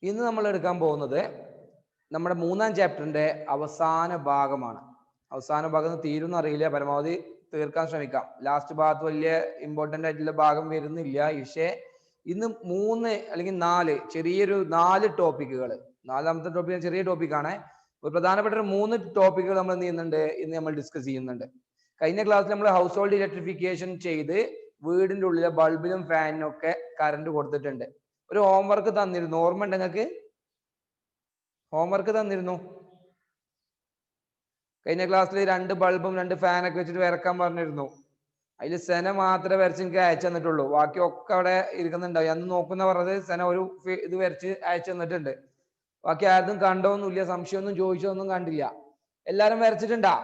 ഇന്ന് നമ്മൾ എടുക്കാൻ പോകുന്നത് നമ്മുടെ 3-ാം ചാപ്റ്ററിന്റെ അവസാന ഭാഗമാണ്. അവസാന ഭാഗം തീരുമെന്ന് അറിയില്ല, പരമാവധി തീർക്കാൻ ശ്രമിക്കാം. ലാസ്റ്റ് ഭാഗത്ത് വലിയ ഇമ്പോർട്ടൻ്റ് ആയിട്ടുള്ള ഭാഗം വരുന്നില്ല. പക്ഷേ ഇന്ന് 3 അല്ലെങ്കിൽ 4 ചെറിയൊരു 4 ടോപ്പിക്കുകൾ, 4ാമത്തെ ടോപ്പിക് ചെറിയ ടോപ്പിക്കാണ്. ഒരു പ്രധാനപ്പെട്ട 3 ടോപ്പിക്കുകൾ നമ്മൾ എന്ത് ചെയ്യുന്നുണ്ട്, ഇന്ന് നമ്മൾ ഡിസ്കസ് ചെയ്യുന്നുണ്ട്. കഴിഞ്ഞ ക്ലാസ്സിൽ നമ്മൾ ഹൗസ് ഹോൾഡ് ഇലക്ട്രിഫിക്കേഷൻ ചെയ്ത് വീടിൻ്റെ ഉള്ളിലെ ബൾബിലും ഫാനിനും ഒക്കെ കറണ്ട് കൊടുത്തിട്ടുണ്ട്. ഒരു ഹോംവർക്ക് തന്നിരുന്നു, ഓർമ്മ ഉണ്ട് നിങ്ങൾക്ക്? ഹോംവർക്ക് തന്നിരുന്നു കഴിഞ്ഞ ക്ലാസ്സിൽ. 2 ബൾബും 2 ഫാനൊക്കെ വെച്ചിട്ട് വരക്കാൻ പറഞ്ഞിരുന്നു. അതിൽ സെന മാത്രമേ വരച്ച് എനിക്ക് അയച്ചു തന്നിട്ടുള്ളൂ, ബാക്കി ഒക്കെ അവിടെ ഇരിക്കുന്നുണ്ടാവും. അന്ന് നോക്കുന്ന പറഞ്ഞത് സെന ഒരു ഇത് വരച്ച് അയച്ചു തന്നിട്ടുണ്ട്. ബാക്കി ആരും കണ്ടോന്നുമില്ല, സംശയമൊന്നും ചോദിച്ചൊന്നും കണ്ടില്ല. എല്ലാരും വരച്ചിട്ടുണ്ടോ?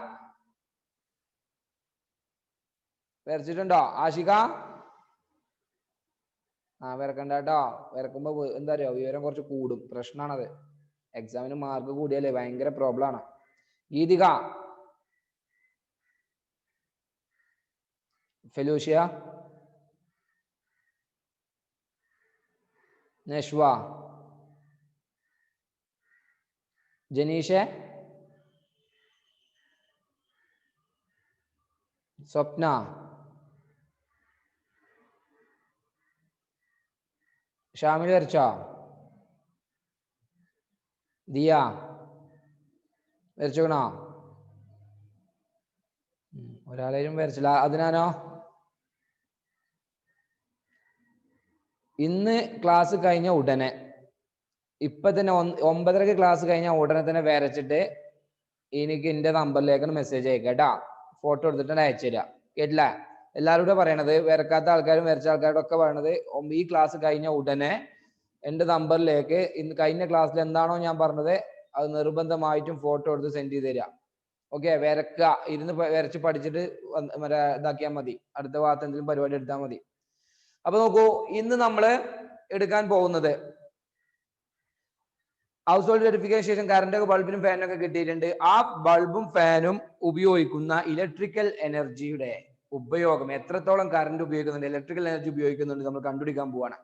വരച്ചിട്ടുണ്ടോ ആഷിക? വരക്കണ്ട കേട്ടോ. വരക്കുമ്പോ എന്താ അറിയോ, വിവരം കുറച്ച് കൂടും, പ്രശ്നമാണത്. എക്സാമിന് മാർക്ക് കൂടിയല്ലേ ഭയങ്കര പ്രോബ്ലം ആണ്. ഗീതിക, ഫെലൂഷ്യ, നഷ്വ, ജനീഷെ, സ്വപ്ന, ഷാമിൽ വരച്ചോ? ദിയ വരച്ചോണോ? ഒരാളെയും വരച്ചില്ല. അതിനാനോ? ഇന്ന് ക്ലാസ് കഴിഞ്ഞ ഉടനെ, ഇപ്പൊ തന്നെ 9:30 ക്ലാസ് കഴിഞ്ഞ ഉടനെ തന്നെ വരച്ചിട്ട് എനിക്ക് എന്റെ നമ്പറിലേക്ക് മെസ്സേജ് അയക്കാം കേട്ടാ. ഫോട്ടോ എടുത്തിട്ട് അയച്ചു തരാം, കേട്ടില്ല? എല്ലാവരും പറയണത്, വരക്കാത്ത ആൾക്കാരും വരച്ച ആൾക്കാരും ഒക്കെ പറയണത്, ഈ ക്ലാസ് കഴിഞ്ഞ ഉടനെ എന്റെ നമ്പറിലേക്ക് ഇന്ന് കഴിഞ്ഞ ക്ലാസ്സിൽ എന്താണോ ഞാൻ പറഞ്ഞത് അത് നിർബന്ധമായിട്ടും ഫോട്ടോ എടുത്ത് സെൻഡ് ചെയ്ത് തരാം. ഓക്കെ, വരക്കുക, ഇരുന്ന് വരച്ച് പഠിച്ചിട്ട് ഇതാക്കിയാൽ മതി. അടുത്ത ഭാഗത്ത് എന്തെങ്കിലും പരിപാടി എടുത്താൽ മതി. അപ്പൊ നോക്കൂ, ഇന്ന് നമ്മൾ എടുക്കാൻ പോകുന്നത് ഹൗസ് ഹോൾഡ് വെരിഫിക്കേഷൻ ശേഷം കറണ്ട് ബൾബിനും ഫാനും ഒക്കെ കിട്ടിയിട്ടുണ്ട്. ആ ബൾബും ഫാനും ഉപയോഗിക്കുന്ന ഇലക്ട്രിക്കൽ എനർജിയുടെ ഉപയോഗം, എത്രത്തോളം കറണ്ട് ഉപയോഗിക്കുന്നുണ്ട്, ഇലക്ട്രിക്കൽ എനർജി ഉപയോഗിക്കുന്നുണ്ട്, നമ്മൾ കണ്ടുപിടിക്കാൻ പോവാണ്.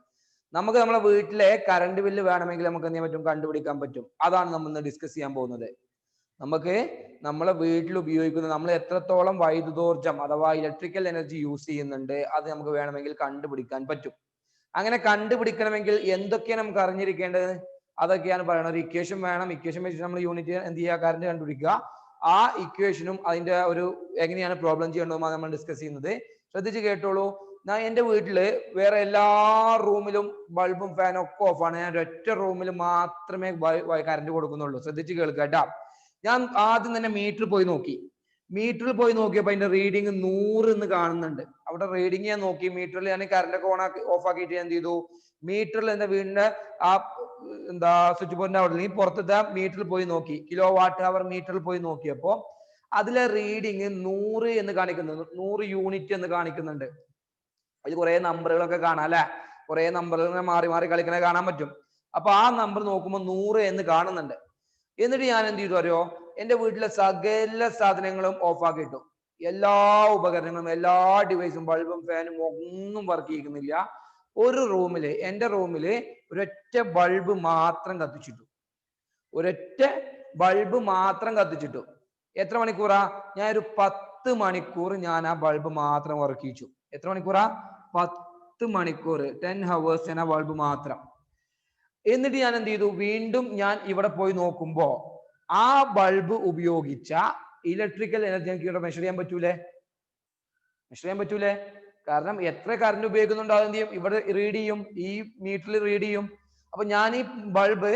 നമുക്ക് നമ്മളെ വീട്ടിലെ കറണ്ട് ബില്ല് വേണമെങ്കിൽ നമുക്ക് എന്ത് ചെയ്യാൻ പറ്റും, കണ്ടുപിടിക്കാൻ പറ്റും. അതാണ് നമ്മൾ ഇന്ന് ഡിസ്കസ് ചെയ്യാൻ പോകുന്നത്. നമുക്ക് നമ്മളെ വീട്ടിൽ ഉപയോഗിക്കുന്ന, നമ്മൾ എത്രത്തോളം വൈദ്യുതോർജം അഥവാ ഇലക്ട്രിക്കൽ എനർജി യൂസ് ചെയ്യുന്നുണ്ട്, അത് നമുക്ക് വേണമെങ്കിൽ കണ്ടുപിടിക്കാൻ പറ്റും. അങ്ങനെ കണ്ടുപിടിക്കണമെങ്കിൽ എന്തൊക്കെയാണ് നമുക്ക് അറിഞ്ഞിരിക്കേണ്ടത്, അതൊക്കെയാണ് പറയുന്നത്. ഒരു ഇക്വേഷൻ വേണം. ഇക്വേഷൻ വെച്ചിട്ട് നമ്മൾ യൂണിറ്റ് എന്ത് ചെയ്യുക, കറണ്ട് കണ്ടുപിടിക്കുക. ആ ഇക്വേഷനും അതിന്റെ ഒരു എങ്ങനെയാണ് പ്രോബ്ലം ചെയ്യേണ്ടതുമാണ് നമ്മൾ ഡിസ്കസ് ചെയ്യുന്നത്. ശ്രദ്ധിച്ച് കേട്ടോളൂ. ഞാൻ എൻ്റെ വീട്ടില് വേറെ എല്ലാ റൂമിലും ബൾബും ഫാനും ഒക്കെ ഓഫാണ്. ഞാൻ ഒരൊറ്റ റൂമിൽ മാത്രമേ കറണ്ട് കൊടുക്കുന്നുള്ളൂ. ശ്രദ്ധിച്ച് കേൾക്കുക കേട്ടാ. ഞാൻ ആദ്യം തന്നെ മീറ്റർ പോയി നോക്കി. മീറ്ററിൽ പോയി നോക്കിയപ്പോൾ അതിന്റെ റീഡിങ് 100 എന്ന് കാണുന്നുണ്ട്. അവിടെ റീഡിങ് ഞാൻ നോക്കി. മീറ്ററിൽ ഞാൻ കറണ്ട് ഒക്കെ ഓഫ് ആക്കിയിട്ട് ഞാൻ എന്ത് ചെയ്തു, മീറ്ററിൽ എന്റെ വീടിന്റെ ആ സ്വിച്ച് ബോർഡിന്റെ അവിടെ നിന്ന് പുറത്തത്തെ മീറ്ററിൽ പോയി നോക്കി. കിലോ വാട്ട് അവർ മീറ്ററിൽ പോയി നോക്കിയപ്പോ അതിലെ റീഡിങ് 100 എന്ന് കാണിക്കുന്നുണ്ട്, 100 യൂണിറ്റ് എന്ന് കാണിക്കുന്നുണ്ട്. അതിൽ കുറെ നമ്പറുകളൊക്കെ കാണാം അല്ലെ, കുറെ നമ്പറുകൾ മാറി മാറി കളിക്കണേ കാണാൻ പറ്റും. അപ്പൊ ആ നമ്പർ നോക്കുമ്പോൾ 100 എന്ന് കാണുന്നുണ്ട്. എന്നിട്ട് ഞാൻ എന്ത് ചെയ്തു അറിയോ, എന്റെ വീട്ടിലെ സകല സാധനങ്ങളും ഓഫ് ആക്കിയിട്ടു. എല്ലാ ഉപകരണങ്ങളും, എല്ലാ ഡിവൈസും, ബൾബും ഫാനും ഒന്നും വർക്ക് ചെയ്യുന്നില്ല. ഒരു റൂമില്, എന്റെ റൂമില് ഒരൊറ്റ ബൾബ് മാത്രം കത്തിച്ചിട്ടു. ഒരൊറ്റ ബൾബ് മാത്രം കത്തിച്ചിട്ടു. എത്ര മണിക്കൂറാ? ഞാൻ ഒരു 10 മണിക്കൂർ ഞാൻ ആ ബൾബ് മാത്രം വർക്ക് ചെയ്യിച്ചു. എത്ര മണിക്കൂറാ? 10 മണിക്കൂർ, 10 hours ഞാൻ ആ ബൾബ് മാത്രം. എന്നിട്ട് ഞാൻ എന്ത് ചെയ്തു, വീണ്ടും ഞാൻ ഇവിടെ പോയി നോക്കുമ്പോ ആ ബൾബ് ഉപയോഗിച്ച ഇലക്ട്രിക്കൽ എനർജി എനിക്ക് ഇവിടെ മെഷർ ചെയ്യാൻ പറ്റൂലേ? മെഷർ ചെയ്യാൻ പറ്റൂലേ? കാരണം എത്ര കറണ്ട് ഉപയോഗിക്കുന്നുണ്ടോ അത് എന്ത് ചെയ്യും, ഇവിടെ റീഡ് ചെയ്യും, ഈ മീറ്ററിൽ റീഡ് ചെയ്യും. അപ്പൊ ഞാൻ ഈ ബൾബ്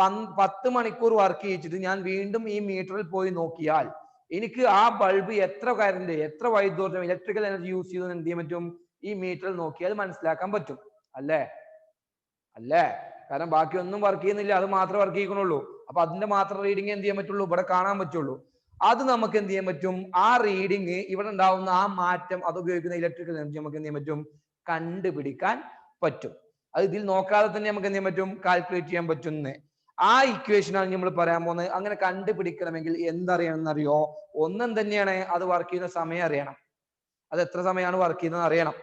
10 മണിക്കൂർ വർക്ക് ചെയ്യിച്ചിട്ട് ഞാൻ വീണ്ടും ഈ മീറ്ററിൽ പോയി നോക്കിയാൽ എനിക്ക് ആ ബൾബ് എത്ര കറണ്ട്, എത്ര വൈദ്യുതോർജ്ജം, ഇലക്ട്രിക്കൽ എനർജി യൂസ് ചെയ്തു എന്ത് ചെയ്യാൻ പറ്റും, ഈ മീറ്ററിൽ നോക്കിയാൽ മനസ്സിലാക്കാൻ പറ്റും. അല്ലേ? അല്ലേ? കാരണം ബാക്കി ഒന്നും വർക്ക് ചെയ്യുന്നില്ല, അത് മാത്രമേ വർക്ക് ചെയ്യണുള്ളൂ. അപ്പൊ അതിന്റെ മാത്രം റീഡിങ് എന്ത് ചെയ്യാൻ പറ്റുള്ളൂ, ഇവിടെ കാണാൻ പറ്റുള്ളൂ. അത് നമുക്ക് എന്ത് ചെയ്യാൻ പറ്റും, ആ റീഡിങ്, ഇവിടെ ഉണ്ടാവുന്ന ആ മാറ്റം, അത് ഉപയോഗിക്കുന്ന ഇലക്ട്രിക്കൽ എനർജി നമുക്ക് എന്ത് ചെയ്യാൻ പറ്റും, കണ്ടുപിടിക്കാൻ പറ്റും. അത് ഇതിൽ നോക്കാതെ തന്നെ നമുക്ക് എന്ത് ചെയ്യാൻ പറ്റും, കാൽക്കുലേറ്റ് ചെയ്യാൻ പറ്റുന്ന ആ ഇക്വേഷനാണ് നമ്മൾ പറയാൻ പോകുന്നത്. അങ്ങനെ കണ്ടുപിടിക്കണമെങ്കിൽ എന്തറിയണം എന്നറിയോ? ഒന്നും തന്നെയാണ്, അത് വർക്ക് ചെയ്യുന്ന സമയം അറിയണം. അത് എത്ര സമയമാണ് വർക്ക് ചെയ്യുന്നത് അറിയണം.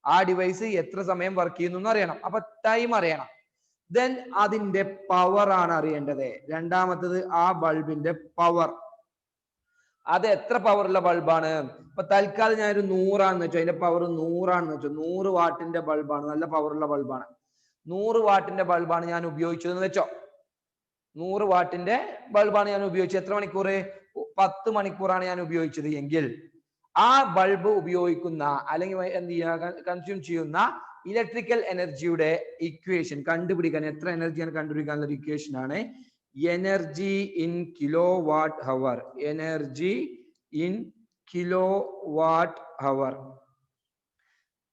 ആ ഡിവൈസ് എത്ര സമയം വർക്ക് ചെയ്യുന്നു എന്ന് അറിയണം. അപ്പൊ ടൈം അറിയണം. ദെൻ അതിന്റെ പവർ ആണ് അറിയേണ്ടത്. രണ്ടാമത്തത് ആ ബൾബിന്റെ പവർ, അത് എത്ര പവറുള്ള ബൾബാണ്. ഇപ്പൊ തൽക്കാലം ഞാനൊരു 100 വെച്ചോ, അതിന്റെ പവർ 100 വെച്ചോ. 100 വാട്ടിന്റെ ബൾബാണ്, നല്ല പവറുള്ള ബൾബാണ്. 100 വാട്ടിന്റെ ബൾബാണ് ഞാൻ ഉപയോഗിച്ചതെന്ന് വെച്ചോ. 100 വാട്ടിന്റെ ബൾബാണ് ഞാൻ ഉപയോഗിച്ചത്. എത്ര മണിക്കൂർ? 10 മണിക്കൂറാണ് ഞാൻ ഉപയോഗിച്ചത് എങ്കിൽ ആ ബൾബ് ഉപയോഗിക്കുന്ന അല്ലെങ്കിൽ എന്ത് ചെയ്യുക, കൺസ്യൂം ചെയ്യുന്ന ഇലക്ട്രിക്കൽ എനർജിയുടെ ഇക്വേഷൻ കണ്ടുപിടിക്കാൻ, എത്ര എനർജിയാണ് കണ്ടുപിടിക്കാനുള്ള ഒരു ഇക്വേഷൻ ആണ് energy in kilo watt hour. Energy in kilo watt hour,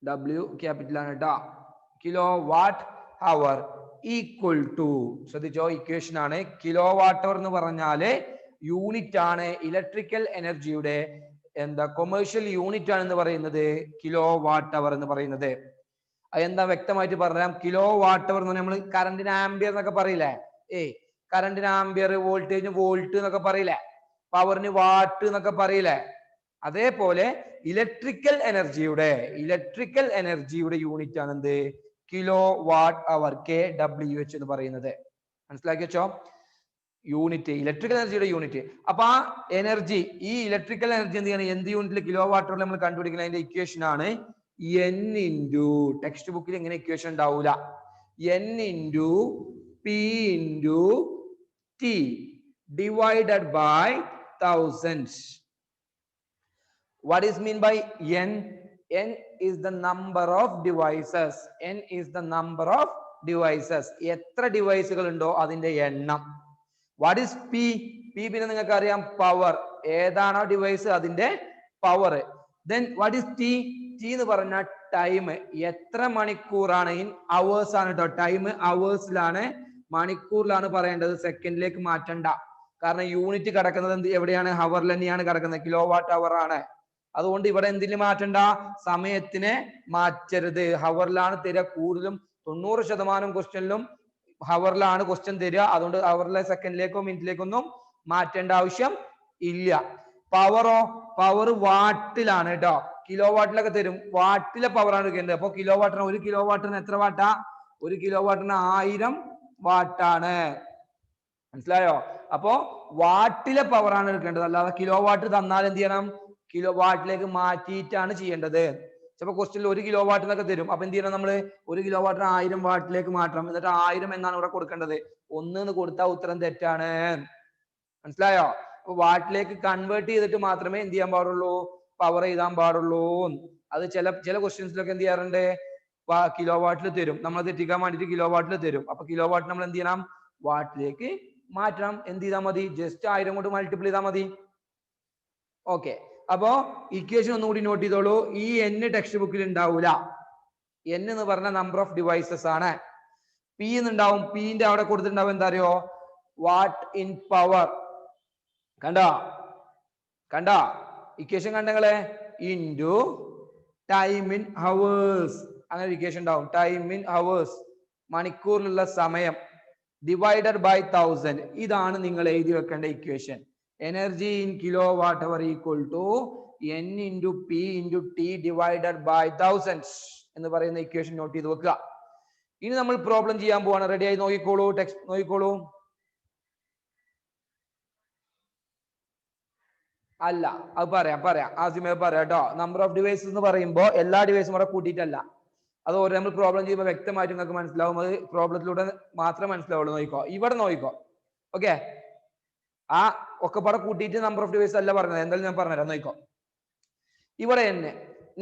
W capital ആണ് കേട്ടോ. Kilo watt hour equal to, ശ്രദ്ധിച്ചോ, ഇക്വേഷൻ ആണ്. കിലോ വാട്ട് അവർ എന്ന് പറഞ്ഞാല് യൂണിറ്റ് ആണ്, ഇലക്ട്രിക്കൽ എനർജിയുടെ എന്താ കൊമേഴ്ഷ്യൽ യൂണിറ്റ് ആണെന്ന് പറയുന്നത് കിലോ വാട്ട് അവർ എന്ന് പറയുന്നത്. അതെന്താ വ്യക്തമായിട്ട് പറയാം. കിലോ വാട്ട് അവർ എന്ന് പറഞ്ഞാൽ നമ്മൾ കറണ്ടിന് ആംബിയർ എന്നൊക്കെ പറയില്ലേ, കറണ്ടിന് ആംബിയർ, വോൾട്ടേജിന് വോൾട്ട് എന്നൊക്കെ പറയില്ലേ, പവറിന് വാട്ട് എന്നൊക്കെ പറയില്ലേ, അതേപോലെ ഇലക്ട്രിക്കൽ എനർജിയുടെ യൂണിറ്റ് ആണ് എന്ത്, കിലോ വാട്ട് അവർ, KWH എന്ന് പറയുന്നത്. മനസ്സിലാക്കി വെച്ചോ, യൂണിറ്റ്, ഇലക്ട്രിക്കൽ എനർജിയുടെ യൂണിറ്റ്. അപ്പൊ ആ എനർജി, ഈ ഇലക്ട്രിക്കൽ എനർജി എന്ത് ചെയ്യണം, എന്ത് യൂണിറ്റിൽ, കിലോ വാട്ടറിൽ നമ്മൾ കണ്ടുപിടിക്കുന്ന അതിന്റെ ഇക്വേഷൻ ആണ് N ഇൻറ്റു, ടെക്സ്റ്റ് ബുക്കിൽ ഇങ്ങനെ ഇക്വേഷൻ ഉണ്ടാവൂല, N into P into T divided by 1000. What is mean by N? N is the number of devices. N is the number of devices. എത്ര ഡിവൈസുകൾ ഉണ്ടോ അതിന്റെ എണ്ണം. What is P? P പിന്നെ നിങ്ങൾക്ക് അറിയാം പവർ, ഏതാണോ ഡിവൈസ് അതിന്റെ power. Then what is T? T എന്ന് പറഞ്ഞാൽ ടൈം, എത്ര മണിക്കൂറാണ്, ഇൻ അവേഴ്സ് ആണ് കേട്ടോ. ടൈം അവേഴ്സിലാണ്, മണിക്കൂറിലാണ് പറയേണ്ടത്, സെക്കൻഡിലേക്ക് മാറ്റണ്ട. കാരണം യൂണിറ്റ് കിടക്കുന്നത് എവിടെയാണ്, ഹവറിൽ തന്നെയാണ് കിടക്കുന്നത്, കിലോ വാട്ട് അവർ ആണ്. അതുകൊണ്ട് ഇവിടെ എന്തിന് മാറ്റണ്ട, സമയത്തിനെ മാറ്റരുത്. ഹവറിലാണ് തരിക, കൂടുതലും 90% ക്വസ്റ്റ്യനിലും ഹവറിലാണ് ക്വസ്റ്റ്യൻ തരിക. അതുകൊണ്ട് ഹവറിലെ സെക്കൻഡിലേക്കോ മിനിറ്റിലേക്കോ ഒന്നും മാറ്റേണ്ട ആവശ്യം ഇല്ല. പവറോ, പവർ വാട്ടിലാണ് കേട്ടോ. കിലോ വാട്ടിലൊക്കെ തരും, വാട്ടിലെ പവറാണ് എടുക്കേണ്ടത്. അപ്പൊ കിലോ വാട്ടിന്, 1 കിലോ വാട്ടിന് എത്ര വാട്ടാ, 1 കിലോ വാട്ടിന് 1000 വാട്ടാണ്. മനസ്സിലായോ? അപ്പോ വാട്ടിലെ പവറാണ് എടുക്കേണ്ടത്, അല്ലാതെ കിലോ വാട്ട് തന്നാൽ എന്ത് ചെയ്യണം, കിലോ വാട്ടിലേക്ക് മാറ്റിയിട്ടാണ് ചെയ്യേണ്ടത്. ചിലപ്പോൾ ക്വസ്റ്റ്യനിൽ 1 കിലോ വാട്ട് എന്നൊക്കെ തരും. അപ്പൊ എന്ത് ചെയ്യണം, നമ്മള് 1 കിലോ വാട്ടിന് 1000 വാട്ടിലേക്ക് മാറ്റണം. എന്നിട്ട് 1000 എന്നാണ് ഇവിടെ കൊടുക്കേണ്ടത്. 1 എന്ന് കൊടുത്താൽ ഉത്തരം തെറ്റാണ്. മനസ്സിലായോ? അപ്പൊ വാട്ടിലേക്ക് കൺവേർട്ട് ചെയ്തിട്ട് മാത്രമേ എന്ത് ചെയ്യാൻ പാടുള്ളൂ, പവർ എഴുതാൻ പാടുള്ളൂ. അത് ചില ക്വസ്റ്റ്യൻസിലൊക്കെ എന്ത് ചെയ്യാറുണ്ട്, കിലോ വാട്ടിൽ തരും, നമ്മൾ തെറ്റിക്കാൻ വേണ്ടിയിട്ട് കിലോ വാട്ടിൽ തരും. അപ്പൊ കിലോ വാട്ട് നമ്മൾ എന്ത് ചെയ്യണം, വാട്ടിലേക്ക് മാറ്റണം. എന്ത് ചെയ്താൽ മതി, ജസ്റ്റ് 1000 കൊണ്ട് മൾട്ടിപ്പിൾ ചെയ്താൽ മതി. ഓക്കെ, അപ്പോ ഇക്വേഷൻ ഒന്നുകൂടി നോട്ട് ചെയ്തോളൂ. ഈ N ടെക്സ്റ്റ് ബുക്കിൽ ഉണ്ടാവൂല. N എന്ന് പറഞ്ഞ നമ്പർ ഓഫ് ഡിവൈസസ് ആണ്. P എന്നുണ്ടാവും, Pന്റെ അവിടെ കൊടുത്തിട്ടുണ്ടാവും എന്താ അറിയോ, വാട്ട് ഇൻ പവർ. കണ്ടോ ഇക്വേഷൻ കണ്ടങ്ങളെ, ഇൻറ്റു ടൈം ഇൻ ഹവേഴ്സ്, അങ്ങനെ ഇക്വേഷൻ ഉണ്ടാവും. ടൈം ഇൻ ഹവേഴ്സ്, മണിക്കൂറിലുള്ള സമയം, ഡിവൈഡഡ് ബൈ 1000. ഇതാണ് നിങ്ങൾ എഴുതി വെക്കേണ്ട equation. Energy in kilo watt hour equal to N into P into T divided by 1000 എന്ന് പറയുന്ന ഇക്വേഷൻ നോട്ട് ചെയ്ത് വെക്കുക. ഇനി നമ്മൾ പ്രോബ്ലം ചെയ്യാൻ പോവാണ്. റെഡി ആയി നോക്കിക്കോളൂ, ടെക്സ്റ്റ് നോക്കിക്കോളൂ. അല്ല, അത് പറയാം ആദ്യമേ പറയാം കേട്ടോ. നമ്പർ ഓഫ് ഡിവൈസസ് എന്ന് പറയുമ്പോൾ എല്ലാ ഡിവൈസും കൂടെ കൂട്ടിയിട്ടല്ല. അത് ഓരോ നമ്മൾ പ്രോബ്ലം ചെയ്യുമ്പോൾ വ്യക്തമായിട്ട് നിങ്ങൾക്ക് മനസ്സിലാവും. അത് പ്രോബ്ലത്തിലൂടെ മാത്രമേ മനസ്സിലാവുള്ളൂ. നോക്കിക്കോ, ഇവിടെ നോക്കിക്കോ. ഓക്കെ, ആ ഒക്കെ പാടെ കൂട്ടിയിട്ട് നമ്പർ ഓഫ് ഡിവൈസ് അല്ല പറഞ്ഞത്, എന്തായാലും ഞാൻ പറഞ്ഞുതരാം. നോക്കിക്കോ, ഇവിടെ തന്നെ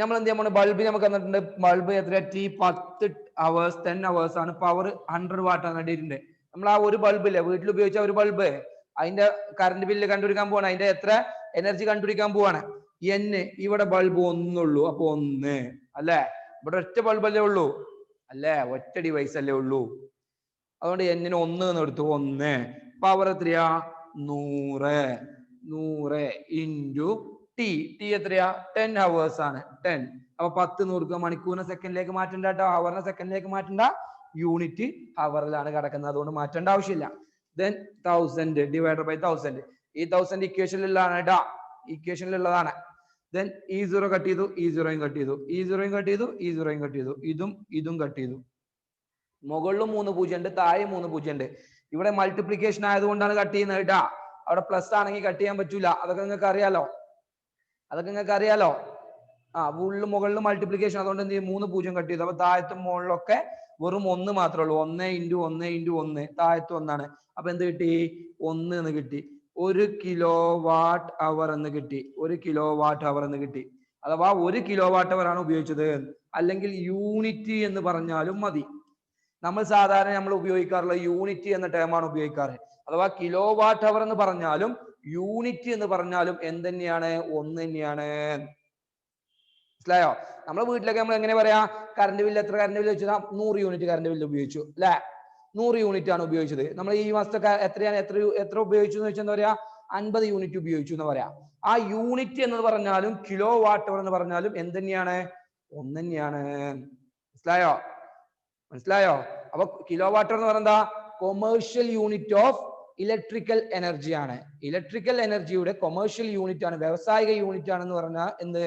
നമ്മൾ എന്ത് ചെയ്യാൻ, ബൾബ് നമുക്ക് തന്നിട്ടുണ്ട്. ബൾബ് എത്ര, T 10 hours 10 hours ആണ്. പവർ 100 വാട്ട് ആണ് കണ്ടിട്ടുണ്ട്. നമ്മൾ ആ ഒരു ബൾബില്ലേ വീട്ടിൽ ഉപയോഗിച്ച ഒരു ബൾബ്, അതിന്റെ കറണ്ട് ബില്ല് കണ്ടുപിടിക്കാൻ പോവാണ്, അതിന്റെ എത്ര എനർജി കണ്ടുപിടിക്കാൻ പോവാണ്. N, ഇവിടെ ബൾബ് ഒന്നുള്ളൂ, അപ്പൊ 1 അല്ലേ. ഇവിടെ ഒറ്റ ബൾബ് അല്ലേ ഉള്ളൂ, അല്ലേ, ഒറ്റ ഡിവൈസ് അല്ലേ ഉള്ളൂ. അതുകൊണ്ട് N 1 എന്ന് എടുത്തു. 1 പവർ എത്രയാ, 100 ഇൻറ്റു T എത്രയാ, 10 hours ആണ്. 10 അപ്പൊ 10 100 മണിക്കൂറിനെ സെക്കൻഡിലേക്ക് മാറ്റണ്ട കേട്ടോ, ഹവറിനെ സെക്കൻഡിലേക്ക് മാറ്റണ്ട. യൂണിറ്റ് ഹവറിലാണ് കിടക്കുന്നത്, അതുകൊണ്ട് മാറ്റേണ്ട ആവശ്യമില്ല. Then 1000 divided by 1000. ഈ 1000 ഇക്വേഷനിലുള്ളതാണ് കേട്ടോ, ഇക്വേഷനിലുള്ളതാണ്. Then ഈ 0 കട്ട് ചെയ്തു, ഈ 0 കട്ട് ചെയ്തു, ഈ 0 കട്ട് ചെയ്തു, ഈ 0 കട്ട് ചെയ്തു, ഇതും കട്ട് ചെയ്തു. മുകളിലും 3 പൂജ്യം ഉണ്ട്, താഴെ 3 പൂജ്യം ഉണ്ട്. ഇവിടെ മൾട്ടിപ്ലിക്കേഷൻ ആയതുകൊണ്ടാണ് കട്ട് ചെയ്യുന്നത് കേട്ടാ. അവിടെ പ്ലസ് ആണെങ്കിൽ കട്ട് ചെയ്യാൻ പറ്റൂല. അതൊക്കെ നിങ്ങൾക്ക് അറിയാലോ. മുകളിൽ മൾട്ടിപ്ലിക്കേഷൻ, അതുകൊണ്ട് എന്ത് ചെയ്യും, 3 പൂജ്യം കട്ട് ചെയ്തു. അപ്പൊ താഴത്തും മുകളിലൊക്കെ വെറും 1 മാത്രമേ ഉള്ളൂ. 1 × 1 × 1, താഴത്ത് 1 ആണ്. അപ്പൊ എന്ത് കിട്ടി? 1 എന്ന് കിട്ടി. 1 കിലോവാട്ട് അവർ എന്ന് കിട്ടി. 1 കിലോവാട്ട് അവർ എന്ന് കിട്ടി. അഥവാ 1 കിലോവാട്ട് അവർ ആണ് ഉപയോഗിച്ചത്. അല്ലെങ്കിൽ യൂണിറ്റ് എന്ന് പറഞ്ഞാലും മതി. നമ്മൾ സാധാരണ നമ്മൾ ഉപയോഗിക്കാറുള്ള യൂണിറ്റ് എന്ന ടേമാണ് ഉപയോഗിക്കാറ്. അഥവാ കിലോവാട്ട് അവർ എന്ന് പറഞ്ഞാലും യൂണിറ്റ് എന്ന് പറഞ്ഞാലും എന്ത് തന്നെയാണ്? ഒന്ന് തന്നെയാണ്. മനസ്സിലായോ? നമ്മുടെ വീട്ടിലൊക്കെ നമ്മൾ എങ്ങനെ പറയാ? കറണ്ട് ബില്ല് എത്ര കറണ്ട് ബില്ല് വെച്ചാൽ 100 യൂണിറ്റ് കറണ്ട് ബില്ല് ഉപയോഗിച്ചു അല്ലെ? 100 യൂണിറ്റ് ആണ് ഉപയോഗിച്ചത്. നമ്മൾ ഈ മാസത്തെ എത്രയാണ് എത്ര ഉപയോഗിച്ചു എന്ന് വെച്ചാൽ എന്താ പറയാ? 50 യൂണിറ്റ് ഉപയോഗിച്ചു എന്ന് പറയാം. ആ യൂണിറ്റ് എന്ന് പറഞ്ഞാലും കിലോ വാട്ട് അവർ എന്ന് പറഞ്ഞാലും എന്ത് തന്നെയാണ്? ഒന്ന് തന്നെയാണ്. മനസ്സിലായോ? അപ്പൊ കിലോ വാട്ട് എന്ന് പറഞ്ഞാ commercial unit of electrical energy ആണ്. ഇലക്ട്രിക്കൽ എനർജിയുടെ കൊമേഴ്ഷ്യൽ യൂണിറ്റ് ആണ്, വ്യാവസായിക യൂണിറ്റ് ആണെന്ന് പറഞ്ഞാൽ എന്ത്?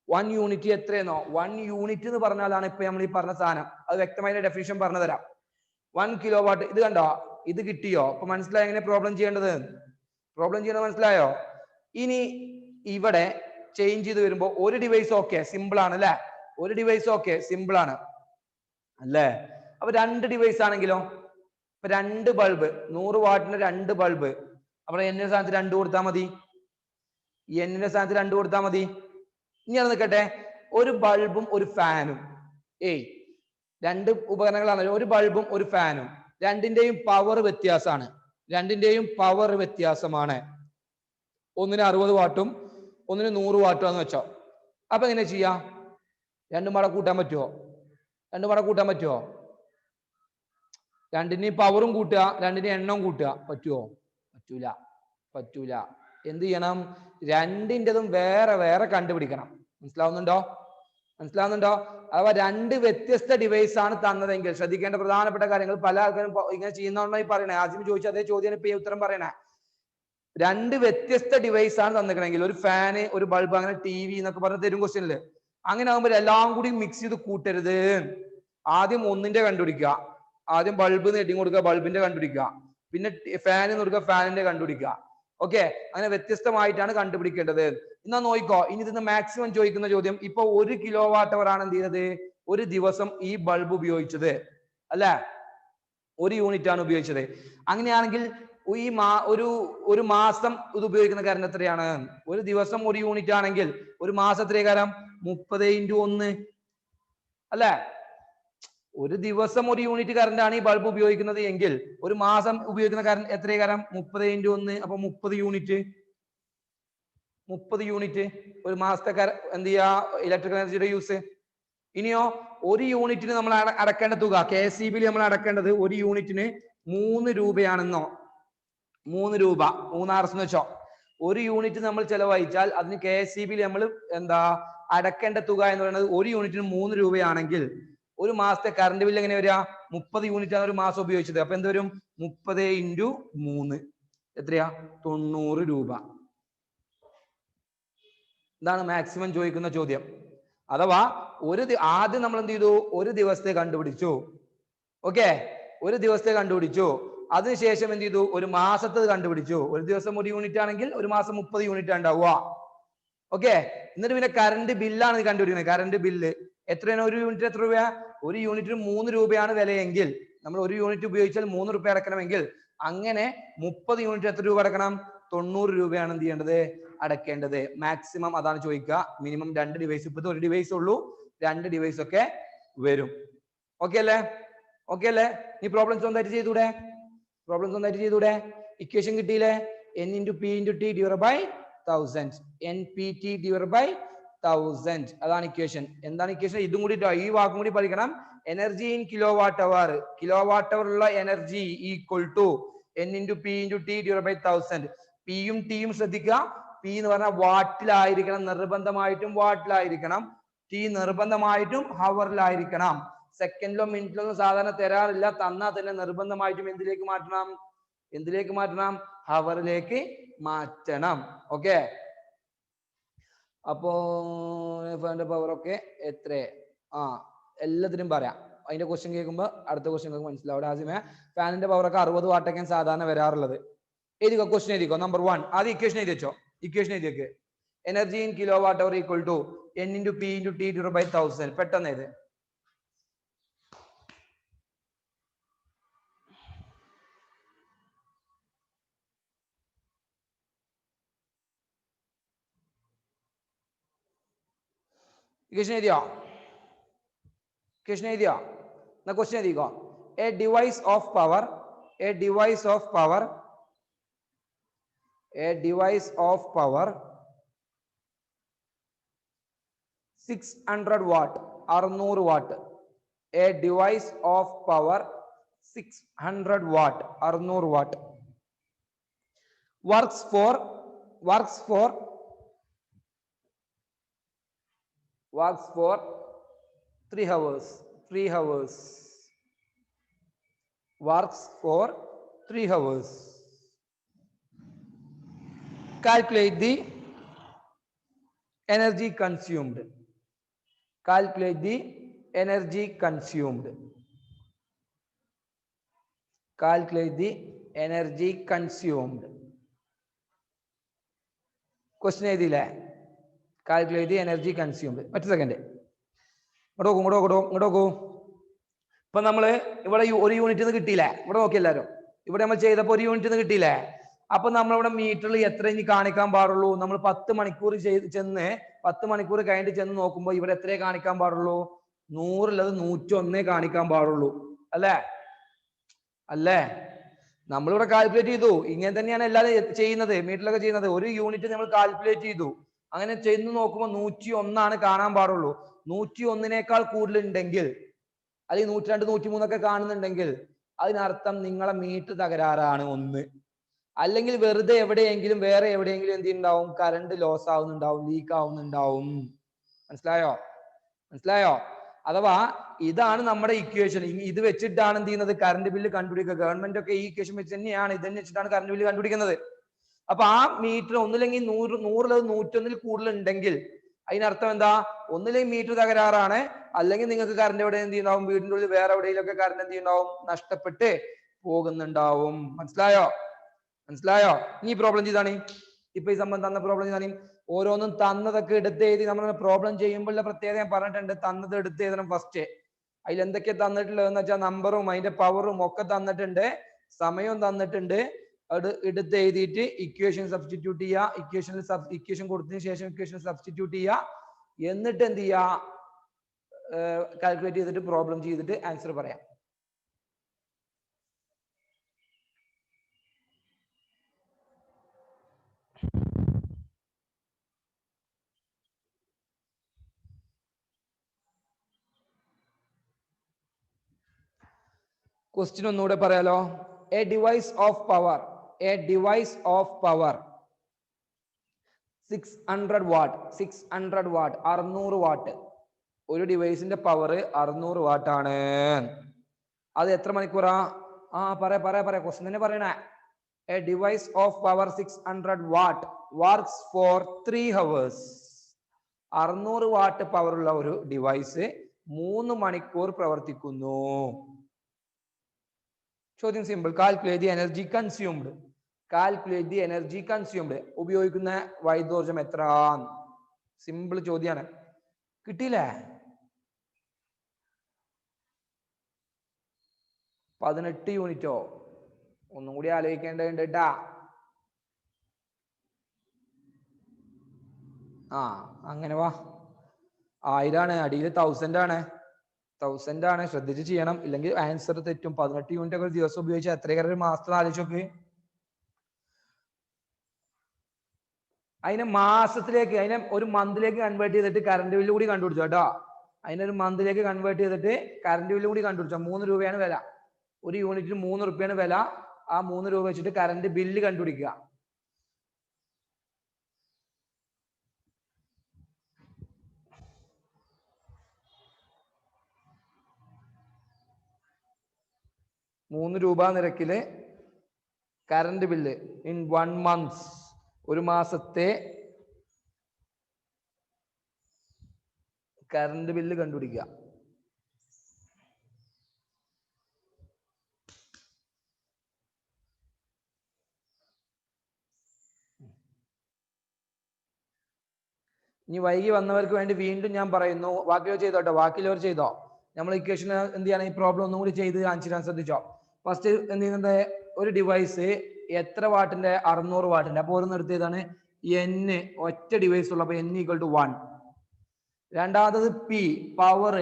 1 യൂണിറ്റ് എത്രയെന്നോ? 1 യൂണിറ്റ് എന്ന് പറഞ്ഞാലാണ് ഇപ്പൊ നമ്മൾ ഈ പറഞ്ഞ സാധനം. അത് വ്യക്തമായ ഡെഫിനിഷൻ പറഞ്ഞു തരാം. 1 കിലോ വാട്ട്. ഇത് കണ്ടോ? ഇത് കിട്ടിയോ? അപ്പൊ മനസ്സിലായോ എങ്ങനെ പ്രോബ്ലം ചെയ്യേണ്ടത്? മനസ്സിലായോ? ഇനി ഇവിടെ ചേഞ്ച് ചെയ്ത് വരുമ്പോ ഒരു ഡിവൈസ് ഓക്കെ സിമ്പിൾ ആണ് അല്ലെ? ഒരു ഡിവൈസ് ഓക്കെ സിമ്പിൾ ആണ് അല്ലേ? അപ്പൊ 2 ഡിവൈസ് ആണെങ്കിലോ? ഇപ്പൊ 2 ബൾബ്, 100 വാട്ടിന് 2 ബൾബ്. അപ്പൊ എന്നിന്റെ സ്ഥാനത്ത് 2 കൊടുത്താൽ മതി. ഇനി അത് നിൽക്കട്ടെ, ഒരു ബൾബും ഒരു ഫാനും. 2 ഉപകരണങ്ങളാണല്ലോ, ഒരു ബൾബും ഒരു ഫാനും. രണ്ടിന്റെയും പവർ വ്യത്യാസമാണ്. ഒന്നിന് 60 വാട്ടും ഒന്നിന് 100 വാട്ടും ആണെന്ന് വെച്ചോ. അപ്പൊ എങ്ങനെ ചെയ്യാം? രണ്ടും പാടെ കൂട്ടാൻ പറ്റുമോ? രണ്ടിന്റെയും പവറും കൂട്ടുക, രണ്ടിന്റെയും എണ്ണവും കൂട്ടുക. പറ്റുമോ? പറ്റൂല. എന്ത് ചെയ്യണം? രണ്ടിൻ്റെതും വേറെ വേറെ കണ്ടുപിടിക്കണം. മനസ്സിലാവുന്നുണ്ടോ? അഥവാ 2 വ്യത്യസ്ത ഡിവൈസ് ആണ് തന്നതെങ്കിൽ ശ്രദ്ധിക്കേണ്ട പ്രധാനപ്പെട്ട കാര്യങ്ങൾ. പല ആൾക്കാരും ഇങ്ങനെ ചെയ്യുന്നതുകൊണ്ടാണ് ഈ പറയണേ. ആദ്യം ചോദിച്ച അതേ ചോദ്യം ഇപ്പൊ ഈ ഉത്തരം പറയണേ. 2 വ്യത്യസ്ത ഡിവൈസ് ആണ് തന്നിക്കണമെങ്കിൽ, ഒരു ഫാന്, ഒരു ബൾബ്, അങ്ങനെ TV എന്നൊക്കെ പറഞ്ഞ് തരും ക്വസ്റ്റ്യനില്. അങ്ങനെ ആകുമ്പോൾ എല്ലാം കൂടി മിക്സ് ചെയ്ത് കൂട്ടരുത്. ആദ്യം ഒന്നിന്റെ കണ്ടുപിടിക്കുക. ആദ്യം ബൾബ് ഹെഡിങ് കൊടുക്കുക, ബൾബിന്റെ കണ്ടുപിടിക്കുക. പിന്നെ ഫാന് കൊടുക്കുക, ഫാനിന്റെ കണ്ടുപിടിക്കുക. ഓക്കെ, അങ്ങനെ വ്യത്യസ്തമായിട്ടാണ് കണ്ടുപിടിക്കേണ്ടത്. എന്നാ നോക്കിക്കോ, ഇനി ഇതിന് മാക്സിമം ചോദിക്കുന്ന ചോദ്യം. ഇപ്പൊ 1 കിലോ വാട്ട് അവർ ആണ് എന്ത് ചെയ്യുന്നത്? ഒരു ദിവസം ഈ ബൾബ് ഉപയോഗിച്ചത് അല്ലെ? 1 യൂണിറ്റ് ആണ് ഉപയോഗിച്ചത്. അങ്ങനെയാണെങ്കിൽ ഈ ഒരു മാസം ഇത് ഉപയോഗിക്കുന്ന കറണ്ട് എത്രയാണ്? ഒരു ദിവസം 1 യൂണിറ്റ് ആണെങ്കിൽ ഒരു മാസം എത്ര കാരം? 30 × 1 അല്ലെ? ഒരു ദിവസം 1 യൂണിറ്റ് കറണ്ട് ആണ് ഈ ബൾബ് ഉപയോഗിക്കുന്നത് എങ്കിൽ ഒരു മാസം ഉപയോഗിക്കുന്ന കറണ്ട് എത്ര കാരം? 30 × 1. അപ്പൊ 30 യൂണിറ്റ് ഒരു മാസത്തെ എന്ത് ചെയ്യാ ഇലക്ട്രിക്കൽ എനർജിയുടെ യൂസ്. ഇനിയോ 1 യൂണിറ്റിന് നമ്മൾ അടക്കേണ്ട തുക, KSEB നമ്മൾ അടക്കേണ്ടത് 1 യൂണിറ്റിന് 3 രൂപയാണെന്നോ? 3 രൂപ 3 Rs എന്ന് വെച്ചോ. 1 യൂണിറ്റ് നമ്മൾ ചെലവഴിച്ചാൽ അതിന് KSEB നമ്മൾ എന്താ അടക്കേണ്ട തുക എന്ന് പറയുന്നത് 1 യൂണിറ്റിന് 3 രൂപയാണെങ്കിൽ ഒരു മാസത്തെ കറണ്ട് ബില്ല് എങ്ങനെ വരിക? 30 യൂണിറ്റ് ആണ് ഒരു മാസം ഉപയോഗിച്ചത്. അപ്പൊ എന്ത് വരും? 30 × 3 എത്രയാ? 90 രൂപ. ഇതാണ് മാക്സിമം ചോദിക്കുന്ന ചോദ്യം. അഥവാ ആദ്യം നമ്മൾ എന്ത് ചെയ്തു? ഒരു ദിവസത്തെ കണ്ടുപിടിച്ചു. ഓക്കെ, ഒരു ദിവസത്തെ കണ്ടുപിടിച്ചു. അതിനുശേഷം എന്ത് ചെയ്തു? ഒരു മാസത്തെ കണ്ടുപിടിച്ചു. ഒരു ദിവസം 1 യൂണിറ്റ് ആണെങ്കിൽ ഒരു മാസം 30 യൂണിറ്റ് ഉണ്ടാവുക. ഓക്കെ, എന്നിട്ട് പിന്നെ കറണ്ട് ബില്ലാണ് കണ്ടുപിടിക്കുന്നത്. കറണ്ട് ബില്ല് എത്രയാണ്? 1 യൂണിറ്റ് എത്ര രൂപ? 1 യൂണിറ്റിന് 3 രൂപയാണ് വിലയെങ്കിൽ നമ്മൾ 1 യൂണിറ്റ് ഉപയോഗിച്ചാൽ 3 രൂപ അടക്കണമെങ്കിൽ അങ്ങനെ 30 യൂണിറ്റ് എത്ര രൂപ അടക്കണം? 90 രൂപയാണ് എന്ത് ചെയ്യേണ്ടത്? അടക്കേണ്ടത്. മാക്സിമം അതാണ് ചോദിക്കുക. Minimum 2 device. ഇപ്പോഴത്തെ 1 ഡിവൈസ് ഉള്ളൂ, 2 ഡിവൈസ് ഒക്കെ വരും. ഓക്കെ അല്ലേ? ഈ പ്രോബ്ലംസ് സ്വന്തമായിട്ട് ചെയ്തൂടെ? ഇക്വേഷൻ കിട്ടിയില്ലേ? N × P × T / 1000. NPT / 1000. അതാണ് ഇക്വേഷൻ. എന്താണ് ഇക്വേഷൻ? ഇതും കൂടി ഈ വാക്കും കൂടി പഠിക്കണം. Energy in kilo watt hour. Kilo what hour ഉള്ള energy equal to N × P × T / 1000. പിയും ടിയും ശ്രദ്ധിക്കുക. പി എന്ന് പറഞ്ഞാൽ വാട്ടിലായിരിക്കണം, നിർബന്ധമായിട്ടും വാട്ടിലായിരിക്കണം. ടി നിർബന്ധമായിട്ടും ഹവറിലായിരിക്കണം. സെക്കൻഡിലോ മിനിറ്റിലോ ഒന്നും സാധാരണ തരാറില്ല. തന്നാൽ തന്നെ നിർബന്ധമായിട്ടും എന്തിലേക്ക് മാറ്റണം? ഹവറിലേക്ക് മാറ്റണം. ഓക്കെ, അപ്പോ പവർ ഒക്കെ എത്ര? എല്ലാത്തിനും പറയാം. അതിന്റെ ക്വസ്റ്റ്യൻ കേൾക്കുമ്പോൾ അടുത്ത ക്വസ്റ്റ്യൻ നിങ്ങൾക്ക് മനസ്സിലാവും. ആദ്യമേ ഫാനിന്റെ പവറൊക്കെ 60 വാട്ടൊക്കെ സാധാരണ വരാറുള്ളത്. എഴുതിക്കോ, ക്വസ്റ്റ്യൻ എഴുതിക്കോ. നമ്പർ 1 ആദ്യം ഇക്വേഷൻ എഴുതി വെച്ചോ. ഇക്വേഷൻ എഴുതി വെക്ക്. Energy in kilo watt hour equal to N into P into T divided by 1000. പെട്ടെന്ന് എഴുതി. ഇക്വേഷൻ എഴുതിയോ? ഇക്വേഷൻ എഴുതിയോ? എന്നാ ക്വസ്റ്റ്യൻ എഴുതിക്കോ. A device of power 600 watt 600 watt. A device of power 600 watt 600 watt works for 3 hours. Works for 3 hours. Calculate the energy consumed. Calculate the energy consumed. Calculate the energy consumed. Question എഴുതിയില്ലേ? Calculate the energy consumed. ഒറ്റ second ഇങ്ങോട്ട് നോക്കൂ. ഇപ്പൊ നമ്മള് ഇവിടെ ഒരു unit കിട്ടിയില്ലേ? ഇവിടെ നോക്കി എല്ലാവരും. ഇവിടെ നമ്മൾ ചെയ്തപ്പോ ഒരു യൂണിറ്റ് കിട്ടിയില്ലേ? അപ്പൊ നമ്മളിവിടെ മീറ്ററിൽ എത്ര ഇനി കാണിക്കാൻ പാടുള്ളൂ? നമ്മൾ 10 മണിക്കൂർ ചെന്ന് 10 മണിക്കൂർ കഴിഞ്ഞിട്ട് ചെന്ന് നോക്കുമ്പോൾ ഇവിടെ എത്രയെ കാണിക്കാൻ പാടുള്ളൂ? 100 ഉള്ളത് 101 കാണിക്കാൻ പാടുള്ളൂ. അല്ലേ? നമ്മളിവിടെ കാൽക്കുലേറ്റ് ചെയ്തു. ഇങ്ങനെ തന്നെയാണ് എല്ലാവരും ചെയ്യുന്നത്, മീറ്ററിലൊക്കെ ചെയ്യുന്നത്. ഒരു യൂണിറ്റ് നമ്മൾ കാൽക്കുലേറ്റ് ചെയ്തു. അങ്ങനെ ചെന്ന് നോക്കുമ്പോൾ 101 കാണാൻ പാടുള്ളൂ. 101 കൂടുതലുണ്ടെങ്കിൽ, അല്ലെങ്കിൽ 102 103 കാണുന്നുണ്ടെങ്കിൽ അതിനർത്ഥം നിങ്ങളെ മീറ്റർ തകരാറാണ്. 1. അല്ലെങ്കിൽ വെറുതെ എവിടെയെങ്കിലും വേറെ എവിടെയെങ്കിലും എന്ത് ഉണ്ടാവും? കറണ്ട് ലോസ് ആവുന്നുണ്ടാവും, ലീക്ക് ആവുന്നുണ്ടാവും. മനസ്സിലായോ? അഥവാ ഇതാണ് നമ്മുടെ ഇക്വേഷൻ. ഇത് വെച്ചിട്ടാണ് എന്ത് ചെയ്യുന്നത്? കറണ്ട് ബില്ല് കണ്ടുപിടിക്കുക. ഗവൺമെന്റ് ഒക്കെ ഈ ഇക്വേഷൻ വെച്ച് തന്നെയാണ്, ഇത് തന്നെ വെച്ചിട്ടാണ് കറണ്ട് ബില്ല് കണ്ടുപിടിക്കുന്നത്. അപ്പൊ ആ മീറ്റർ ഒന്നില്ലെങ്കിൽ 100 101 കൂടുതലുണ്ടെങ്കിൽ അതിനർത്ഥം എന്താ? ഒന്നില്ലെങ്കിൽ മീറ്റർ തകരാറാണ്, അല്ലെങ്കിൽ നിങ്ങൾക്ക് കറണ്ട് എവിടെ എന്ത് ചെയ്യുന്നുണ്ടാവും? വീടിന്റെ ഉള്ളിൽ വേറെ എവിടെയെങ്കിലൊക്കെ കറണ്ട് എന്ത് ചെയ്യുന്നുണ്ടാവും? നഷ്ടപ്പെട്ട് പോകുന്നുണ്ടാവും. മനസ്സിലായോ? ഇനി പ്രോബ്ലം ചെയ്താണ്. ഇപ്പൊ ഈ സംബന്ധം തന്ന പ്രോബ്ലം ചെയ്താണ്. ഓരോന്നും തന്നതൊക്കെ എടുത്ത് എഴുതി നമ്മൾ പ്രോബ്ലം ചെയ്യുമ്പോഴുള്ള പ്രത്യേകത ഞാൻ പറഞ്ഞിട്ടുണ്ട്. തന്നത് എടുത്ത് എഴുതണം ഫസ്റ്റ്. അതിൽ എന്തൊക്കെ തന്നിട്ടുള്ളതെന്ന് വെച്ചാൽ നമ്പറും അതിന്റെ പവറും ഒക്കെ തന്നിട്ടുണ്ട്, സമയവും തന്നിട്ടുണ്ട്. അത് എടുത്ത് എഴുതിയിട്ട് ഇക്വേഷൻ സബ്സ്റ്റിറ്റ്യൂട്ട് ചെയ്യുക. ഇക്വേഷൻ കൊടുത്തതിന് ശേഷം ഇക്വേഷൻ സബ്സ്റ്റിറ്റ്യൂട്ട് ചെയ്യുക. എന്നിട്ട് എന്ത് ചെയ്യുക? കാൽക്കുലേറ്റ് ചെയ്തിട്ട് പ്രോബ്ലം ചെയ്തിട്ട് ആൻസർ പറയാം. ക്വസ്റ്റ്യൻ ഒന്നുകൂടെ പറയാലോ. A device of power 600 what 600 what. ഒരു ഡിവൈസിന്റെ പവർ 600 വാട്ട് ആണ്. അത് എത്ര മണിക്കൂറാ? പറയാ ക്വസ്റ്റ്യൻ തന്നെ പറയണേ. A device of power 600 what works for 3 hours. 600 watt power ഉള്ള ഒരു ഡിവൈസ് 3 മണിക്കൂർ പ്രവർത്തിക്കുന്നു. ചോദ്യം simple. Calculate the energy consumed. ഉപയോഗിക്കുന്ന വൈദ്യോർജം എത്ര? സിമ്പിൾ ചോദ്യമാണ്. കിട്ടിയില്ലേ? 18 യൂണിറ്റോ? ഒന്നും കൂടി ആലോചിക്കേണ്ടതുണ്ട് കേട്ടാ. അങ്ങനെ വാ. 1000 ആണ്, അടിയിൽ 1000 ആണ്. 1000 ആണ്. ശ്രദ്ധിച്ച് ചെയ്യണം, ഇല്ലെങ്കിൽ ആൻസർ തെറ്റും. 18 യൂണിറ്റ് ഒക്കെ ഒരു ദിവസം ഉപയോഗിച്ചാൽ എത്രയേറെ ഒരു മാസത്തിൽ ആലോചിച്ച് നോക്ക്. അതിനെ മാസത്തിലേക്ക്, അതിനെ ഒരു മന്തിലേക്ക് കൺവേർട്ട് ചെയ്തിട്ട് കറണ്ട് ബില്ല് കൂടി കണ്ടുപിടിച്ചോ കേട്ടോ. അതിനൊരു മന്തിലേക്ക് കൺവേർട്ട് ചെയ്തിട്ട് കറണ്ട് ബില്ല് കൂടി കണ്ടുപിടിച്ചോ. 3 രൂപയാണ് വില. ഒരു യൂണിറ്റിന് 3 റുപ്യാണ് വില. ആ 3 രൂപ വെച്ചിട്ട് കറണ്ട് ബില്ല് കണ്ടുപിടിക്കുക. ₹3 നിരക്കില് കറണ്ട് ബില്ല് ഇൻ 1 month, ഒരു മാസത്തെ കറണ്ട് ബില്ല് കണ്ടുപിടിക്കുക. ഇനി വൈകി വന്നവർക്ക് വേണ്ടി വീണ്ടും ഞാൻ പറയുന്നു, ബാക്കിയോ ചെയ്തോട്ടോ, ബാക്കിയുള്ളവർ ചെയ്തോ. നമ്മൾ ഇക്വേഷൻ എന്ത് ചെയ്യണം, ഈ പ്രോബ്ലം ഒന്നും കൂടി ചെയ്ത് കാണിച്ചിടാൻ ശ്രദ്ധിച്ചോ. ഫസ്റ്റ് എന്ത് ചെയ്യുന്നത്, ഒരു ഡിവൈസ് എത്ര വാട്ടിന്റെ, 600 വാട്ടിന്റെ. അപ്പോൾ ഒരു നിർത്തിയതാണ് n, ഒറ്റ ഡിവൈസ് ഉള്ളപ്പോൾ n = 1. രണ്ടാമത്തത് പി, പവർ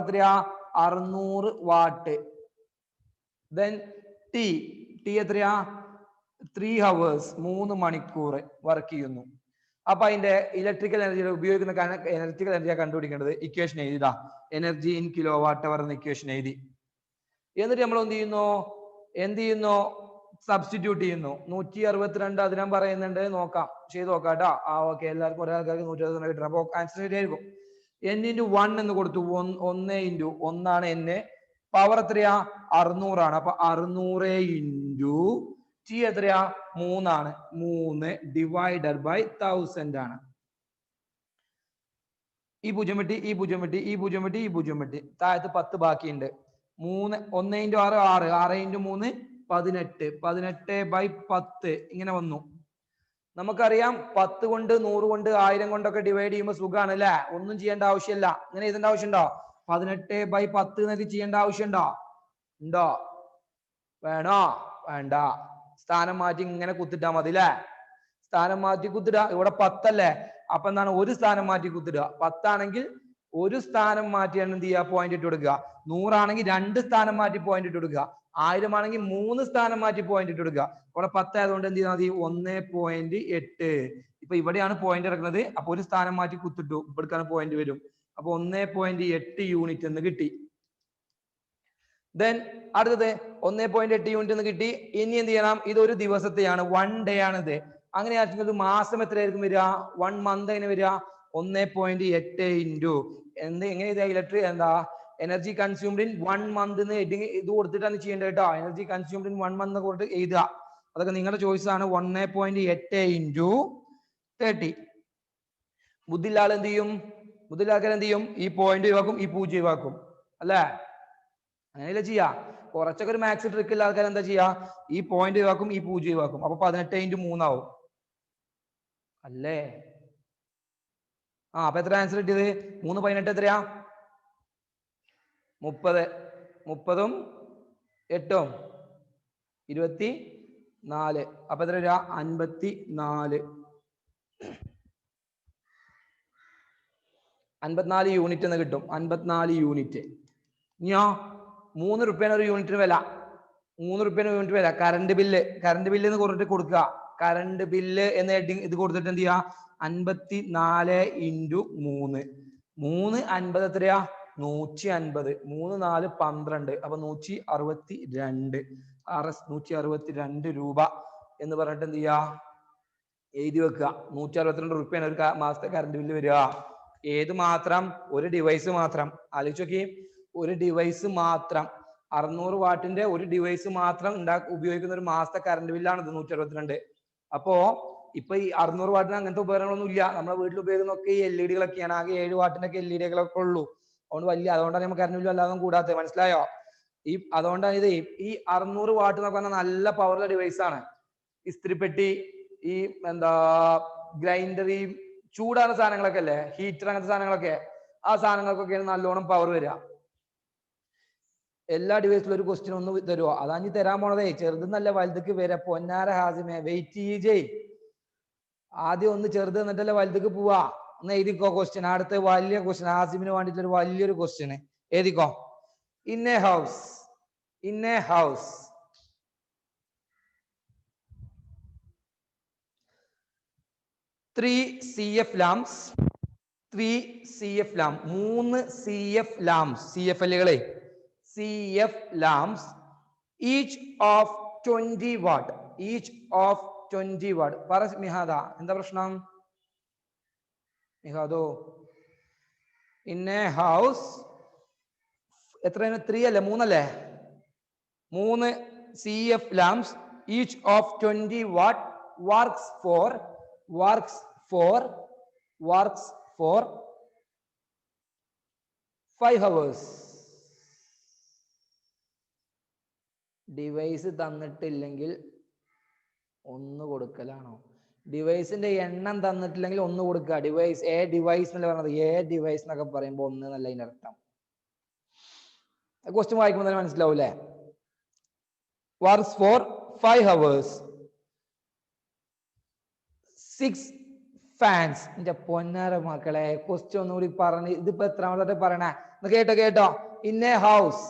എത്രയാ, 600 വാട്ട്. ദെൻ ടി എത്രയാ, 3 hours, 3 മണിക്കൂർ വർക്ക് ചെയ്യുന്നു. അപ്പൊ അതിന്റെ ഇലക്ട്രിക്കൽ എനർജി ഉപയോഗിക്കുന്ന ഇലക്ട്രിക്കൽ എനർജിയെ കണ്ടുപിടിക്കേണ്ടത് ഇക്വേഷൻ എഴുതാ, energy in kilo watt hour എന്ന ഇക്വേഷൻ എഴുതി. എന്നിട്ട് നമ്മൾ എന്ത് ചെയ്യുന്നു, സബ്സ്റ്റിറ്റ്യൂട്ട് ചെയ്യുന്നു. 162 അതിനാൻ പറയുന്നുണ്ട്, നോക്കാം, ചെയ്ത് നോക്കാം കേട്ടോ. ഓക്കെ, എല്ലാവർക്കും ഒരേ ആൾക്കാർക്ക് 162 കിട്ടണം. അപ്പൊ ആൻസർ ശരിയായിരിക്കും. n × 1 എന്ന് കൊടുത്തു, 1 × 1 ആണ് n. പവർ എത്രയാ, 600 ആണ്. അപ്പൊ 600 × ടി എത്രയാ, 3 ആണ്. 3 / 1000 ആണ്. ഈ 0 വെട്ടി, ഈ 0 വെട്ടി, ഈ 0 വെട്ടി, ഈ 0 വെട്ടി, താഴത്ത് 10 ബാക്കിയുണ്ട്. 1 × 6 6, 6 × 3 18, 18/10 ഇങ്ങനെ വന്നു. നമുക്കറിയാം 10 കൊണ്ട് 100 കൊണ്ട് 1000 കൊണ്ടൊക്കെ ഡിവൈഡ് ചെയ്യുമ്പോൾ സുഖമാണ് അല്ലെ, ഒന്നും ചെയ്യേണ്ട ആവശ്യമില്ല. ഇങ്ങനെ എഴുതേണ്ട ആവശ്യമുണ്ടോ, 18/10 എന്നൊക്കെ ചെയ്യേണ്ട ആവശ്യമുണ്ടോ, ഉണ്ടോ, വേണോ, വേണ്ട. സ്ഥാനം മാറ്റി ഇങ്ങനെ കുത്തിട്ടാ മതി അല്ലെ, സ്ഥാനം മാറ്റി കുത്തിടുക. ഇവിടെ 10 അല്ലേ, അപ്പൊ എന്താണ്, ഒരു സ്ഥാനം മാറ്റി കുത്തിടുക. 10 ആണെങ്കിൽ ഒരു സ്ഥാനം മാറ്റിയാണ് എന്ത് ചെയ്യുക, പോയിന്റ് ഇട്ട് കൊടുക്കുക. 100 ആണെങ്കിൽ 2 സ്ഥാനം മാറ്റി പോയിന്റ് ഇട്ട് കൊടുക്കുക. 1000 ആണെങ്കിൽ 3 സ്ഥാനം മാറ്റി പോയിന്റ് ഇട്ട് കൊടുക്കുക. ഇവിടെ 10 ആയതുകൊണ്ട് എന്ത് ചെയ്താൽ മതി, 1.8. ഇപ്പൊ ഇവിടെയാണ് പോയിന്റ് ഇറക്കുന്നത്, അപ്പൊ ഒരു സ്ഥാനം മാറ്റി കുത്തിട്ടു, ഇവിടേക്കാണ് പോയിന്റ് വരും. അപ്പൊ 1.8 യൂണിറ്റ് എന്ന് കിട്ടി. ദെൻ അടുത്തത് 1.8 യൂണിറ്റ് എന്ന് കിട്ടി. ഇനി എന്ത് ചെയ്യണം, ഇത് ഒരു ദിവസത്തെയാണ്, 1 ഡേ ആണിത്. അങ്ങനെ ആണെങ്കിൽ മാസം എത്രയായിരിക്കും വരിക, 1 മന്ത് എങ്ങനെ വരിക, 1.8 ഇൻറ്റു എങ്ങനെ electric energy consumed in 1 month എന്ന് ഇത് കൊടുത്തിട്ടാണ് ചെയ്യേണ്ടത് കേട്ടോ. എനർജി കൺസ്യൂംഡ് ഇൻ 1 മന്ത് കൊണ്ട് എഴുതുക. അതൊക്കെ നിങ്ങളുടെ ചോയ്സ് ആണ്. 1.8 ഇൻറ്റു 30. ബുദ്ധില്ലാൾ എന്ത് ചെയ്യും, ബുദ്ധില്ലാക്കാൻ എന്ത് ചെയ്യും, ഈ പോയിന്റ് ഒഴിവാക്കും, ഈ 0 ഒഴിവാക്കും അല്ലേ, അങ്ങനെയല്ലേ ചെയ്യാ. കുറച്ചൊക്കെ ഒരു മാത്സ് ട്രിക്ക് ഉള്ള ആൾക്കാർ എന്താ ചെയ്യാ, ഈ പോയിന്റ് ഒഴിവാക്കും, ഈ 0 ഒഴിവാക്കും. അപ്പൊ 18 × 3 ആവും അല്ലേ. അപ്പൊ എത്ര ആൻസർ കിട്ടിയത്, 3 18 എത്രയാ, 30, 30ഉം 8ഉം 24. അപ്പൊ എത്ര വരിക, 54. 54 യൂണിറ്റ് എന്ന് കിട്ടും. 54 യൂണിറ്റ്. ഇനിയോ 3 രൂപയാണ് ഒരു യൂണിറ്റിന് വില, 3 രൂപയാണ് യൂണിറ്റ് വില. കറണ്ട് ബില്ല് എന്ന് കുറച്ചിട്ട് കൊടുക്കുക. കറണ്ട് ബില്ല് എന്ന ഹെഡിങ് ഇത് കൊടുത്തിട്ട് എന്ത് ചെയ്യുക, 54 × 3. 3 50 എത്രയാ, 150. 3 4 12, അപ്പൊ 162. 162 രൂപ എന്ന് പറഞ്ഞിട്ട് എന്ത് ചെയ്യാ, എഴുതി വെക്കുക. 162 രൂപയാണ് ഒരു മാസത്തെ കറണ്ട് ബില്ല് വരിക. ഏത് മാത്രം, ഒരു ഡിവൈസ് മാത്രം. ആലോചിച്ച് നോക്കി, ഒരു ഡിവൈസ് മാത്രം, 600 വാട്ടിന്റെ ഒരു ഡിവൈസ് മാത്രം ഉപയോഗിക്കുന്ന ഒരു മാസത്തെ കറണ്ട് ബില്ലാണ് ഇത് 162. അപ്പോ ഇപ്പൊ ഈ 600 വാട്ടിന് അങ്ങനത്തെ ഉപകരണങ്ങളൊന്നും ഇല്ല. നമ്മുടെ വീട്ടിൽ ഉപയോഗിക്കുന്നൊക്കെ ഈ LED കളൊക്കെയാണ്. ആകെ 7 വാട്ടിന്റെ ഒക്കെ LED കളൊക്കെ ഉള്ളൂ. അതുകൊണ്ടാണ് നമുക്ക് കറണ്ട് ബില്ല് അല്ലാതെ കൂടാത്തത്. മനസ്സിലായോ? അതുകൊണ്ടാണ് ഇത് ഈ 600 വാട്ട് എന്നൊക്കെ പറഞ്ഞാൽ നല്ല പവറുള്ള ഡിവൈസ് ആണ്. ഇസ്തിരിപ്പെട്ടി, ഈ ഗ്രൈൻഡർ, ഈ ചൂടാன സാധനങ്ങളൊക്കെ അല്ലേ, ഹീറ്റർ, അങ്ങനത്തെ സാധനങ്ങളൊക്കെ, ആ സാധനങ്ങൾക്കൊക്കെയാണ് നല്ലോണം പവർ വരിക. എല്ലാ ഡിവൈസിലും ഒരു ക്വസ്റ്റ്യൻ ഒന്ന് തരുമോ, അതാണ് തരാൻ പോണതേ. ചെറുതെന്നല്ല വലുതൊക്കെ വരാ. പൊന്നാര ഹാസിമെ, വെയിറ്റ് ചെയ്യേ. ആദ്യം ഒന്ന് ചെറുത് എന്നിട്ടല്ലേ വലുതൊക്കെ പോവാ. ഒന്ന് എഴുതിക്കോ ക്വസ്റ്റ്യൻ. അടുത്ത വലിയ ക്വസ്റ്റ്യൻ, ഹാസിമിന് വേണ്ടിയിട്ടുള്ള വലിയൊരു ക്വസ്റ്റ്യൻ എഴുതിക്കോ. In a house 3 CF lamps, 3 CF lamps, 3 CF lamps, CF lamps, each of 20 watt, പറ മിഹാദ, എന്താ പ്രശ്നം മിഹാദോ? ഇൻ എ ഹൗസ് എത്രയാണ്, 3 അല്ലേ, 3 അല്ലേ, 3 CF lamps, each of 20 watt, works for 5 hours. Device തന്നിട്ടില്ലെങ്കിൽ ഒന്ന് കൊടുക്കലാണോ? ഡിവൈസിന്റെ എണ്ണം തന്നിട്ടില്ലെങ്കിൽ ഒന്ന് കൊടുക്കുക. ഡിവൈസ് എ ഡിവൈസ് എന്നല്ല പറഞ്ഞത്, എ ഡിവൈസ് എന്നൊക്കെ പറയുമ്പോൾ ഒന്ന് എന്നല്ല അതിന്റെ അർത്ഥം. ക്വസ്റ്റ്യൻ വായിക്കുമ്പോൾ തന്നെ മനസ്സിലാവൂലേ. Works for 5 hours. 6 fans. എന്റെ പൊന്നാര മക്കളെ, ക്വസ്റ്റ്യൻ ഒന്നുകൂടി പറഞ്ഞ്, ഇതിപ്പോ എത്രാമത്തെ പറയണേ കേട്ടോ. ഇൻ എ ഹൗസ്,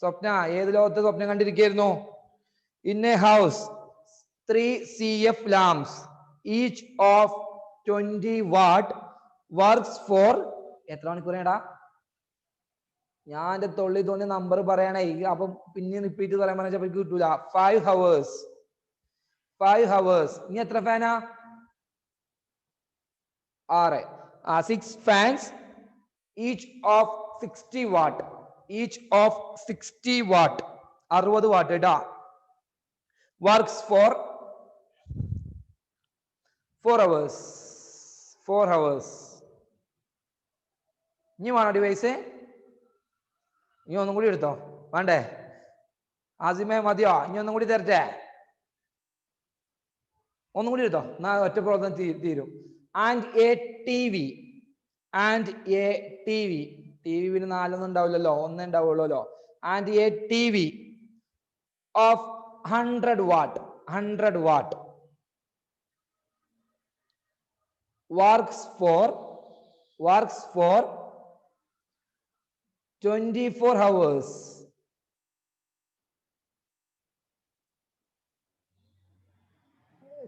സ്വപ്ന ഏത് ലോകത്ത് സ്വപ്നം കണ്ടിരിക്കുന്നു? In a house 3 CF lamps each of 20 watt works for എത്ര മണിക്കൂറേടാ? ഞാൻ എന്റെ തൊള്ളി തോന്നി നമ്പർ പറയണേ, അപ്പൊ പിന്നെ റിപ്പീറ്റ് പറയാൻ പറഞ്ഞാൽ കിട്ടൂല. 5 hours. 5 hours. ഇനി എത്ര ഫാനാ? 6. 6 fans each of 60 watt. Each of 60 watt. 60 watt കേട്ടാ. Works for 4 hours. 4 hours. ഇനി വേണോ ഡിവൈസ്? ഇനി ഒന്നും കൂടി എടുത്തോ, വേണ്ടേ? ആസിമേ മതിയോ? ഇനി ഒന്നും കൂടി തരട്ടെ? ഒന്നും കൂടി എടുത്തോ, എന്നാ ഒറ്റ പ്രോബ്ലം തീരും. And a T V. And a T V. T V പിന്നെ 4 ഉണ്ടാവില്ലല്ലോ, 1 ഉണ്ടാവുള്ളല്ലോ. And a T V of 100 watt. 100 watt. Works for 24 hours.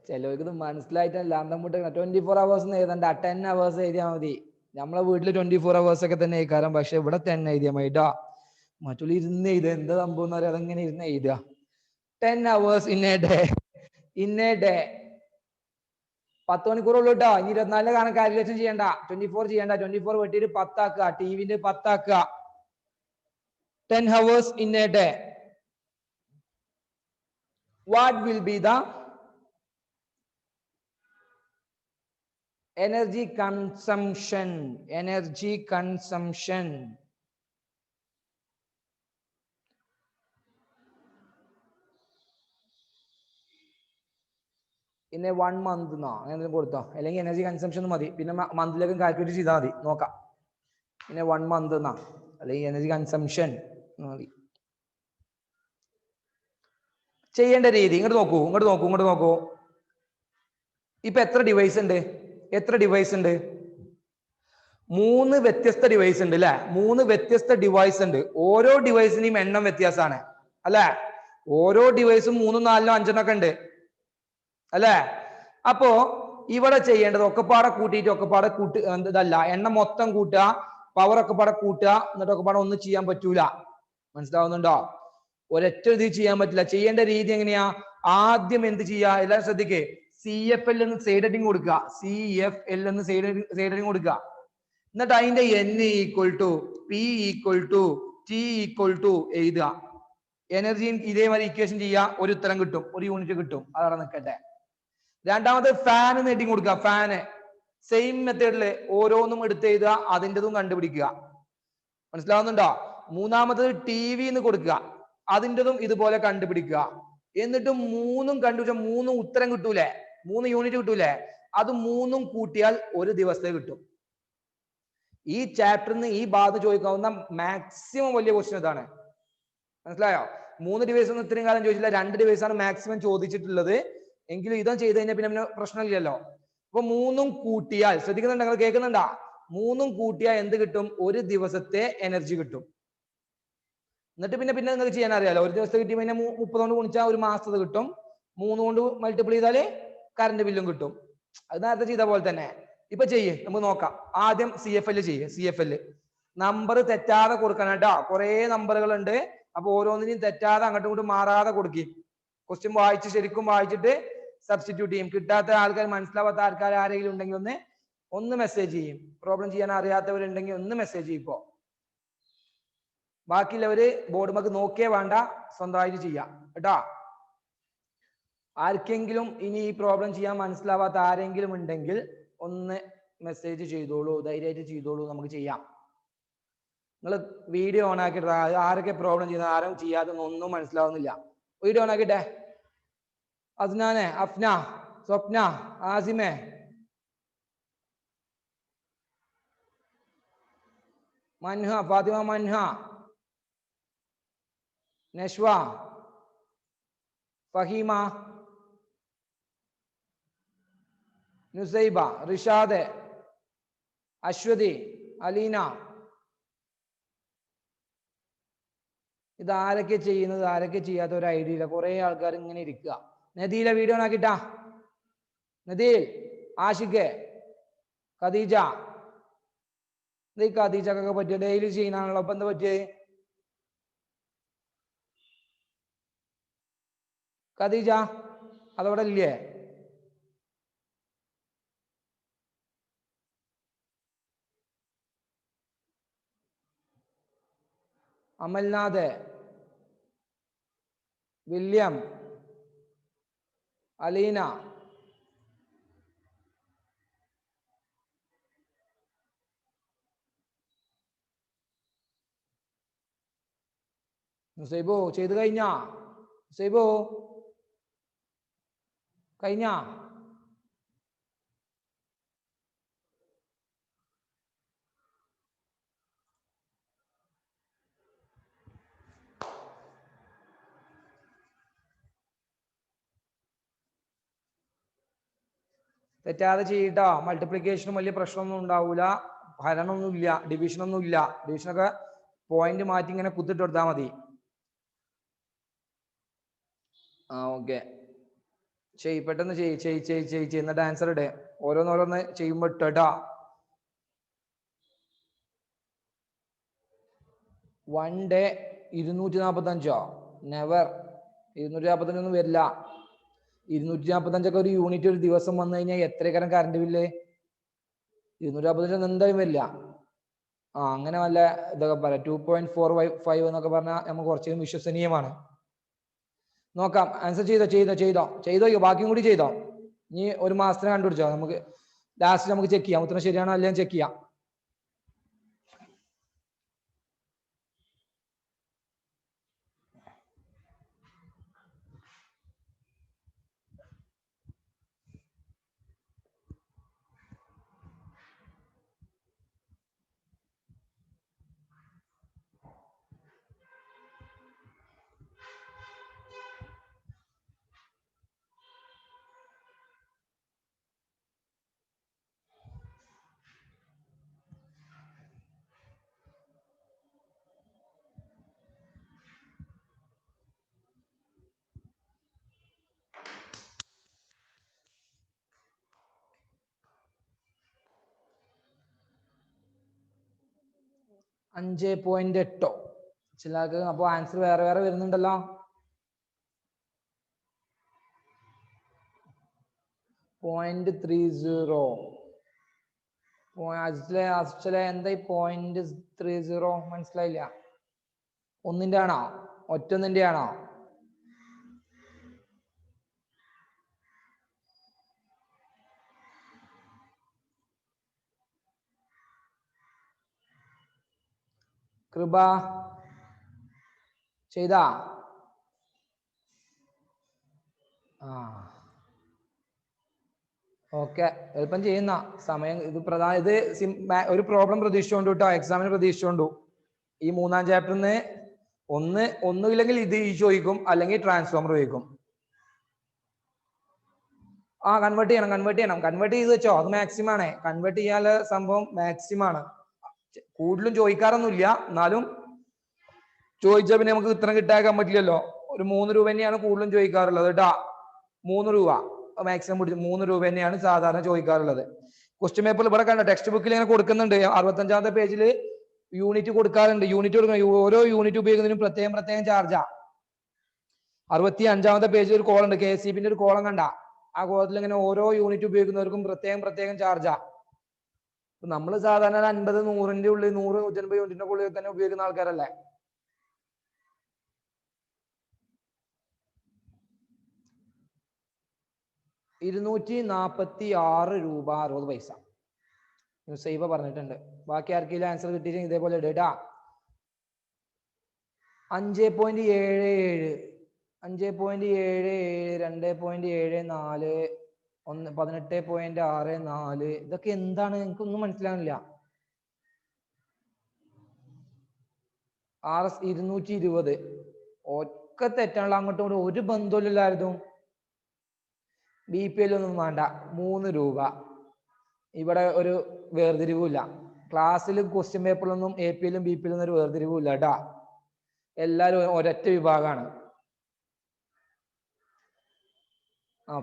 ചിലവർക്ക് ഇത് മനസ്സിലായിട്ടല്ല, അന്തമുട്ട് 24 hours എഴുതണ്ട, 10 hours എഴുതിയാൽ മതി. നമ്മളെ വീട്ടില് 24 hours ഒക്കെ തന്നെ എഴുതാം, പക്ഷെ ഇവിടെ 10 എഴുതിയാൽ മതി ട്ടോ. മറ്റുള്ള ഇരുന്ന് എഴുതുക, എന്താ സംഭവം എന്ന് പറയാം, അതെങ്ങനെ ഇരുന്ന് എഴുതുക. 10 hours in a day. In a day. 10 മണിക്കൂറുള്ളൂ കേട്ടോ. ഇനി 24 കാണാൻ കാൽക്കുലേഷൻ ചെയ്യണ്ട, 24 ചെയ്യണ്ട. 24 വെട്ടിയിട്ട് 10 ആക്കുക, ടിവിന്റെ 10 ആക്കുക. 10 hours in a day. What will be the energy consumption? Energy consumption. In a 1 month എന്നോ അങ്ങനെ കൊടുത്തോ, അല്ലെങ്കിൽ എനർജി കൺസംഷൻ മതി, പിന്നെ മന്തിലേക്ക് കാൽക്കുലേറ്റ് ചെയ്താൽ മതി, നോക്കാം. പിന്നെ 1 month എന്നാ, അല്ലെങ്കിൽ എനർജി കൺസംഷൻ മതി. ചെയ്യേണ്ട രീതി ഇങ്ങോട്ട് നോക്കൂ. ഇപ്പൊ എത്ര ഡിവൈസ് ഉണ്ട്? 3 വ്യത്യസ്ത ഡിവൈസ് ഉണ്ട് അല്ലെ? 3 വ്യത്യസ്ത ഡിവൈസ് ഉണ്ട്. ഓരോ ഡിവൈസിന്റെയും എണ്ണം വ്യത്യാസമാണ് അല്ലെ? ഓരോ ഡിവൈസും 3, 4, 5 ഒക്കെ ഉണ്ട് അല്ലെ? അപ്പോ ഇവിടെ ചെയ്യേണ്ടത് ഒക്കെപ്പാടെ കൂട്ടിയിട്ട് ഇതല്ല, എണ്ണം മൊത്തം കൂട്ടുക, പവർ ഒക്കെപ്പാടെ കൂട്ടുക, എന്നിട്ട് ഒക്കെപ്പാടെ ഒന്നും ചെയ്യാൻ പറ്റൂല. മനസ്സിലാവുന്നുണ്ടോ? ഒരൊറ്റ ഇത് ചെയ്യാൻ പറ്റില്ല. ചെയ്യേണ്ട രീതി എങ്ങനെയാ? ആദ്യം എന്ത് ചെയ്യാ? എല്ലാവരും ശ്രദ്ധിക്കേ. CFL എന്ന് സൈഡ് ഹെഡിങ് കൊടുക്കുക. CFL എന്ന് സൈഡ് ഹെഡിങ് കൊടുക്കുക. എന്നിട്ട് അതിന്റെ N equal to P equal to T equal to എഴുതുക. എനർജി ഇതേമാതിരി ഇക്വേഷൻ ചെയ്യുക, ഒരു ഉത്തരം കിട്ടും, ഒരു യൂണിറ്റ് കിട്ടും. അതവിടെ നിൽക്കട്ടെ. രണ്ടാമത് ഫാൻ എന്ന് ഹെഡിങ് കൊടുക്കുക. ഫാന് സെയിം മെത്തേഡില് ഓരോന്നും എടുത്ത് എഴുതുക, അതിൻ്റെതും കണ്ടുപിടിക്കുക. മനസ്സിലാവുന്നുണ്ടോ? മൂന്നാമത് TV എന്ന് കൊടുക്കുക, അതിൻ്റെതും ഇതുപോലെ കണ്ടുപിടിക്കുക. എന്നിട്ട് 3ഉം കണ്ടുപിടിച്ച 3 ഉത്തരം കിട്ടൂലേ, 3 യൂണിറ്റ് കിട്ടൂലേ, അത് 3ഉം കൂട്ടിയാൽ ഒരു ദിവസത്തെ കിട്ടും. ഈ ചാപ്റ്ററിന് ഈ ഭാഗത്ത് ചോദിക്കാവുന്ന മാക്സിമം വലിയ ക്വസ്റ്റ്യൻ ഇതാണ്. മനസ്സിലായോ? 3 ഡിവൈസ് ഒന്നും ഇത്രയും കാലം ചോദിച്ചില്ല, 2 ഡിവൈസ് ആണ് മാക്സിമം ചോദിച്ചിട്ടുള്ളത്. എങ്കിലും ഇതും ചെയ്ത് കഴിഞ്ഞാൽ പിന്നെ പ്രശ്നമില്ലല്ലോ. അപ്പൊ 3ഉം കൂട്ടിയാൽ, ശ്രദ്ധിക്കുന്നുണ്ടോ? നിങ്ങൾ കേൾക്കുന്നുണ്ടാ? 3ഉം കൂട്ടിയാൽ എന്ത് കിട്ടും? ഒരു ദിവസത്തെ എനർജി കിട്ടും. എന്നിട്ട് പിന്നെ നിങ്ങൾക്ക് ചെയ്യാൻ അറിയാലോ, ഒരു ദിവസത്തെ കിട്ടി പിന്നെ 30 കൊണ്ട് ഗുണിച്ചാൽ ഒരു മാസത്തെ കിട്ടും, 3 കൊണ്ട് മൾട്ടിപ്പിൾ ചെയ്താല് കറണ്ട് ബില്ലും കിട്ടും. അത് നേരത്തെ ചെയ്ത പോലെ തന്നെ ഇപ്പൊ ചെയ്യേ, നമുക്ക് നോക്കാം. ആദ്യം CFL ചെയ്യേ. CFL നമ്പർ തെറ്റാതെ കൊടുക്കണം കേട്ടോ. കുറെ നമ്പറുകൾ ഉണ്ട്, അപ്പൊ ഓരോന്നിനും തെറ്റാതെ അങ്ങോട്ടും ഇങ്ങോട്ടും മാറാതെ കൊടുക്കും. ക്വസ്റ്റ്യൻ വായിച്ച് ശരിക്കും വായിച്ചിട്ട് സബ്സ്റ്റിറ്റ്യൂട്ട് ചെയ്യും. കിട്ടാത്ത ആൾക്കാർ, മനസ്സിലാവാത്ത ആൾക്കാർ ആരെങ്കിലും ഉണ്ടെങ്കിൽ ഒന്ന് മെസ്സേജ് ചെയ്യും. പ്രോബ്ലം ചെയ്യാൻ അറിയാത്തവരുണ്ടെങ്കിൽ ഒന്ന് മെസ്സേജ് ചെയ്യും. ഇപ്പോ ബാക്കിയുള്ളവര് ബോർഡ് നമുക്ക് നോക്കിയേ വേണ്ട, സ്വന്തമായിട്ട് ചെയ്യാം കേട്ടോ. ആർക്കെങ്കിലും ഇനി ഈ പ്രോബ്ലം ചെയ്യാൻ മനസ്സിലാവാത്ത ആരെങ്കിലും ഉണ്ടെങ്കിൽ ഒന്ന് മെസ്സേജ് ചെയ്തോളൂ, ധൈര്യമായിട്ട് ചെയ്തോളൂ, നമുക്ക് ചെയ്യാം. നിങ്ങൾ വീഡിയോ ഓൺ ആക്കിയിട്ട് ആരൊക്കെ പ്രോബ്ലം ചെയ്യുന്നത്, ആരും ചെയ്യാതെ ഒന്നും മനസ്സിലാവുന്നില്ല. വീഡിയോ ഓൺ ആക്കിട്ടെ. അസ്നാനെ, അഫ്ന, സ്വപ്ന, ആസിമേ, മൻഹ, ഫാത്തിമ മൻഹ, നഷ്വ, ഫഹീമ, നുസൈബ, റിഷാദ്, അശ്വതി, അലീന. ഇത് ആരൊക്കെ ചെയ്യുന്നത്, ആരൊക്കെ ചെയ്യാത്ത ഒരു ഐഡിയ ഇല്ല. കുറെ ആൾക്കാർ ഇങ്ങനെ ഇരിക്കുക. നദീല വീഡിയോ ആക്കിട്ടാ. നദീൽ, ആഷിഖ്, ഖദീജ. ഈ ഖദീജക്കൊക്കെ പറ്റിയ ഡെയിലി ചെയ്യുന്നതാണല്ലോ. അപ്പൊ എന്താ പറ്റിയേ? ഖദീജ അതവിടെ ഇല്ലേ? അമൽനാഥ്, വില്യം, അലീന, മുസൈബോ ചെയ്ത് കഴിഞ്ഞ? മുസൈബോ കഴിഞ്ഞ? തെറ്റാതെ ചെയ്യട്ടോ. മൾട്ടിപ്ലിക്കേഷനും വലിയ പ്രശ്നമൊന്നും ഉണ്ടാവൂല. ഹരണമൊന്നും ഇല്ല, ഡിവിഷനൊന്നും ഇല്ല. ഡിവിഷനൊക്കെ പോയിന്റ് മാറ്റി ഇങ്ങനെ കുത്തിട്ട് കൊടുത്താൽ മതി. ഓക്കെ, പെട്ടെന്ന് എന്നിട്ട് ആൻസർ ഇടേ. ഓരോന്നോരോന്ന് ചെയ്യുമ്പോ ഇട്ടോ. 1 ഡേ 245 നെവർ. 245 വരില്ല. 245 ഒരു യൂണിറ്റ് ഒരു ദിവസം വന്നു കഴിഞ്ഞാൽ എത്രക്കാരം കറണ്ട് ബില്ല്? 245 എന്തായാലും വരില്ല. അങ്ങനെ വല്ല ഇതൊക്കെ പറയാം. 2.45 എന്നൊക്കെ പറഞ്ഞാൽ നമുക്ക് കുറച്ചും വിശ്വസനീയമാണ്. നോക്കാം. ആൻസർ ചെയ്തോ. ബാക്കിയും കൂടി ചെയ്തോ. ഇനി ഒരു മാസത്തിന് കണ്ടുപിടിച്ചോ. നമുക്ക് ലാസ്റ്റ് നമുക്ക് ചെക്ക് ചെയ്യാം ഉത്തരം ശരിയാണോ അല്ലെന്ന് ചെക്ക് ചെയ്യാം. അഞ്ച് 5.8 ചിലർക്ക്. അപ്പൊ ആൻസർ വേറെ വേറെ വരുന്നുണ്ടല്ലോ. എന്താ ഈ 0.30 മനസ്സിലായില്ല. ഒന്നിന്റെ ആണോ? ഒറ്റൊന്നിന്റെ ആണോ? കൃപ ചെയ്താ? ഓക്കെ, എളുപ്പം ചെയ്യുന്ന സമയം. ഇത് ഒരു പ്രോബ്ലം പ്രതീക്ഷിച്ചോണ്ടു കേട്ടോ. എക്സാമിന് പ്രതീക്ഷിച്ചോണ്ടു. ഈ 3-ാം ചാപ്റ്ററിന് ഒന്നുമില്ലെങ്കിൽ ഇത് ചോദിക്കും, അല്ലെങ്കിൽ ട്രാൻസ്ഫോമർ ചോദിക്കും. കൺവേർട്ട് ചെയ്യണം. കൺവേർട്ട് ചെയ്ത് വെച്ചോ. അത് മാക്സിമം ആണ്. കൺവേർട്ട് ചെയ്യാനുള്ള സംഭവം മാക്സിമം ആണ്. കൂടുതലും ചോദിക്കാറൊന്നുമില്ല. എന്നാലും ചോദിച്ചാൽ പിന്നെ നമുക്ക് ഉത്തരം കിട്ടാക്കാൻ പറ്റില്ലല്ലോ. ഒരു 3 രൂപ തന്നെയാണ് കൂടുതലും ചോദിക്കാറുള്ളത് കേട്ടാ. 3 രൂപ മാക്സിമം പിടിച്ചു. 3 രൂപ തന്നെയാണ് സാധാരണ ചോദിക്കാറുള്ളത്. ക്വസ്റ്റ്യൻ പേപ്പറിൽ ഇവിടെ കണ്ട ടെക്സ്റ്റ് ബുക്കിൽ ഇങ്ങനെ കൊടുക്കുന്നുണ്ട്. 65-ാമത്തെ പേജിൽ യൂണിറ്റ് കൊടുക്കാറുണ്ട്. ഓരോ യൂണിറ്റ് ഉപയോഗിക്കുന്നതിനും പ്രത്യേകം ചാർജാ. 65-ാമത്തെ പേജിൽ ഒരു കോളം ഉണ്ട്. KCB-ന്റെ ഒരു കോളം കണ്ട. ആ കോളത്തിൽ ഇങ്ങനെ ഓരോ യൂണിറ്റ് ഉപയോഗിക്കുന്നവർക്കും പ്രത്യേകം ചാർജാ. നമ്മൾ സാധാരണ 50-100-ന്റെ ഉള്ളിൽ 100-150 യൂണിറ്റിന്റെ ഉള്ളിൽ തന്നെ ഉപയോഗിക്കുന്ന ആൾക്കാരല്ലേ. ₹246.60 നുസൈബ പറഞ്ഞിട്ടുണ്ട്. ബാക്കി ആർക്കെങ്കിലും ആൻസർ കിട്ടിയില്ലെങ്കിൽ ഇതേപോലെ ഇടേട്ടാ. 5.77 2.74 18.64 ഇതൊക്കെ എന്താണ് എനിക്കൊന്നും മനസ്സിലാകുന്നില്ല. RS 220 ഒക്കെ തെറ്റാണല്ലോ, അങ്ങോട്ടും ഇങ്ങോട്ടും ഒരു ബന്ധമില്ലായിരുന്നു. BPL ഒന്നും വേണ്ട, 3 രൂപ. ഇവിടെ ഒരു വേർതിരിവുമില്ല. ക്ലാസ്സിലും ക്വസ്റ്റ്യൻ പേപ്പറിലൊന്നും APLും BPLും ഒരു വേർതിരിവുമില്ല കേട്ടാ. എല്ലാവരും ഒരൊറ്റ വിഭാഗമാണ്.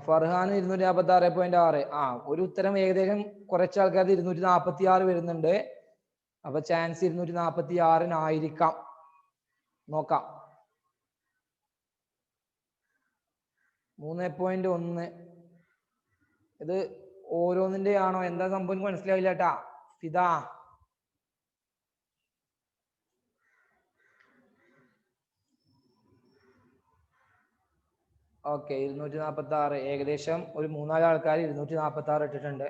ഫർഹാൻ 246.6. ഒരു ഉത്തരം ഏകദേശം കുറച്ച് ആൾക്കാർ 246 വരുന്നുണ്ട്. അപ്പൊ ചാൻസ് 246 നോക്കാം. 3.1 ഇത് ഓരോന്നിന്റെ ആണോ എന്താ സംഭവം മനസ്സിലാവില്ല കേട്ടാ. ഇതാ ഓക്കെ 246 ഏകദേശം ഒരു 3-4 ആൾക്കാർ 246 ഇട്ടിട്ടുണ്ട്.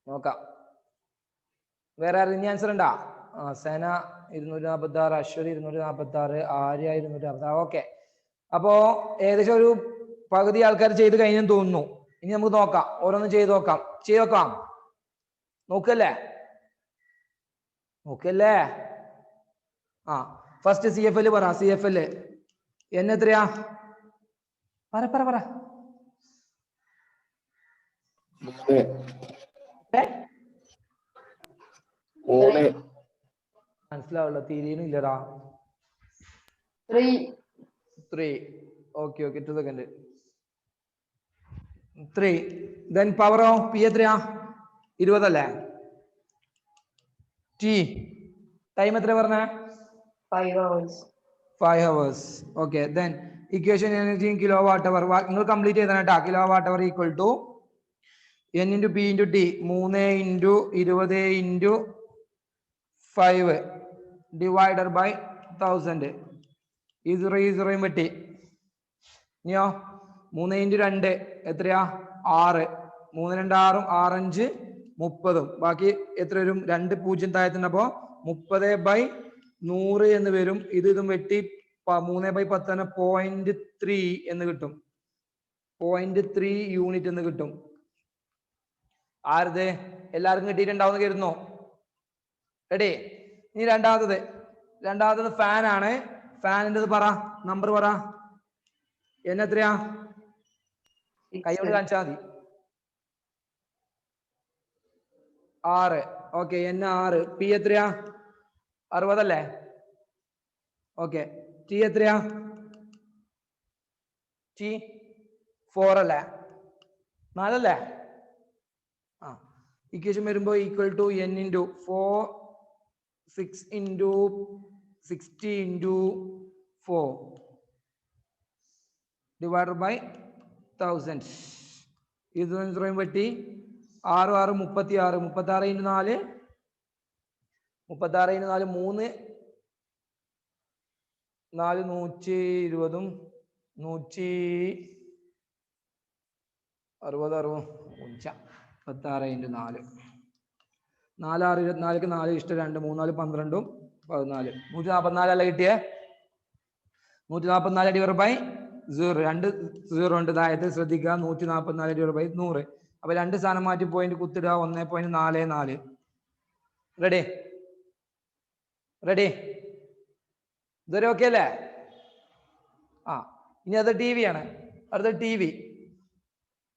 നോക്കാം വേറെ ആരും ആൻസർ ഉണ്ടാ? സെന 246, അശ്വതി 246, ആര്യ 246. ഓക്കെ, അപ്പോ ഏകദേശം ഒരു പകുതി ആൾക്കാർ ചെയ്ത് കഴിഞ്ഞെന്ന് തോന്നുന്നു. ഇനി നമുക്ക് നോക്കാം, ഓരോന്നും ചെയ്ത് നോക്കാം. നോക്കല്ലേ? ഫസ്റ്റ് CFL പറ. CFL എത്രയാ? പറ. മനസ്സിലാവുള്ള തിരിയണില്ലടാ. 3. Okay 2 second. 3. ദെൻ പവറോ P എത്രയാ? 20 അല്ലേ? T ടൈം എത്ര പറഞ്ഞ? 5 hours. Okay, then equation energy in kilo watt hour. നിങ്ങൾ കംപ്ലീറ്റ് ചെയ്താ കേട്ടാ. Kilo what hour equal to N × P × T 3 × 20 × 5 divided by 1000. ഈ 0 വെട്ടി. ഇനിയോ 3 × 2 എത്രയാ? 6. 3 2 6, 6 5 30. ബാക്കി എത്ര വരും? 2 0 താഴത്തുണ്ടപ്പോ 30/100 എന്ന് വരും. ഇതും വെട്ടി 3/10 0.3 എന്ന് കിട്ടും. 0.3 യൂണിറ്റ് എന്ന് കിട്ടും. ആരത്? എല്ലാവർക്കും കിട്ടിയിട്ടുണ്ടാവുന്ന കരുതുന്നു. റെഡി? ഇനി രണ്ടാമത്തത് ഫാൻ ആണ്. ഫാനിന്റെ പറ, നമ്പർ പറ. എത്രയാ? കൈകൊണ്ട് കാണിച്ചാൽ മതി. 6. ഓക്കെ, 6. P എത്രയാ? 60 അല്ലേ? ഓക്കെ, T എത്രയാ? T 4 അല്ലേ? 4 അല്ലേ? ഇക്വേഷൻ വരുമ്പോ equal to N × 4 6 × 60 × 4 divided by 1000. ഇത് വെട്ടി 6 6 36. 36 × 4 3 4 120 160 66 × 4 4 6 24 4 ഇഷ്ടം 2 3 4 12 14 144 അല്ല കിട്ടിയേ? 144 ഡിവൈഡ് ബൈ 0. 2 0 ഉണ്ട് താഴത്ത്, ശ്രദ്ധിക്കുക. 144 ഡിവൈഡ് ബൈ 100. അപ്പൊ 2 സ്ഥാനം മാറ്റി പോയിന്റ് കുത്തിടുക. 1.44. റെഡി? ഇതൊരു ഓക്കെ അല്ലേ? ഇനി അത് TV ആണ്. അടുത്ത TV.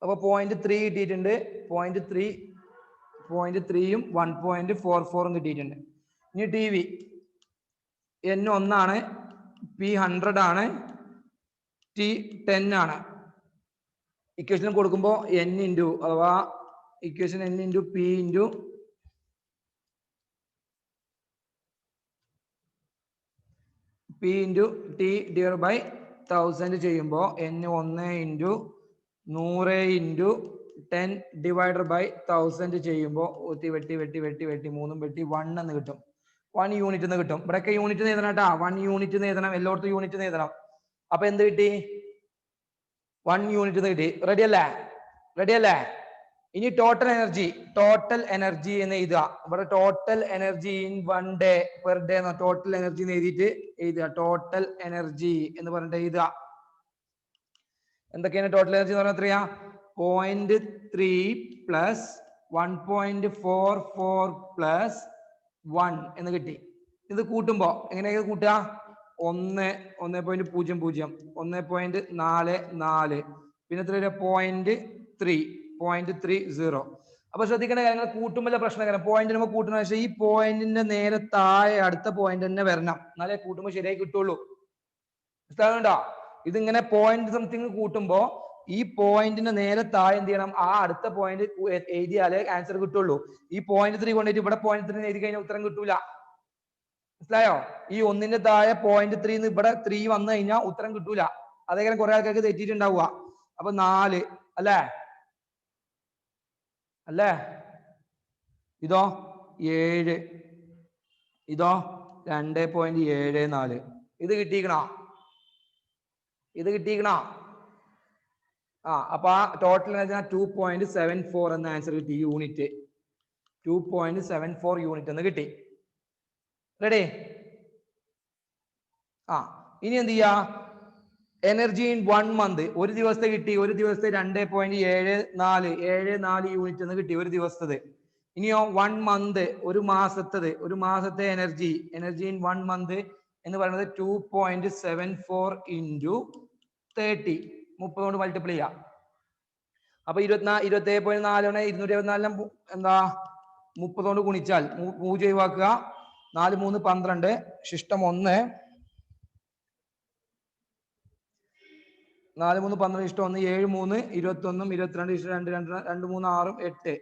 അപ്പൊ 0.3 കിട്ടിയിട്ടുണ്ട്. 0.3യും 1.44 കിട്ടിയിട്ടുണ്ട്. ഇനി TV N 1 ആണ്, P 100 ആണ്, T 10 ആണ്. ഇക്വേഷൻ കൊടുക്കുമ്പോ N ഇൻറ്റു അഥവാ equation N × P × T divide by 1000 ചെയ്യുമ്പോൾ N 1 × 100 × 10 ഡിവൈഡഡ് ബൈ 1000 ചെയ്യുമ്പോൾ വെട്ടി 3 വെട്ടി 1 എന്ന് കിട്ടും. 1 യൂണിറ്റ് എന്ന് കിട്ടും. ഇവിടെയൊക്കെ യൂണിറ്റ് എഴുതണം കേട്ടാ. 1 യൂണിറ്റ് എഴുതണം, എല്ലായിടത്തും യൂണിറ്റ് എഴുതണം. അപ്പൊ എന്ത് കിട്ടി? 1 യൂണിറ്റ് കിട്ടി. റെഡി അല്ലേ? ഇനി ടോട്ടൽ എനർജി എന്ന് എഴുതുക. ഇവിടെ total energy in 1 day per day total energy എന്ന് എഴുതിയിട്ട് എഴുതുക. ടോട്ടൽ എനർജി എന്ന് പറഞ്ഞിട്ട് എഴുതുക. എന്തൊക്കെയാണ് ടോട്ടൽ എനർജി എന്ന് പറഞ്ഞാൽ എത്രയാ? 0.3 പ്ലസ് 1.44 പ്ലസ് 1 എന്ന് കിട്ടി. ഇത് കൂട്ടുമ്പോ എങ്ങനെയൊക്കെ കൂട്ടുക? 1.00 1.44 പിന്നെ എത്ര 0.30. അപ്പൊ ശ്രദ്ധിക്കേണ്ട കാര്യങ്ങൾ കൂട്ടുമ്പോൾ പ്രശ്നം പോയിന്റ് നമ്മൾ കൂട്ടുന്ന പക്ഷേ ഈ പോയിന്റിന്റെ നേരെ താഴെ അടുത്ത പോയിന്റ് തന്നെ വരണം, എന്നാലേ കൂട്ടുമ്പോൾ ശരിയായി കിട്ടുള്ളൂ. മനസ്സിലാവുന്നുണ്ടോ? ഇതിങ്ങനെ പോയിന്റ് സംതിങ് കൂട്ടുമ്പോ ഈ പോയിന്റിന് നേരെ താഴെ എന്ത് ചെയ്യണം? ആ അടുത്ത പോയിന്റ് എഴുതിയാലേ ആൻസർ കിട്ടുള്ളൂ. ഈ 0.3 കൊണ്ടിട്ട് ഇവിടെ 0.3 എഴുതി കഴിഞ്ഞാൽ ഉത്തരം കിട്ടൂല. മനസ്സിലായോ? ഈ 1ന്റെ താഴെ 0.3 ഇവിടെ 3 വന്നു കഴിഞ്ഞാൽ ഉത്തരം കിട്ടൂല. അതേപോലെ കുറെ ആൾക്കാർക്ക് തെറ്റിയിട്ടുണ്ടാവുക. അപ്പൊ 4 അല്ലേ? അല്ലേ? ഇതോ 7, ഇതോ 2.74. ഇത് കിട്ടിക്കണോ? ഇത് കിട്ടിക്കണോ? അപ്പൊ ആ ടോട്ടൽ 2.74 എന്ന ആൻസർ കിട്ടി. യൂണിറ്റ് 2.74 യൂണിറ്റ് എന്ന് കിട്ടി. റെഡി? ഇനി എന്ത് ചെയ്യാ? എനർജി ഇൻ 1 മന്ത്, ഒരു ദിവസത്തെ കിട്ടി. ഒരു ദിവസത്തെ 2.74 യൂണിറ്റ് എന്ന് കിട്ടി ഒരു ദിവസത്തെ. ഇനിയോ 1 മന്ത്, ഒരു മാസത്തെ എനർജി ഇൻ 1 മന്ത് എന്ന് പറയുന്നത് 2.74 into 30, 30 കൊണ്ട് മൾട്ടിപ്ലൈ ചെയ്യാം. അപ്പൊ 27.4 224 എന്താ 30 കൊണ്ട് ഗുണിച്ചാൽ 0 ഒഴിവാക്കുക. 4 3 12 ശിഷ്ടം 1, 4 3 12 ഇഷ്ടം 1, 7 3 21 22 ഇഷ്ടം 2 2 2 3 6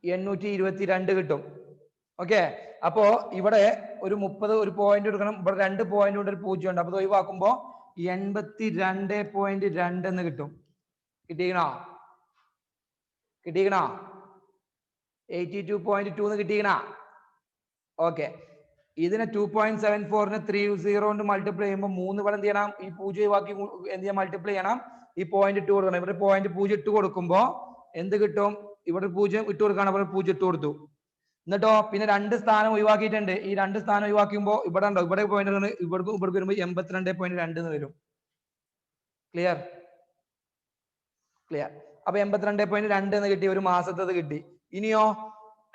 8 822 കിട്ടും. ഓക്കെ, അപ്പോ ഇവിടെ ഒരു 30 ഒരു പോയിന്റ് എടുക്കണം. ഇവിടെ 2 പോയിന്റ് കൊണ്ട് ഒരു 0 ഉണ്ട്. അപ്പൊ ഒഴിവാക്കുമ്പോ 82.2 എന്ന് കിട്ടും. കിട്ടിക്കണോ? 82.2 എന്ന് കിട്ടിക്കണ? ഓക്കെ, ഇതിനെ 2.74 30 കൊണ്ട് മൾട്ടിപ്ലൈ ചെയ്യുമ്പോൾ 3 ഇവിടെ എന്ത് ചെയ്യണം? ഈ 0 ഒഴിവാക്കി എന്ത് ചെയ്യാം? മൾട്ടിപ്ലൈ ചെയ്യണം. ഈ പോയിന്റ് 2 കൊടുക്കണം. ഇവിടെ പോയിന്റ് 0 ഇട്ട് കൊടുക്കുമ്പോ എന്ത് കിട്ടും? ഇവിടെ 0 ഇട്ട് കൊടുക്കണം. ഇവിടെ 0 ഇട്ട് കൊടുത്തു. എന്നിട്ടോ പിന്നെ 2 സ്ഥാനം ഒഴിവാക്കിയിട്ടുണ്ട്. ഈ 2 സ്ഥാനം ഒഴിവാക്കുമ്പോ ഇവിടെ ഉണ്ടോ? ഇവിടെ പോയിന്റ് ഇവിടെ വരുമ്പോ 82.2 എന്ന് വരും. ക്ലിയർ? അപ്പൊ 82.2 എന്ന് കിട്ടി. ഒരു മാസത്തേത് കിട്ടി. ഇനിയോ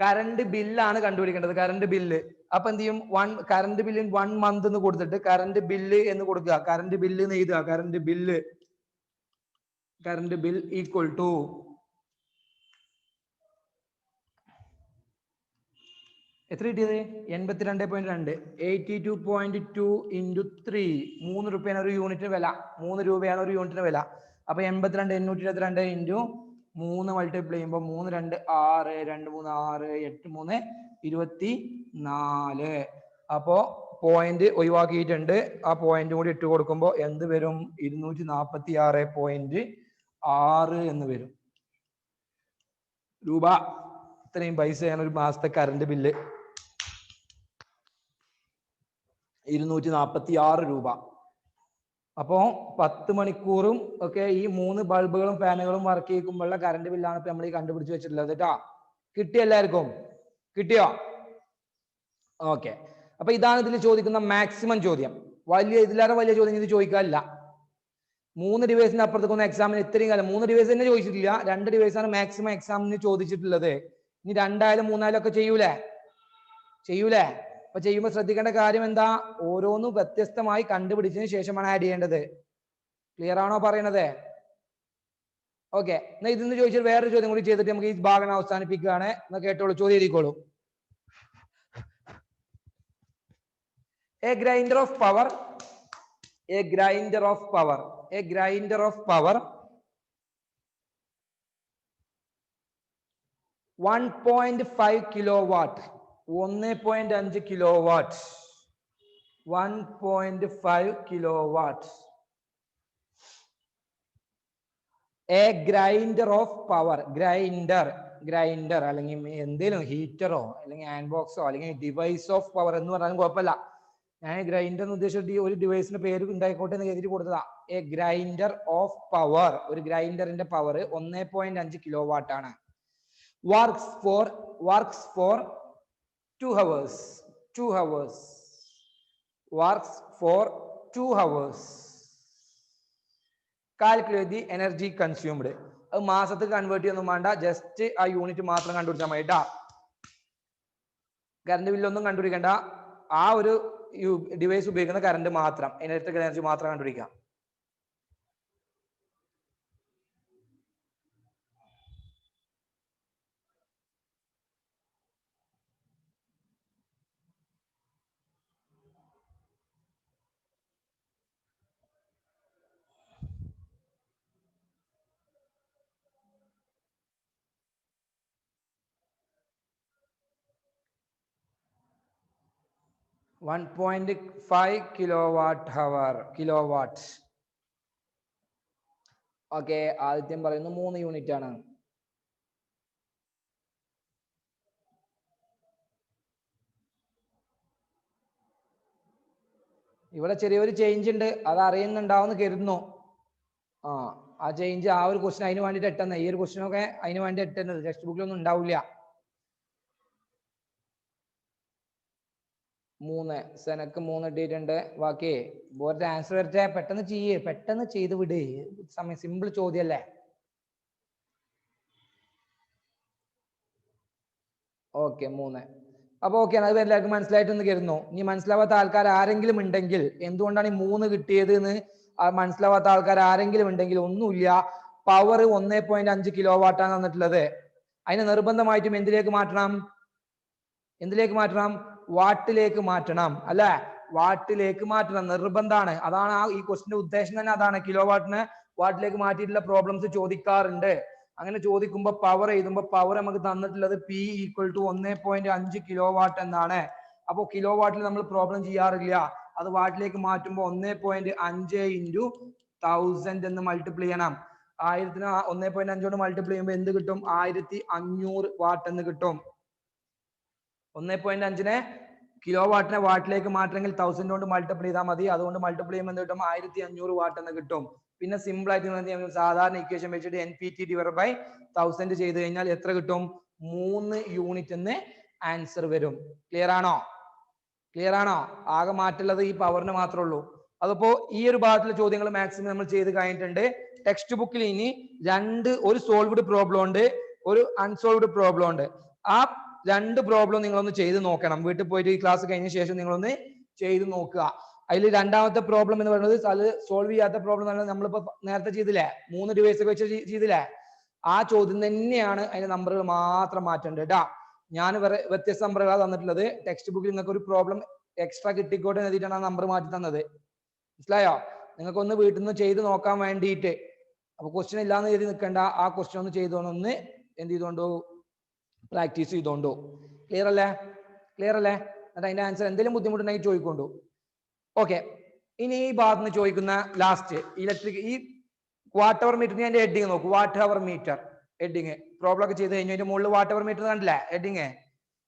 കറണ്ട് ബില്ലാണ് കണ്ടുപിടിക്കേണ്ടത്. Current bill. അപ്പൊ എന്ത് ചെയ്യും? കറണ്ട് ബില്ല് ഇൻ 1 മന്ത് എന്ന് കൊടുത്തിട്ട് കറണ്ട് ബില്ല് എന്ന് കൊടുക്കുക. കറണ്ട് ബില്ല് എന്ന് എഴുതുക. കറണ്ട് ബിൽ ഈക്വൽ ടു എത്ര കിട്ടിയത്? 82.2 82.2 into 3. 3 രൂപയാണ് ഒരു യൂണിറ്റിന് വില. 3 രൂപയാണ് ഒരു യൂണിറ്റിന് വില. അപ്പൊ 82 822 into 3 മൾട്ടിപ്ലൈ ചെയ്യുമ്പോൾ 3 2 6 2 3 6 8 3 24. അപ്പോ പോയിന്റ് ഒഴിവാക്കിയിട്ടുണ്ട്. ആ പോയിന്റ് കൂടി ഇട്ട് കൊടുക്കുമ്പോൾ എന്ത് വരും? 246.6 എന്ന് വരും രൂപ. ഇത്രയും പൈസയാണ് ഒരു മാസത്തെ കറണ്ട് ബില്ല്. 246 രൂപ. അപ്പോ 10 മണിക്കൂറും ഒക്കെ ഈ 3 ബൾബുകളും ഫാനുകളും വർക്ക് ചെയ്യിക്കുമ്പോഴുള്ള കറണ്ട് ബില്ലാണ് ഇപ്പൊ നമ്മൾ ഈ കണ്ടുപിടിച്ച് വെച്ചിട്ടുള്ളത് കേട്ടോ. കിട്ടിയോ എല്ലാവർക്കും? കിട്ടിയോ? ഓക്കെ, അപ്പൊ ഇതാണ് ഇതിൽ ചോദിക്കുന്ന മാക്സിമം ചോദ്യം. ഇതിലേറെ വലിയ ചോദ്യം ഇത് ചോദിക്കാനില്ല. 3 ഡിവൈസിന് അപ്പുറത്തേക്കൊന്നും എക്സാമിന് ഇത്രയും കാലം 3 ഡിവൈസ് തന്നെ ചോദിച്ചിട്ടില്ല. 2 ഡിവൈസാണ് മാക്സിമം എക്സാമിന് ചോദിച്ചിട്ടുള്ളത്. ഇനി 2 ആയാലും 3 ആയാലും ഒക്കെ ചെയ്യൂലേ? അപ്പൊ ചെയ്യുമ്പോൾ ശ്രദ്ധിക്കേണ്ട കാര്യം എന്താ? ഓരോന്നും വ്യത്യസ്തമായി കണ്ടുപിടിച്ചതിന് ശേഷമാണ് ആഡ് ചെയ്യേണ്ടത്. ക്ലിയർ ആണോ പറയണത്? ഓക്കെ, എന്നാ ഇതിന്ന് ചോദിച്ചാൽ വേറൊരു ചോദ്യം കൂടി ചെയ്തിട്ട് നമുക്ക് ഈ ഭാഗം അവസാനിപ്പിക്കുകയാണ്. എന്നാ കേട്ടോളൂ, ചോദ്യം എഴുതിക്കോളൂ. A grinder of power 1.5 kilowatt 1.5 kilowatt 1.5 kilowatt. A grinder of power grinder അല്ലെങ്കിൽ എന്തെങ്കിലും ഹീറ്ററോ അല്ലെങ്കിൽ ഹാൻഡ് ബോക്സോ അല്ലെങ്കിൽ ഡിവൈസ് ഓഫ് പവർ എന്ന് പറഞ്ഞാലും കുഴപ്പമില്ല. ഞാൻ ഗ്രൈൻഡർ എന്ന് ഉദ്ദേശിച്ചിട്ട് ഒരു ഡിവൈസിന്റെ പേര് ഉണ്ടായിക്കോട്ടെ എന്ന് കരുതി കൊടുത്തതാ. എ ഗ്രൈൻഡർ ഓഫ് പവർ, ഒരു ഗ്രൈൻഡറിന്റെ പവർ 1.5 കിലോവാട്ട് ആണ്. Works for 2 hours. Works for 2 hours. Calculate the energy consumed. അത് മാസത്തിൽ കൺവേർട്ട് ചെയ്യൊന്നും വേണ്ട, ജസ്റ്റ് ആ യൂണിറ്റ് മാത്രം കണ്ടുപിടിച്ചാൽ മതി കേട്ടാ. കറണ്ട് ബില്ലൊന്നും കണ്ടുപിടിക്കേണ്ട, ആ ഒരു ഡിവൈസ് ഉപയോഗിക്കുന്ന കറണ്ട് മാത്രം, ഇലക്ട്രിക്കൽ എനർജി മാത്രം കണ്ടുപിടിക്കാം. $1.5 kilowatt. ഓക്കെ, ആദ്യം പറയുന്നു 3 യൂണിറ്റ് ആണ്. ഇവിടെ ചെറിയൊരു ചേഞ്ച് ഉണ്ട്, അത് അറിയുന്നുണ്ടാവുമെന്ന് കരുതുന്നു. ആ ചേഞ്ച് ആ ഒരു ക്വസ്റ്റ്യൻ അതിന് വേണ്ടിയിട്ട് ഇട്ടെന്ന്, ഈ ഒരു ക്വസ്റ്റ്യൻ ഒക്കെ അതിന് വേണ്ടി ഇട്ടെന്നത്, ടെക്സ്റ്റ് ബുക്കിലൊന്നും ഉണ്ടാവില്ല. 3 സെനക്ക് 3 ഇട്ടിട്ടുണ്ട്. ബാക്കി ബോർഡ് ആൻസർ വരട്ടെ, പെട്ടെന്ന് ചെയ്യേ, പെട്ടെന്ന് ചെയ്ത് വിട്, സമയം സിമ്പിൾ ചോദ്യമല്ലേ. ഓക്കെ 3. അപ്പൊ ഓക്കെ, അത് എല്ലാവർക്കും മനസ്സിലായിട്ടെന്ന് കരുതുന്നു. ഇനി മനസ്സിലാവാത്ത ആൾക്കാർ ആരെങ്കിലും ഉണ്ടെങ്കിൽ, എന്തുകൊണ്ടാണ് ഈ 3 കിട്ടിയത് എന്ന് മനസ്സിലാവാത്ത ആൾക്കാർ ആരെങ്കിലും ഉണ്ടെങ്കിൽ, ഒന്നുമില്ല, പവർ 1.5 കിലോ വാട്ടാണ് തന്നിട്ടുള്ളത്. അതിനെ നിർബന്ധമായിട്ടും എന്തിലേക്ക് മാറ്റണം? വാട്ടിലേക്ക് മാറ്റണം അല്ലെ? വാട്ടിലേക്ക് മാറ്റണം, നിർബന്ധമാണ്. അതാണ് ഈ ക്വസ്റ്റിന്റെ ഉദ്ദേശം തന്നെ, അതാണ്. കിലോ വാട്ടിനെ വാട്ടിലേക്ക് മാറ്റിയിട്ടുള്ള പ്രോബ്ലംസ് ചോദിക്കാറുണ്ട്. അങ്ങനെ ചോദിക്കുമ്പോൾ പവർ എഴുതുമ്പോൾ പവർ നമുക്ക് തന്നിട്ടുള്ളത് P = 1.5 കിലോ വാട്ട് എന്നാണ്. അപ്പോൾ കിലോ വാട്ടിൽ നമ്മൾ പ്രോബ്ലം ചെയ്യാറില്ല, അത് വാട്ടിലേക്ക് മാറ്റുമ്പോൾ 1.5 × 1000 എന്ന് മൾട്ടിപ്ലൈ ചെയ്യണം. 1000 1.5 കൊണ്ട് മൾട്ടിപ്ലൈ ചെയ്യുമ്പോൾ എന്ത് കിട്ടും? 1500 വാട്ട് എന്ന് കിട്ടും. 1.5 കിലോ വാട്ടിനെ വാട്ടിലേക്ക് മാറ്റണമെങ്കിൽ 1000 കൊണ്ട് മൾട്ടിപ്ലൈ ചെയ്താൽ മതി. അതുകൊണ്ട് മൾട്ടിപ്ലൈ ചെയ്യുമ്പോൾ എന്ത് കിട്ടും? 1500 വാട്ട് എന്ന് കിട്ടും. പിന്നെ സിമ്പിൾ ആയിട്ട് സാധാരണ ഇക്വേഷൻ വെച്ചിട്ട് NPT/1000 ചെയ്ത് കഴിഞ്ഞാൽ എത്ര കിട്ടും? 3 യൂണിറ്റ് എന്ന് ആൻസർ വരും. ക്ലിയർ ആണോ? ആകെ മാറ്റുള്ളത് ഈ പവറിന് മാത്രമേ ഉള്ളൂ. അതിപ്പോ ഈ ഒരു ഭാഗത്തിലെ ചോദ്യങ്ങൾ മാക്സിമം നമ്മൾ ചെയ്ത് കഴിഞ്ഞിട്ടുണ്ട്. ടെക്സ്റ്റ് ബുക്കിൽ ഇനി ഒരു സോൾവ്ഡ് പ്രോബ്ലം ഉണ്ട്, ഒരു അൺസോൾവ്ഡ് പ്രോബ്ലം ഉണ്ട്. ആ 2 പ്രോബ്ലം നിങ്ങളൊന്ന് ചെയ്ത് നോക്കണം. വീട്ടിൽ പോയിട്ട് ഈ ക്ലാസ് കഴിഞ്ഞ ശേഷം നിങ്ങളൊന്ന് ചെയ്ത് നോക്കുക. അതിൽ രണ്ടാമത്തെ പ്രോബ്ലം എന്ന് പറയുന്നത്, അത് സോൾവ് ചെയ്യാത്ത പ്രോബ്ലം നമ്മളിപ്പോ നേരത്തെ ചെയ്തില്ലേ, 3 ഡിവൈസ് ഒക്കെ വെച്ച് ചെയ്തില്ലേ, ആ ചോദ്യം തന്നെയാണ്. അതിന്റെ നമ്പറുകൾ മാത്രം മാറ്റേണ്ടത് കേട്ടാ. ഞാൻ വ്യത്യസ്ത നമ്പറുകളാണ് തന്നിട്ടുള്ളത്. ടെക്സ്റ്റ് ബുക്കിൽ നിങ്ങൾക്ക് ഒരു പ്രോബ്ലം എക്സ്ട്രാ കിട്ടിക്കോട്ടെ എന്ന് എഴുതിയിട്ടാണ് ആ നമ്പർ മാറ്റി തന്നത്. മനസ്സിലായോ? നിങ്ങൾക്ക് ഒന്ന് വീട്ടിൽ നിന്ന് ചെയ്ത് നോക്കാൻ വേണ്ടിയിട്ട്. അപ്പൊ ക്വസ്റ്റ്യൻ ഇല്ലാന്ന് എഴുതി നിൽക്കേണ്ട, ആ ക്വസ്റ്റ്യൻ ഒന്ന് ചെയ്തോണ്ടൊന്ന് എന്ത് ചെയ്തോണ്ടോ, പ്രാക്ടീസ് ചെയ്തോണ്ടോ. ക്ലിയർ അല്ലേ? എന്നിട്ട് അതിന്റെ ആൻസർ എന്തെങ്കിലും ബുദ്ധിമുട്ടുണ്ടെങ്കിൽ ചോദിക്കൊണ്ടു. ഓക്കെ, ഇനി ഈ ഭാഗത്ത് നിന്ന് ചോദിക്കുന്ന ലാസ്റ്റ് ഇലക്ട്രിക്, ഈ വാട്ട് അവർ മീറ്റർ, ഞാൻ ഹെഡിങ് നോക്കൂ. Watt hour meter heading problem ഒക്കെ ചെയ്ത് കഴിഞ്ഞു. അതിന്റെ മുകളിൽ വാട്ട് അവർ മീറ്റർ കണ്ടില്ലേ ഹെഡിങ്?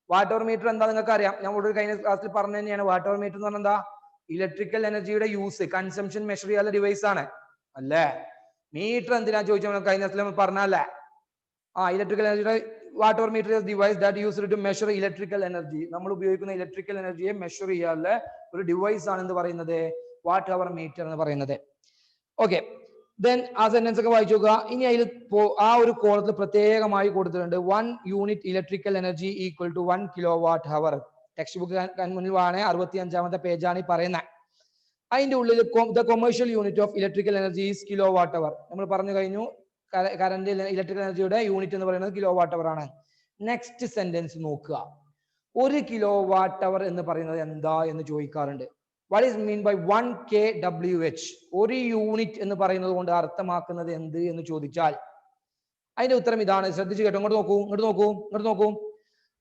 വാട്ട് അവർ മീറ്റർ എന്താ നിങ്ങൾക്ക് അറിയാം, ഞാൻ ഇവിടെ കഴിഞ്ഞ ക്ലാസ്സിൽ പറഞ്ഞു തന്നെയാണ്. വാട്ട് അവർ മീറ്റർ എന്ന് പറഞ്ഞാൽ എന്താ? ഇലക്ട്രിക്കൽ എനർജിയുടെ യൂസ്, കൺസംഷൻ മെഷർ ചെയ്യാനുള്ള ഡിവൈസ് ആണ് അല്ലേ? മീറ്റർ എന്തിനാ ചോദിച്ചാൽ കഴിഞ്ഞ ക്ലാസ്സിൽ നമ്മൾ പറഞ്ഞല്ലേ? ഇലക്ട്രിക്കൽ എനർജിയുടെ watt hour meter device that used to measure electrical energy. നമ്മൾ ഉപയോഗിക്കുന്ന ഇലക്ട്രിക്കൽ എനർജിയെ മെഷർ ചെയ്യാനുള്ള ഒരു ഡിവൈസ് ആണ് എന്ന് പറയുന്നത് വാട്ട് അവർ മീറ്റർ എന്ന് പറയുന്നത്. ഓക്കെ, ദെൻ ആ സെന്റൻസ് ഒക്കെ വായിച്ചു നോക്കുക. ഇനി അതിൽ ആ ഒരു കോളത്തിൽ പ്രത്യേകമായി കൊടുത്തിട്ടുണ്ട് 1 unit electrical energy = 1 kWh. Text book മുന്നിൽ ആണ്, 65ാമത്തെ പേജാണ് ഈ പറയുന്നത്. അതിന്റെ ഉള്ളിൽ the commercial unit of electrical energy is kWh. നമ്മൾ പറഞ്ഞു കഴിഞ്ഞു, കറന്റ് ഇലക്ട്രിക്കൽ എനർജിയുടെ യൂണിറ്റ് എന്ന് പറയുന്നത് kWh ആണ്. നെക്സ്റ്റ് സെന്റൻസ് നോക്കുക. 1 kWh എന്ന് പറയുന്നത് എന്താ എന്ന് ചോദിക്കാറുണ്ട്. What is mean by 1 kWh? ഒരു യൂണിറ്റ് എന്ന് പറയുന്നത് കൊണ്ട് അർത്ഥമാക്കുന്നത് എന്ത് എന്ന് ചോദിച്ചാൽ അതിന്റെ ഉത്തരം ഇതാണ്. ശ്രദ്ധിച്ചു കേട്ടോ, ഇങ്ങോട്ട് നോക്കൂ.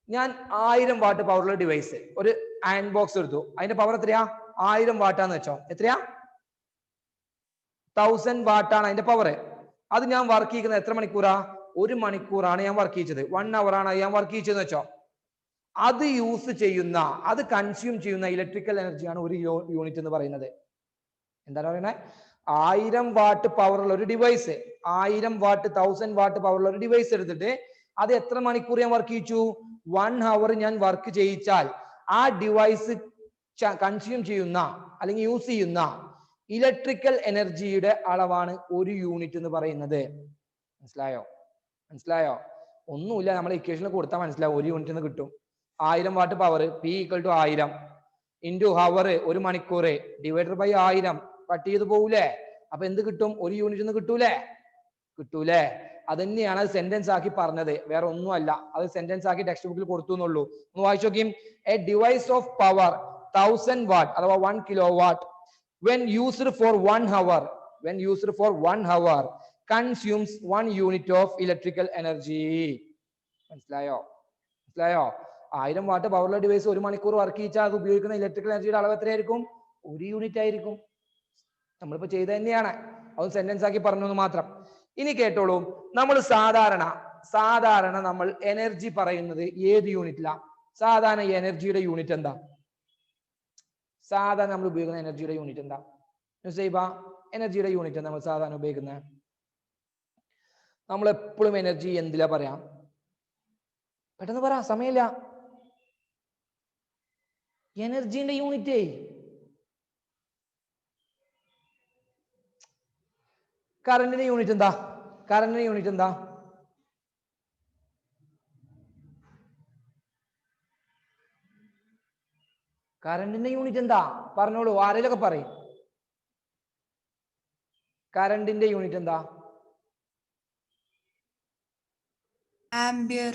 ഞാൻ 1000 വാട്ട് പവറുള്ള ഡിവൈസ്, ഒരു അയൺ ബോക്സ് എടുത്തു. അതിന്റെ പവർ എത്രയാ? 1000 വാട്ടാന്ന് വെച്ചോ. എത്രയാ? 1000 വാട്ടാണ് അതിന്റെ പവർ. അത് ഞാൻ വർക്ക് ചെയ്യുന്നത് എത്ര മണിക്കൂറാ? 1 മണിക്കൂറാണ് ഞാൻ വർക്ക് ചെയ്തത്. 1 hour ആണ് ഞാൻ വർക്ക് ചെയ്തതെന്ന് വെച്ചോ. അത് യൂസ് ചെയ്യുന്ന, അത് കൺസ്യൂം ചെയ്യുന്ന ഇലക്ട്രിക്കൽ എനർജിയാണ് 1 യൂണിറ്റ് എന്ന് പറയുന്നത്. എന്താണ് പറയുന്നത്? 1000 വാട്ട് പവറുള്ള ഒരു ഡിവൈസ്, 1000 വാട്ട് 1000 വാട്ട് പവറുള്ള ഒരു ഡിവൈസ് എടുത്തിട്ട് അത് എത്ര മണിക്കൂർ ഞാൻ വർക്ക് ചെയ്യിച്ചു? 1 hour ഞാൻ വർക്ക് ചെയ്യിച്ചാൽ ആ ഡിവൈസ് കൺസ്യൂം ചെയ്യുന്ന അല്ലെങ്കിൽ യൂസ് ചെയ്യുന്ന ഇലക്ട്രിക്കൽ എനർജിയുടെ അളവാണ് ഒരു യൂണിറ്റ് എന്ന് പറയുന്നത്. മനസ്സിലായോ? മനസ്സിലായോ? ഒന്നുമില്ല, നമ്മൾ ഇക്വേഷനിൽ കൊടുത്താൽ മനസ്സിലാവും. ഒരു യൂണിറ്റ് എന്ന് കിട്ടും. 1000 watt power P = 1000 into hour 1 മണിക്കൂർ ഡിവൈഡർ ബൈ 1000 കട്ട് ചെയ്ത് പോകൂലേ? അപ്പൊ എന്ത് കിട്ടും? ഒരു യൂണിറ്റ് എന്ന് കിട്ടൂലേ? കിട്ടൂലേ? അത് തന്നെയാണ് സെന്റൻസ് ആക്കി പറഞ്ഞത്, വേറെ ഒന്നുമല്ല. അത് സെന്റൻസ് ആക്കി ടെക്സ്റ്റ് ബുക്കിൽ കൊടുത്തു എന്നുള്ളൂ. ഒന്ന് വായിച്ചു നോക്കിയും. A device of power 1000 what അഥവാ 1 kilo what when used for 1 hour consumes 1 unit of electrical energy. മനസ്സിലായോ? മനസ്സിലായോ? 1000 വാട്ട് പവറുള്ള ഡിവൈസ് 1 മണിക്കൂർ വർക്ക് ചെയ്യിച്ചാൽ അത് ഉപയോഗിക്കുന്ന ഇലക്ട്രിക്കൽ എനർജിയുടെ അളവ് എത്രയായിരിക്കും? 1 യൂണിറ്റ് ആയിരിക്കും. നമ്മളിപ്പോ ചെയ്ത് തന്നെയാണ്, അത് സെന്റൻസ് ആക്കി പറഞ്ഞു മാത്രം. ഇനി കേട്ടോളൂ, നമ്മൾ സാധാരണ നമ്മൾ എനർജി പറയുന്നത് ഏത് യൂണിറ്റിലാണ്? സാധാരണ എനർജിയുടെ യൂണിറ്റ് എന്താ? സാധാരണ നമ്മൾ ഉപയോഗിക്കുന്ന എനർജിയുടെ യൂണിറ്റ് എന്താ? എനർജിയുടെ യൂണിറ്റ് നമ്മൾ സാധാരണ ഉപയോഗിക്കുന്നത്? നമ്മൾ എപ്പോഴും എനർജി എന്തിലാ പറയാം? പെട്ടെന്ന് പറ, സമയമില്ല. എനർജിന്റെ യൂണിറ്റ് കറണ്ടിന്റെ യൂണിറ്റ് എന്താ? കറണ്ടിന്റെ യൂണിറ്റ് എന്താ? കറണ്ടിന്റെ യൂണിറ്റ് എന്താ? പറഞ്ഞോളൂ, ആരെങ്കിലൊക്കെ പറയും. കറണ്ടിന്റെ യൂണിറ്റ് എന്താ? ആംബിയർ.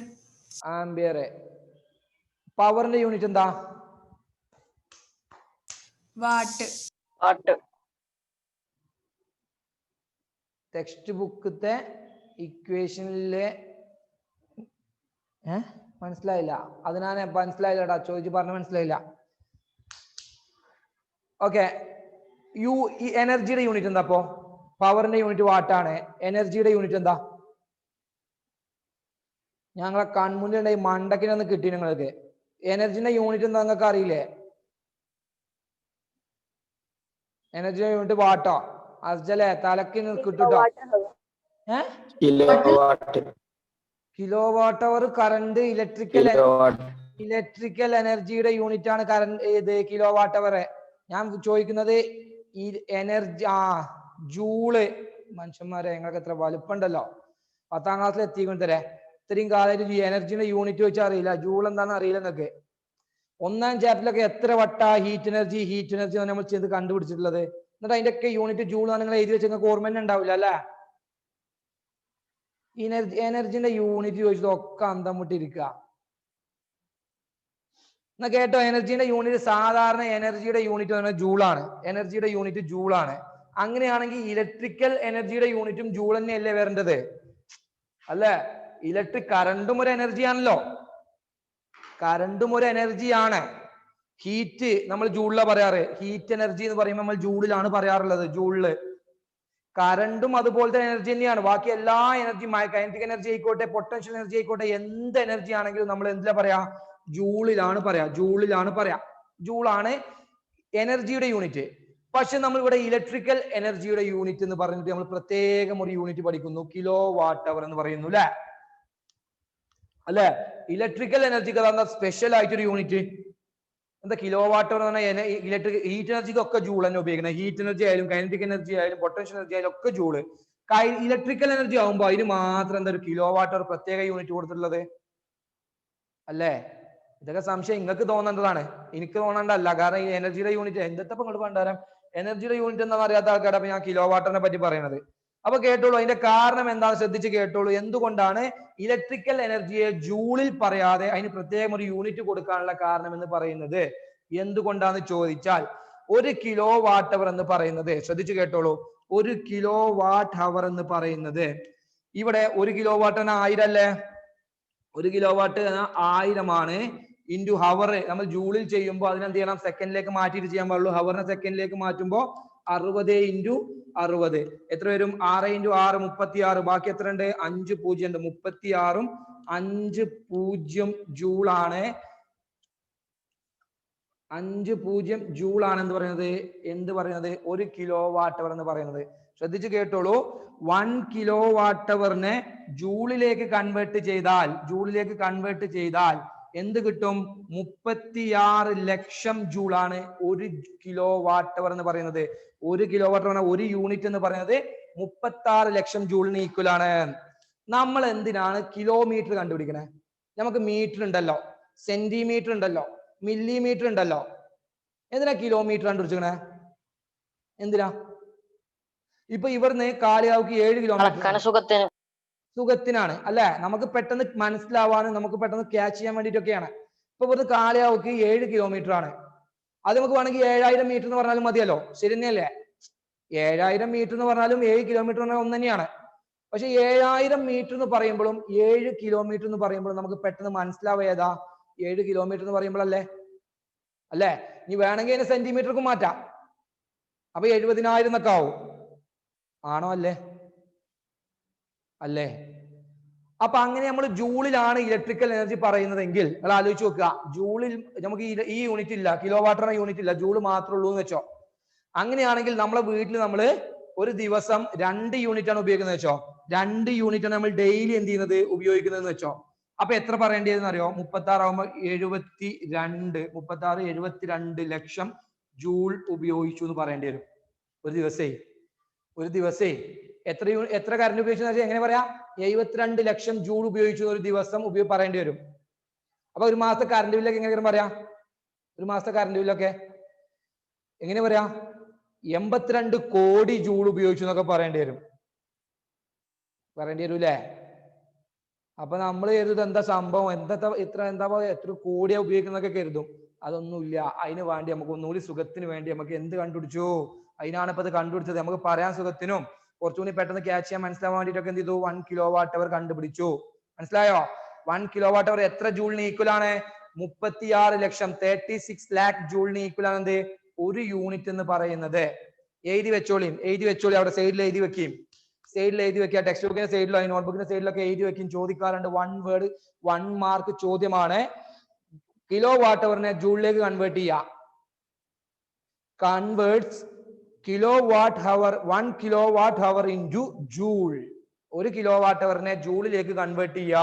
ആംബിയർ. പവറിന്റെ യൂണിറ്റ് എന്താ? വാട്ട്. വാട്ട്. ടെക്സ്റ്റ് ബുക്കത്തെ ഇക്വേഷനിലെ മനസ്സിലായില്ല? അതിനാണ് മനസ്സിലായില്ലടാ, ചോദിച്ചു പറഞ്ഞ മനസ്സിലായില്ല. ഓക്കെ, ഈ എനർജിയുടെ യൂണിറ്റ് എന്താ? അപ്പോ പവറിന്റെ യൂണിറ്റ് വാട്ടാണ്. എനർജിയുടെ യൂണിറ്റ് എന്താ? ഞങ്ങളെ കൺമുന്നിലുണ്ടായി മണ്ടക്കിനൊന്ന് കിട്ടി നിങ്ങൾക്ക്. എനർജിന്റെ യൂണിറ്റ് എന്താ നിങ്ങൾക്ക് അറിയില്ലേ? എനർജിയുടെ യൂണിറ്റ് വാട്ടോ? അർജലെ തലക്ക് കിട്ടുട്ടോ. കിലോ വാട്ട് അവർ കറണ്ട്. ഇലക്ട്രിക്കൽ എനർജിയുടെ യൂണിറ്റ് ആണ് കറണ്ട്. ഏത്? കിലോ വാട്ട് അവർ. ഞാൻ ചോദിക്കുന്നത് ഈ എനർജി ജൂള്. മനുഷ്യന്മാരെ നിങ്ങൾക്ക് എത്ര വലുപ്പുണ്ടല്ലോ, 10ാം ക്ലാസ്സിൽ എത്തിക്കൊണ്ടേ ഇത്രയും കാലമായിട്ട് ഈ എനർജിയുടെ യൂണിറ്റ് വെച്ചാൽ അറിയില്ല, ജൂൾ എന്താണെന്ന് അറിയില്ല എന്നൊക്കെ. 1ാം ചാപ്റ്ററിലൊക്കെ എത്ര വട്ടാ ഹീറ്റ് എനർജി നമ്മൾ ചെയ്ത് കണ്ടുപിടിച്ചിട്ടുള്ളത്. എന്നിട്ട് അതിന്റെ ഒക്കെ യൂണിറ്റ് ജൂൾ ആണ് നിങ്ങൾ എഴുതി വെച്ച് നിങ്ങൾക്ക് ഓർമ്മ തന്നെ ഉണ്ടാവില്ല അല്ലെ? എനർജിന്റെ യൂണിറ്റ് ചോദിച്ചത് ഒക്കെ അന്തം മുട്ടിരിക്കുക. എന്നാ കേട്ടോ, എനർജിന്റെ യൂണിറ്റ് സാധാരണ എനർജിയുടെ യൂണിറ്റ് എന്ന് പറഞ്ഞാൽ ജൂളാണ്. എനർജിയുടെ യൂണിറ്റ് ജൂളാണ്. അങ്ങനെയാണെങ്കിൽ ഇലക്ട്രിക്കൽ എനർജിയുടെ യൂണിറ്റും ജൂൾ തന്നെയല്ലേ വരേണ്ടത്? അല്ലേ? കറണ്ടും ഒരു എനർജിയാണല്ലോ. കറണ്ടും ഒരു എനർജിയാണ്. ഹീറ്റ് നമ്മൾ ജൂളിലാണ് പറയാറ്. ഹീറ്റ് എനർജി എന്ന് പറയുമ്പോൾ നമ്മൾ ജൂളിലാണ് പറയാറുള്ളത്. ജൂളില് കറണ്ടും അതുപോലത്തെ എനർജി തന്നെയാണ്. ബാക്കി എല്ലാ എനർജി, കൈനറ്റിക് എനർജി ആയിക്കോട്ടെ, പൊട്ടൻഷ്യൽ എനർജി ആയിക്കോട്ടെ, എന്ത് എനർജി ആണെങ്കിലും നമ്മൾ എന്തിലാ പറയാ? ജൂളിലാണ് പറയാ. ജൂളാണ് എനർജിയുടെ യൂണിറ്റ്. പക്ഷെ നമ്മൾ ഇവിടെ ഇലക്ട്രിക്കൽ എനർജിയുടെ യൂണിറ്റ് എന്ന് പറഞ്ഞിട്ട് നമ്മൾ പ്രത്യേകം ഒരു യൂണിറ്റ് പഠിക്കുന്നു, കിലോ വാട്ട് അവർ എന്ന് പറയുന്നു. അല്ലെ? ഇലക്ട്രിക്കൽ എനർജിക്ക് അതാ സ്പെഷ്യൽ ആയിട്ടൊരു യൂണിറ്റ് എന്താ? കിലോ വാട്ട് അവർ എന്ന് പറഞ്ഞാൽ ഹീറ്റ് എനർജിക്ക് ഒക്കെ ജൂൾ തന്നെ ഉപയോഗിക്കുന്നത്. ഹീറ്റ് എനർജി ആയാലും കൈനറ്റിക് എനർജി ആയാലും പൊട്ടൻഷ്യൽ എനർജി ആയാലും ഒക്കെ ജൂള്. ഇലക്ട്രിക്കൽ എനർജി ആകുമ്പോൾ അതിന് മാത്രം എന്താ ഒരു കിലോ വാട്ട് അവർ പ്രത്യേക യൂണിറ്റ് കൊടുത്തിട്ടുള്ളത് അല്ലേ? ഇതൊക്കെ സംശയം നിങ്ങൾക്ക് തോന്നേണ്ടതാണ്, എനിക്ക് തോന്നേണ്ടല്ല. കാരണം ഈ എനർജിയുടെ യൂണിറ്റ് എന്തൊക്കെ ഇങ്ങോട്ട് പണ്ടാരം എനർജിയുടെ യൂണിറ്റ് എന്താണെന്ന് അറിയാത്ത ആൾക്കാരെ അപ്പൊ ഞാൻ കിലോ വാട്ടറിനെ പറ്റി പറയുന്നത്. അപ്പൊ കേട്ടോളൂ, അതിന്റെ കാരണം എന്താണെന്ന് ശ്രദ്ധിച്ച് കേട്ടോളൂ. എന്തുകൊണ്ടാണ് ഇലക്ട്രിക്കൽ എനർജിയെ ജൂളിൽ പറയാതെ അതിന് പ്രത്യേകം ഒരു യൂണിറ്റ് കൊടുക്കാനുള്ള കാരണം എന്ന് പറയുന്നത്? എന്തുകൊണ്ടാന്ന് ചോദിച്ചാൽ 1 കിലോ വാട്ട് അവർ എന്ന് പറയുന്നത്, ശ്രദ്ധിച്ച് കേട്ടോളൂ, 1 കിലോ വാട്ട് അവർ എന്ന് പറയുന്നത് ഇവിടെ 1 കിലോ വാട്ട് 1000 അല്ലേ? 1 കിലോ വാട്ട് 1000 ആണ്. ഇൻറ്റു ഹവർ നമ്മൾ ജൂളിൽ ചെയ്യുമ്പോൾ അതിനെന്ത് ചെയ്യണം? സെക്കൻഡിലേക്ക് മാറ്റിയിട്ട് ചെയ്യാൻ പാടുള്ളൂ. ഹവറിനെ സെക്കൻഡിലേക്ക് മാറ്റുമ്പോൾ 60 ഇൻറ്റു 60 എത്ര വരും? 6 ഇൻറ്റു 6 36. ബാക്കി എത്ര ഉണ്ട്? 5 0 ഉണ്ട്. 36ഉം 5 0 ജൂളാണ്. 5 0 ജൂളാണ് എന്ത് പറയുന്നത്? 1 കിലോ വാട്ട് അവർ എന്ന് പറയുന്നത്. ശ്രദ്ധിച്ച് കേട്ടോളൂ, 1 കിലോ വാട്ട് അവറിനെ ജൂളിലേക്ക് കൺവേർട്ട് ചെയ്താൽ എന്ത് കിട്ടും? 36 ലക്ഷം ജൂളാണ് 1 കിലോ വാട്ട് അവർ എന്ന് പറയുന്നത്. 1 കിലോ വാട്ട് പറഞ്ഞാൽ 1 യൂണിറ്റ് എന്ന് പറയുന്നത് 36 ലക്ഷം ജൂളിന് ഈക്വൽ ആണ്. നമ്മൾ എന്തിനാണ് കിലോമീറ്റർ കണ്ടുപിടിക്കണേ? നമുക്ക് മീറ്റർ ഉണ്ടല്ലോ, സെന്റിമീറ്റർ ഉണ്ടല്ലോ, മില്ലിമീറ്റർ ഉണ്ടല്ലോ. എന്തിനാ കിലോമീറ്റർ കണ്ടുപിടിച്ചേ? എന്തിനാ? ഇപ്പൊ ഇവിടുന്ന് കാളികാവുക്ക് 7 കിലോമീറ്റർ സുഖത്തിനാണ് അല്ലെ, നമുക്ക് പെട്ടെന്ന് മനസ്സിലാവാനും നമുക്ക് പെട്ടെന്ന് ക്യാച്ച് ചെയ്യാൻ വേണ്ടിയിട്ടൊക്കെയാണ്. ഇപ്പൊ ഇവിടുന്ന് കാളികാവുക്ക് 7 കിലോമീറ്റർ ആണ്. അത് നമുക്ക് വേണമെങ്കിൽ 7000 മീറ്റർ എന്ന് പറഞ്ഞാലും മതിയല്ലോ. ശരി തന്നെയല്ലേ? 7000 മീറ്റർ എന്ന് പറഞ്ഞാലും 7 കിലോമീറ്റർ എന്ന് പറഞ്ഞാൽ ഒന്ന് തന്നെയാണ്. പക്ഷെ 7000 മീറ്റർ എന്ന് പറയുമ്പോഴും 7 കിലോമീറ്റർ എന്ന് പറയുമ്പോഴും നമുക്ക് പെട്ടെന്ന് മനസ്സിലാവുക ഏതാ? 7 കിലോമീറ്റർ എന്ന് പറയുമ്പോഴല്ലേ അല്ലേ? ഇനി വേണമെങ്കിൽ അതിനെ സെന്റിമീറ്റർക്ക് മാറ്റാം. അപ്പൊ 70,000 എന്നൊക്കെ ആവും. ആണോ? അല്ലേ? അല്ലേ? അപ്പൊ അങ്ങനെ നമ്മൾ ജൂളിലാണ് ഇലക്ട്രിക്കൽ എനർജി പറയുന്നതെങ്കിൽ നിങ്ങൾ ആലോചിച്ച് നോക്കുക, ജൂളിൽ നമുക്ക് ഈ യൂണിറ്റ് ഇല്ല, കിലോ വാട്ടറിന് യൂണിറ്റ് ഇല്ല, ജൂള് മാത്രമേ ഉള്ളൂ എന്ന് വെച്ചോ. അങ്ങനെയാണെങ്കിൽ നമ്മളെ വീട്ടിൽ നമ്മൾ ഒരു ദിവസം 2 യൂണിറ്റ് ആണ് ഉപയോഗിക്കുന്നത് വെച്ചോ. 2 യൂണിറ്റ് ആണ് നമ്മൾ ഡെയിലി എന്ത് ചെയ്യുന്നത്, ഉപയോഗിക്കുന്നത് വെച്ചോ. അപ്പൊ എത്ര പറയേണ്ടതെന്ന് അറിയോ? 36 ആകുമ്പോൾ 72 ലക്ഷം ജൂൾ ഉപയോഗിച്ചു എന്ന് പറയേണ്ടി വരും ഒരു ദിവസേ. ഒരു ദിവസേ എത്ര കറണ്ട് ഉപയോഗിച്ചു എങ്ങനെ പറയാ? 72 ലക്ഷം ജൂൾ ഉപയോഗിച്ചു ഒരു ദിവസം പറയേണ്ടി വരും. അപ്പൊ ഒരു മാസത്തെ കറണ്ട് ബില്ലൊക്കെ എങ്ങനെ പറയാ? ഒരു മാസത്തെ കറണ്ട് ബില്ലൊക്കെ എങ്ങനെ പറയാ? 82 കോടി ജൂൾ ഉപയോഗിച്ചു എന്നൊക്കെ പറയേണ്ടി വരും. പറയേണ്ടി വരൂലേ? അപ്പൊ നമ്മൾ കരുതും എന്താ സംഭവം, എത്ര കോടിയാ ഉപയോഗിക്കുന്നൊക്കെ കരുതും. അതൊന്നുമില്ല. അതിന് വേണ്ടി നമുക്ക് ഒന്നുകൂടി സുഖത്തിന് വേണ്ടി നമുക്ക് എന്ത് കണ്ടുപിടിച്ചു? അതിനാണ് ഇപ്പൊ ഇത് കണ്ടുപിടിച്ചത്. നമുക്ക് പറയാൻ സുഖത്തിനും കുറച്ചുകൂടി പെട്ടെന്ന് ക്യാച്ച് ചെയ്യാൻ മനസ്സിലാവാൻ വേണ്ടിയിട്ടൊക്കെ എന്ത് ചെയ്തു? 1 കിലോ വാട്ട് അവർ കണ്ടുപിടിച്ചു. മനസ്സിലായോ? 1 കിലോ വാട്ട് അവർ എത്ര ജൂളിന് ഈക്വൽ ആണ്? 36 ലക്ഷം 36 ലാക്ക് ജൂളിന് ഈക്വൽ ആണ് എന്ത്? ഒരു യൂണിറ്റ് എന്ന് പറയുന്നത്. എഴുതി വെച്ചോളി. അവിടെ സൈഡിൽ എഴുതി വെക്കും. ടെക്സ്റ്റ് ബുക്കിന്റെ സൈഡിലോ നോട്ട്ബുക്കിന്റെ സൈഡിലൊക്കെ എഴുതി വെക്കും. ചോദിക്കാറുണ്ട്. 1 വേർഡ് 1 മാർക്ക് ചോദ്യമാണ്. കിലോ വാട്ട് അവറിനെ ജൂളിലേക്ക് കൺവേർട്ട് ചെയ്യുക. Converts kilo what hour 1 kilo what hour into joule. 1 kilo watt ഹവറിനെ ജൂളിലേക്ക് കൺവേർട്ട് ചെയ്യുക.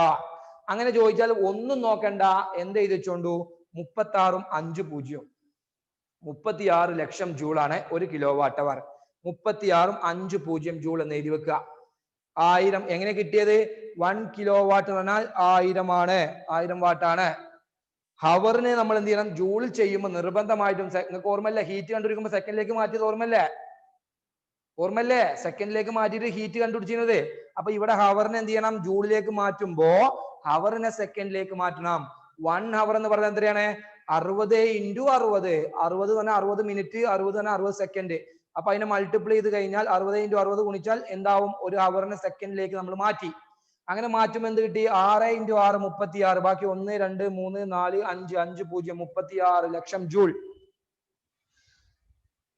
അങ്ങനെ ചോദിച്ചാൽ ഒന്നും നോക്കണ്ട, എന്ത് എഴുതി വെച്ചോണ്ടു? 36 5 0 36 ലക്ഷം ജൂളാണ് 1 കിലോ വാട്ട് അവർ. 36 5 0 ജൂൾ എന്ന് എഴുതി വെക്കുക. 1000 എങ്ങനെ കിട്ടിയത്? 1 കിലോ വാട്ട് പറഞ്ഞാൽ 1000 ആണ്, 1000 വാട്ടാണ്. ഹവറിനെ നമ്മൾ എന്ത് ചെയ്യണം? ജൂൾ ചെയ്യുമ്പോൾ നിർബന്ധമായിട്ടും നിങ്ങൾക്ക് ഓർമ്മല്ലേ, ഹീറ്റ് കണ്ടുപിടിക്കുമ്പോൾ സെക്കൻഡിലേക്ക് മാറ്റിയത് ഓർമ്മല്ലേ? സെക്കൻഡിലേക്ക് മാറ്റിയിട്ട് ഹീറ്റ് കണ്ടുപിടിച്ചിരുന്നത്. അപ്പൊ ഇവിടെ ഹവറിനെ എന്ത് ചെയ്യണം? ജൂളിലേക്ക് മാറ്റുമ്പോ ഹവറിനെ സെക്കൻഡിലേക്ക് മാറ്റണം. 1 ഹവർ എന്ന് പറയുന്നത് എത്രയാണ്? 60 × 60. 60 പറഞ്ഞാൽ 60 മിനിറ്റ്, 60 പറഞ്ഞാൽ 60 സെക്കൻഡ്. അപ്പൊ അതിനെ മൾട്ടിപ്ലൈ ചെയ്ത് കഴിഞ്ഞാൽ 60 × 60 ഗുണിച്ചാൽ എന്താവും? ഒരു ഹവറിനെ സെക്കൻഡിലേക്ക് നമ്മൾ മാറ്റി. അങ്ങനെ മാറ്റുമ്പോൾ എന്ത് കിട്ടി? 6 × 6 36. ബാക്കി 1 2 3 4 5 5 0 36 ലക്ഷം ജൂൾ.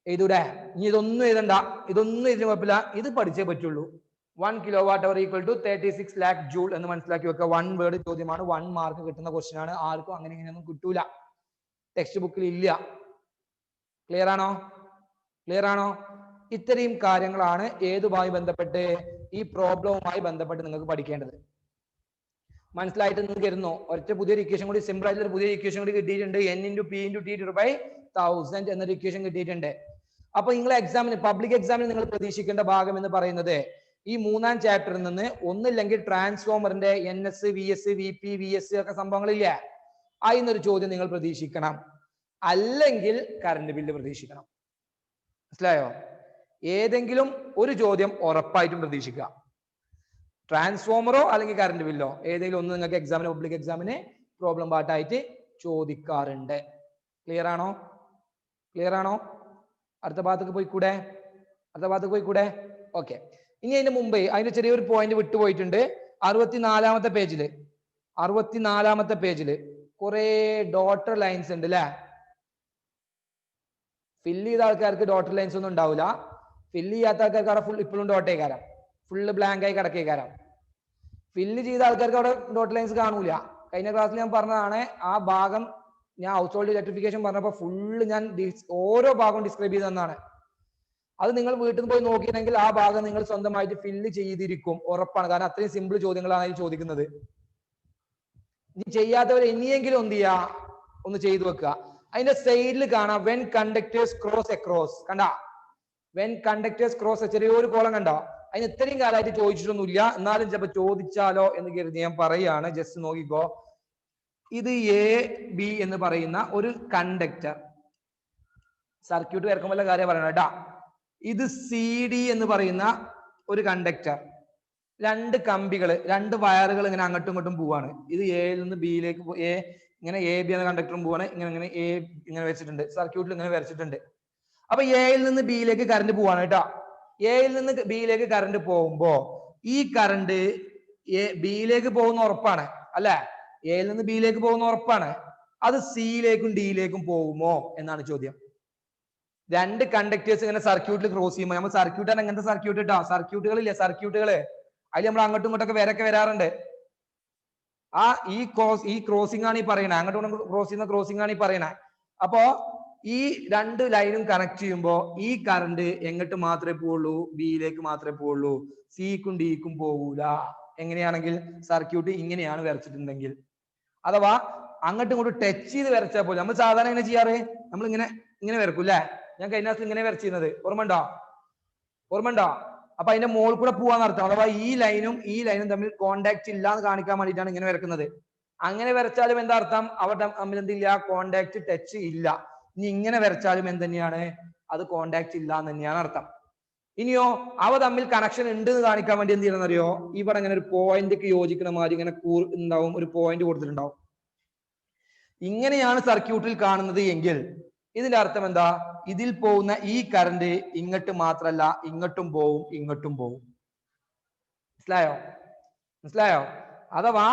എഴുതൂടെ? ഇനി ഇതൊന്നും എഴുതണ്ട, ഇതൊന്നും എഴുതി കുഴപ്പമില്ല, ഇത് പഠിച്ചേ പറ്റുള്ളൂ. 1 kilo what hour equal to 36 lakh joule എന്ന് മനസ്സിലാക്കി വെക്കുക. 1 വേർഡ് ചോദ്യമാണ്, 1 മാർക്ക് കിട്ടുന്ന ക്വസ്റ്റ്യൻ ആണ്. ആർക്കും അങ്ങനെ ഇങ്ങനെയൊന്നും കിട്ടൂല, ടെക്സ്റ്റ് ബുക്കിൽ ഇല്ല. ക്ലിയർ ആണോ? ഇത്രയും കാര്യങ്ങളാണ് ഏതുമായി ബന്ധപ്പെട്ട്? ഈ പ്രോബ്ലവുമായി ബന്ധപ്പെട്ട് നിങ്ങൾക്ക് പഠിക്കേണ്ടത്. മനസ്സിലായിട്ട് നിങ്ങൾക്ക് ഇരുന്നോ? ഒറ്റ പുതിയൊരു ഇക്വേഷൻ കൂടി, സിമ്പിൾ ആയിട്ടുള്ള പുതിയ ഇക്വേഷൻ കൂടി കിട്ടിയിട്ടുണ്ട്. n × p × t / 1000 എന്നൊരു ഇക്വേഷൻ കിട്ടിയിട്ടുണ്ട്. അപ്പൊ നിങ്ങൾ എക്സാമിന്, പബ്ലിക് എക്സാമിന് നിങ്ങൾ പ്രതീക്ഷിക്കേണ്ട ഭാഗം എന്ന് പറയുന്നത് ഈ 3ാം ചാപ്റ്ററിൽ നിന്ന് ഒന്നില്ലെങ്കിൽ ട്രാൻസ്ഫോമറിന്റെ NS, VS, VP, VS ഒക്കെ സംഭവങ്ങളില്ലേ, അതിനൊരു ചോദ്യം നിങ്ങൾ പ്രതീക്ഷിക്കണം. അല്ലെങ്കിൽ കറണ്ട് ബില്ല് പ്രതീക്ഷിക്കണം. മനസ്സിലായോ? ഏതെങ്കിലും ഒരു ചോദ്യം ഉറപ്പായിട്ടും പ്രതീക്ഷിക്കുക. ട്രാൻസ്ഫോമറോ അല്ലെങ്കിൽ കറണ്ട് ബില്ലോ ഏതെങ്കിലും ഒന്ന് നിങ്ങൾക്ക് എക്സാമിന്, പബ്ലിക് എക്സാമിന് പ്രോബ്ലം പാർട്ടായിട്ട് ചോദിക്കാറുണ്ട്. ക്ലിയർ ആണോ? അടുത്ത ഭാഗത്തേക്ക് പോയിക്കൂടെ? ഓക്കെ. ഇനി അതിന് മുമ്പേ അതിന്റെ ചെറിയൊരു പോയിന്റ് വിട്ടുപോയിട്ടുണ്ട്. 64ാമത്തെ പേജില് കുറെ ഡോട്ടർ ലൈൻസ് ഉണ്ട് അല്ലെ? ഫില്ല് ചെയ്ത ആൾക്കാർക്ക് ഡോട്ടർ ലൈൻസ് ഒന്നും ഉണ്ടാവില്ല. ഫില്ല് ചെയ്യാത്ത ആൾക്കാർക്ക് അവിടെ ഫുൾ ഇപ്പോഴും ഡോട്ടേക്കാരം, ഫുള്ള് ബ്ലാങ്ക് ആയി കിടക്കേക്കാരം. ഫില്ല് ചെയ്ത ആൾക്കാർക്ക് അവിടെ ഡോട്ടർ ലൈൻസ് കാണൂല. കഴിഞ്ഞ ക്ലാസ്സിൽ ഞാൻ പറഞ്ഞതാണ്, ആ ഭാഗം ഞാൻ ഹൗസ് ഹോൾഡ് ഇലക്ട്രിഫിക്കേഷൻ പറഞ്ഞപ്പോൾ ഫുള്ള് ഞാൻ ഓരോ ഭാഗവും ഡിസ്ക്രൈബ് ചെയ്ത് തന്നാണ്. അത് നിങ്ങൾ വീട്ടിൽ നിന്ന് പോയി നോക്കിയിട്ടുണ്ടെങ്കിൽ ആ ഭാഗം നിങ്ങൾ സ്വന്തമായിട്ട് ഫില്ല് ചെയ്തിരിക്കും, ഉറപ്പാണ്. കാരണം അത്രയും സിമ്പിൾ ചോദ്യങ്ങളാണ് അതിൽ ചോദിക്കുന്നത്. ഇനി ചെയ്യാത്തവർ ഇനിയെങ്കിലും എന്ത് ചെയ്യാ, ഒന്ന് ചെയ്തു വെക്കുക. അതിന്റെ സൈഡിൽ കാണാം വെൻ കണ്ടക്ടേഴ്സ് ക്രോസ് എക്രോസ്, കണ്ട വെൻ കണ്ടക്ടേഴ്സ് ക്രോസ്, ചെറിയൊരു കോളം കണ്ടോ? അതിന് ഇത്രയും കാലമായിട്ട് ചോദിച്ചിട്ടൊന്നുമില്ല, എന്നാലും ചിലപ്പോൾ ചോദിച്ചാലോ എന്ന് കരുതി ഞാൻ പറയാണ്. ജസ്റ്റ് നോക്കിക്കോ, ഇത് എ ബി എന്ന് പറയുന്ന ഒരു കണ്ടക്ടർ, സർക്യൂട്ട് വരക്കുമ്പോൾ കാര്യം പറയണം കേട്ടാ. ഇത് സി ഡി എന്ന് പറയുന്ന ഒരു കണ്ടക്ടർ, രണ്ട് കമ്പികൾ, രണ്ട് വയറുകൾ ഇങ്ങനെ അങ്ങോട്ടും ഇങ്ങോട്ടും പോവാണ്. ഇത് എയിൽ നിന്ന് ബിയിലേക്ക് ഇങ്ങനെ എ ബി എന്ന കണ്ടക്ടറും പോവാണ്. ഇങ്ങനെ എ ഇങ്ങനെ വെച്ചിട്ടുണ്ട്, സർക്യൂട്ടിൽ ഇങ്ങനെ വരച്ചിട്ടുണ്ട്. അപ്പൊ എയിൽ നിന്ന് ബിയിലേക്ക് കറണ്ട് പോവാണ് കേട്ടോ. എയിൽ നിന്ന് ബിയിലേക്ക് കറണ്ട് പോകുമ്പോ ഈ കറണ്ട് ബിയിലേക്ക് പോകുന്ന ഉറപ്പാണ് അല്ലെ? എയിൽ നിന്ന് ബിയിലേക്ക് പോകുന്ന ഉറപ്പാണ്. അത് സിയിലേക്കും ഡിയിലേക്കും പോകുമോ എന്നാണ് ചോദ്യം. രണ്ട് കണ്ടക്ടേഴ്സ് ഇങ്ങനെ സർക്യൂട്ടിൽ ക്രോസ് ചെയ്യുമ്പോൾ, നമ്മൾ സർക്യൂട്ടാണ് എങ്ങനത്തെ സർക്യൂട്ട് ഇട്ടാ, സർക്യൂട്ടുകളില്ലേ സർക്യൂട്ടുകള്, അതിൽ നമ്മൾ അങ്ങോട്ടും ഇങ്ങോട്ടൊക്കെ വരൊക്കെ വരാറുണ്ട്. ഈ ക്രോസിംഗ് ആണ് ഈ പറയണേ, അങ്ങോട്ടും ഇങ്ങോട്ടും ക്രോസ് ചെയ്യുന്ന ക്രോസിംഗ് ആണ് ഈ പറയണേ. അപ്പോ ഈ രണ്ട് ലൈനും കണക്ട് ചെയ്യുമ്പോൾ ഈ കറണ്ട് എങ്ങോട്ട് മാത്രമേ പോവുള്ളൂ? ബിയിലേക്ക് മാത്രമേ പോവുള്ളൂ, സിക്കും ഡിക്കും പോകൂല. എങ്ങനെയാണെങ്കിൽ സർക്യൂട്ട് ഇങ്ങനെയാണ് വരച്ചിട്ടുണ്ടെങ്കിൽ, അഥവാ അങ്ങോട്ടും ഇങ്ങോട്ടും ടച്ച് ചെയ്ത് വരച്ചാൽ പോലും, നമ്മൾ സാധാരണ എങ്ങനെ ചെയ്യാറ്, നമ്മൾ ഇങ്ങനെ വരക്കും അല്ലെ? ഞാൻ കഴിഞ്ഞ ദിവസം ഇങ്ങനെ വരച്ചിരുന്നത് ഓർമ്മണ്ടോ? അപ്പൊ അതിന്റെ മുകളിൽ കൂടെ പോവാന്ന് അർത്ഥം. അഥവാ ഈ ലൈനും തമ്മിൽ കോണ്ടാക്ട് ഇല്ല എന്ന് കാണിക്കാൻ വേണ്ടിയിട്ടാണ് ഇങ്ങനെ വരക്കുന്നത്. അങ്ങനെ വരച്ചാലും എന്താ അർത്ഥം? അവർ തമ്മിൽ എന്തില്ല? കോണ്ടാക്ട്, ടച്ച് ഇല്ല. ഇനി ഇങ്ങനെ വരച്ചാലും എന്തെന്നെയാണ്? അത് കോണ്ടാക്ട് ഇല്ല എന്ന് തന്നെയാണ് അർത്ഥം. ഇനിയോ അവ തമ്മിൽ കണക്ഷൻ ഉണ്ട് എന്ന് കാണിക്കാൻ വേണ്ടി എന്ത് ചെയ്യണമെന്ന് അറിയോ? ഇവിടെ ഇങ്ങനെ ഒരു പോയിന്റ് യോജിക്കണ മാതിരി ഇങ്ങനെ ഉണ്ടാവും, ഒരു പോയിന്റ് കൊടുത്തിട്ടുണ്ടാവും. ഇങ്ങനെയാണ് സർക്യൂട്ടിൽ കാണുന്നത് എങ്കിൽ ഇതിന്റെ അർത്ഥം എന്താ? ഇതിൽ പോകുന്ന ഈ കറണ്ട് ഇങ്ങോട്ട് മാത്രല്ല, ഇങ്ങോട്ടും പോവും. മനസ്സിലായോ? അഥവാ